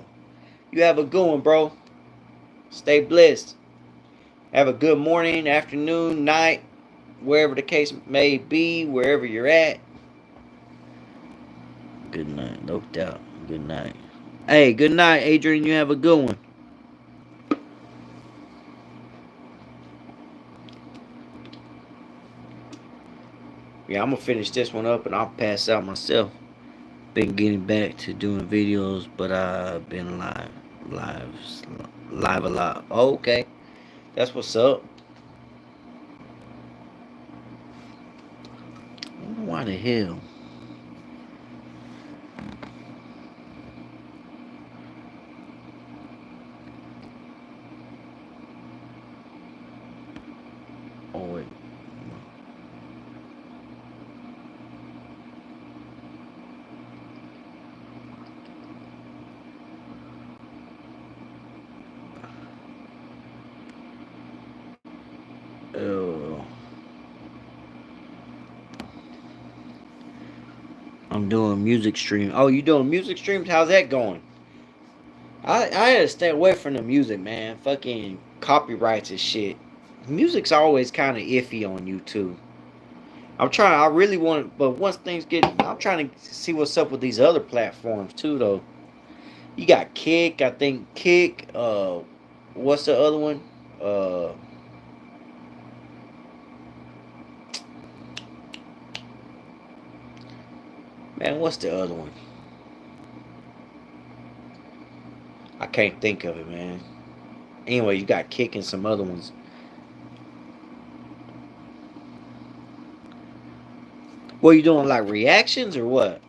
You have a good one, bro. Stay blessed. Have a good morning, afternoon, night, wherever the case may be, wherever you're at. Good night, no doubt. Good night. Hey, good night, Adrian. You have a good one. Yeah, I'm gonna finish this one up and I'll pass out myself. Been getting back to doing videos, but I've been live, live a lot. Okay, that's what's up. Why the hell? Oh wait. Oh. I'm doing music stream. Oh, you doing music streams? How's that going? I had to stay away from the music, man. Fucking copyrights and shit. Music's always kind of iffy on YouTube. I'm trying. I really want, but once things get, I'm trying to see what's up with these other platforms too, though. You got Kick. I think Kick. What's the other one? Uh, Man, what's the other one? I can't think of it, man. Anyway, you got Kick and some other ones. What you doing, like reactions or what?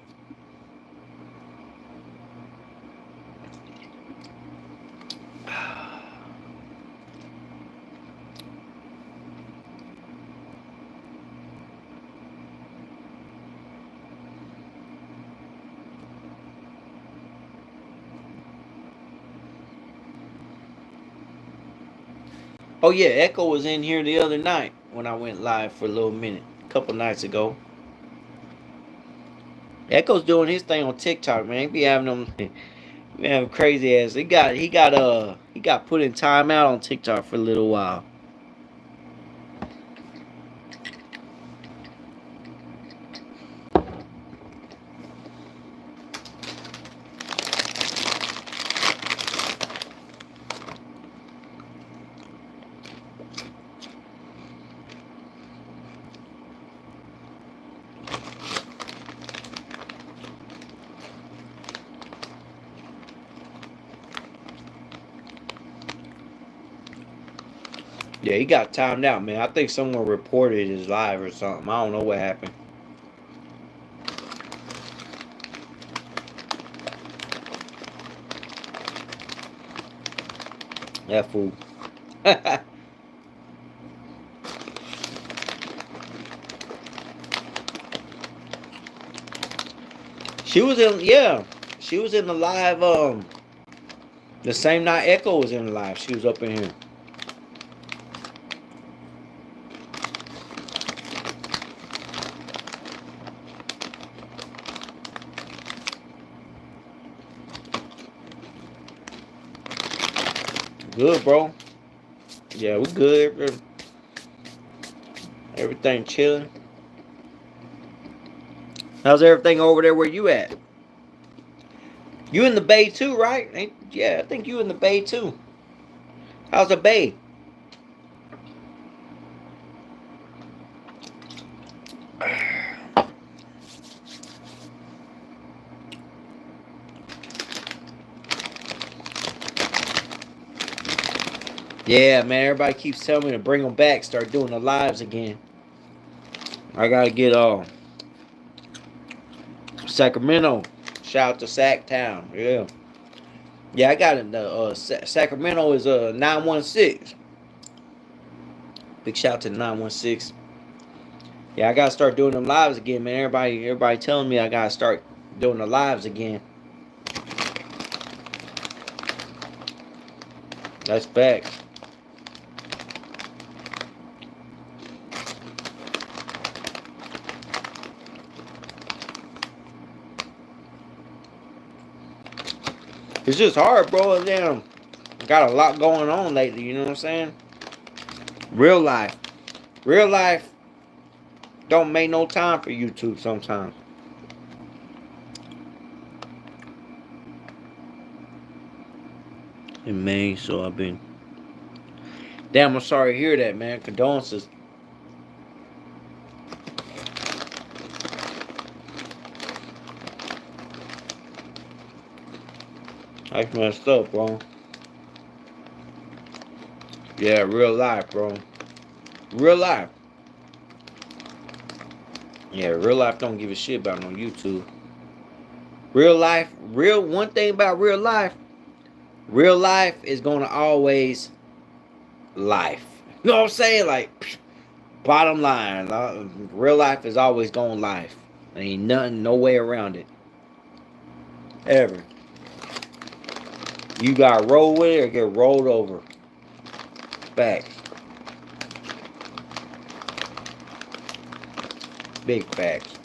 Oh yeah, Echo was in here the other night when I went live for a little minute, a couple nights ago. Echo's doing his thing on TikTok, man. He be having them, be having crazy ass. He got put in timeout on TikTok for a little while. Yeah, he got timed out, man. I think someone reported his live or something. I don't know what happened. That fool. She was in, yeah. She was in the live. The same night Echo was in the live. She was up in here. Good, bro. Yeah, we good. Everything chilling. How's everything over there where you at? You in the Bay too, right? Yeah, I think you in the Bay too. How's the Bay? Yeah, man. Everybody keeps telling me to bring them back. Start doing the lives again. I gotta get Sacramento. Shout out to Sacktown. Yeah. Yeah, I got it. Sacramento is 916. Big shout out to 916. Yeah, I gotta start doing them lives again, man. Everybody telling me I gotta start doing the lives again. That's facts. It's just hard, bro. Damn, got a lot going on lately. You know what I'm saying? Real life, real life don't make no time for YouTube sometimes. In May, so I've been. Damn, I'm sorry to hear that, man. Condolences. That's messed up, bro. Yeah, real life, bro. Real life. Yeah, real life don't give a shit about no YouTube. Real life, one thing about real life is gonna always life. You know what I'm saying? Like, bottom line, real life is always gonna life. Ain't nothing, no way around it. Ever. You gotta roll with it or get rolled over. Facts. Big facts.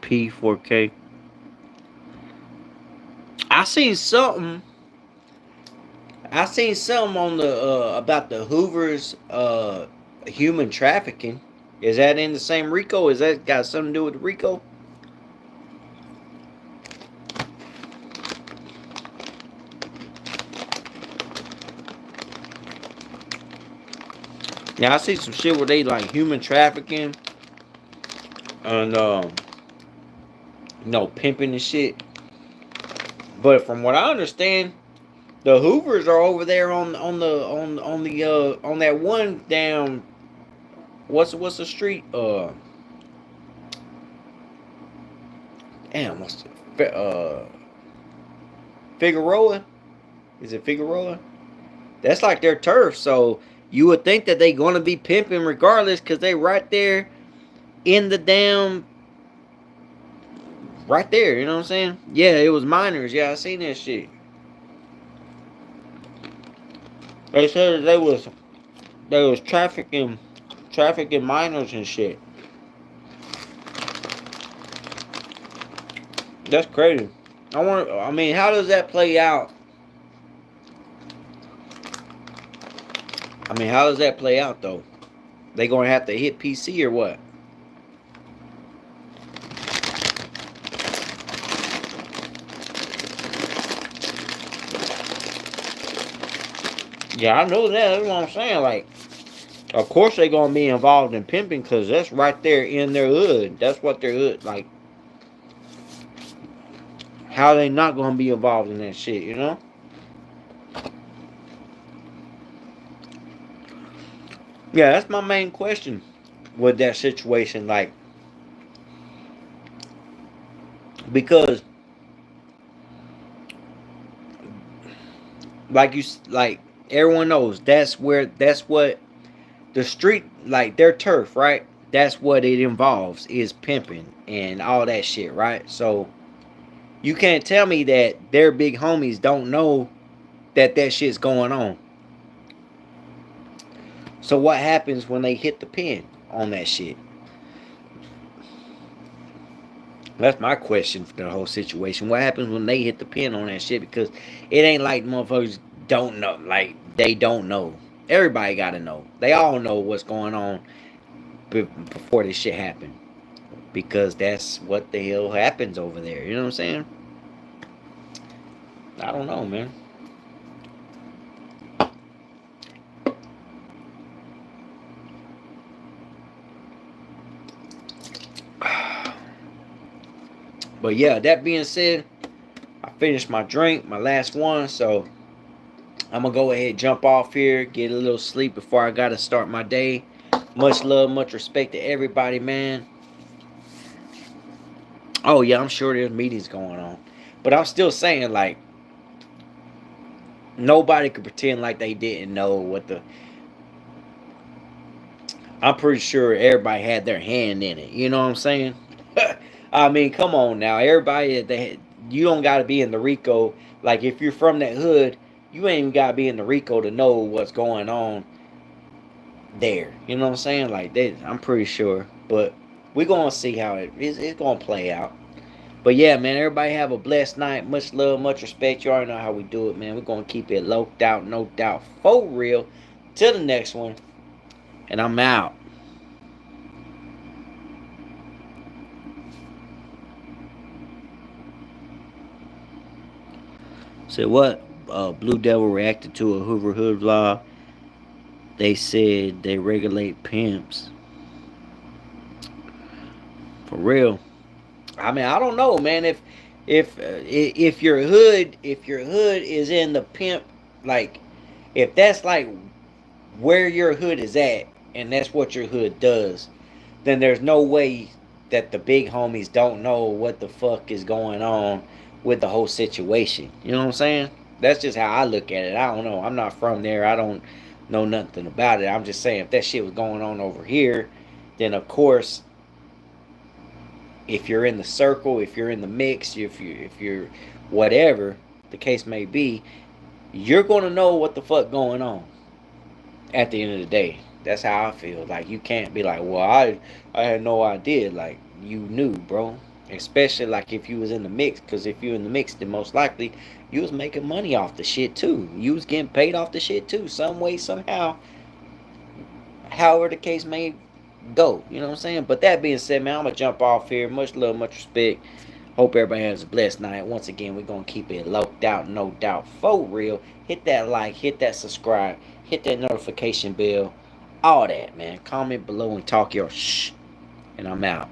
P4K. I seen something. I seen something on the about the Hoovers human trafficking. Is that in the same RICO? Is that got something to do with RICO? Yeah, I see some shit where they like human trafficking and pimping and shit. But from what I understand, the Hoovers are over there on that one damn what's the street damn what's the Figueroa, is it Figueroa? That's like their turf, so you would think that they gonna be pimping regardless, cause they right there in the damn right there. You know what I'm saying? Yeah, it was minors. Yeah, I seen that shit. They said that they was trafficking minors and shit. That's crazy. I mean, how does that play out? I mean, how does that play out though? They gonna have to hit PC or what? Yeah, I know that. That's what I'm saying. Like, of course they gonna be involved in pimping because that's right there in their hood. That's what their hood like. How they not gonna be involved in that shit? You know? Yeah, that's my main question with that situation. Like, because like everyone knows that's what the street, like their turf, right? That's what it involves, is pimping and all that shit, right? So you can't tell me that their big homies don't know that shit's going on. So what happens when they hit the pin on that shit? That's my question for the whole situation. What happens when they hit the pin on that shit? Because it ain't like motherfuckers don't know. Like, they don't know. Everybody got to know. They all know what's going on before this shit happened. Because that's what the hell happens over there. You know what I'm saying? I don't know, man. But yeah, that being said, I finished my drink, my last one. So I'm going to go ahead and jump off here, get a little sleep before I got to start my day. Much love, much respect to everybody, man. Oh, yeah, I'm sure there's meetings going on. But I'm still saying, like, nobody could pretend like they didn't know what the. I'm pretty sure everybody had their hand in it. You know what I'm saying? I mean, come on now. Everybody, you don't got to be in the Rico. Like, if you're from that hood, you ain't even got to be in the Rico to know what's going on there. You know what I'm saying? Like, I'm pretty sure. But we're going to see how it's going to play out. But yeah, man, everybody have a blessed night. Much love, much respect. You already know how we do it, man. We're going to keep it low doubt, no doubt, for real. Till the next one. And I'm out. Said what? Blue Devil reacted to a Hoover Hood vlog. They said they regulate pimps. For real. I mean, I don't know, man. If your hood is in the pimp, like, if that's like where your hood is at, and that's what your hood does, then there's no way that the big homies don't know what the fuck is going on with the whole situation. You know what I'm saying? That's just how I look at it. I don't know. I'm not from there. I don't know nothing about it. I'm just saying, if that shit was going on over here, then of course, if you're in the circle, if you're in the mix, if you're whatever the case may be, you're gonna know what the fuck going on. At the end of the day, that's how I feel. Like, you can't be like, well, I had no idea. Like, you knew, bro. Especially like if you was in the mix, because if you in the mix, then most likely you was making money off the shit too. You was getting paid off the shit too, some way, somehow. However the case may go. You know what I'm saying? But that being said, man, I'm gonna jump off here. Much love, much respect. Hope everybody has a blessed night. Once again, we're gonna keep it low doubt, no doubt, for real. Hit that like, hit that subscribe, hit that notification bell. all that, man. Comment below and talk your shh. And I'm out.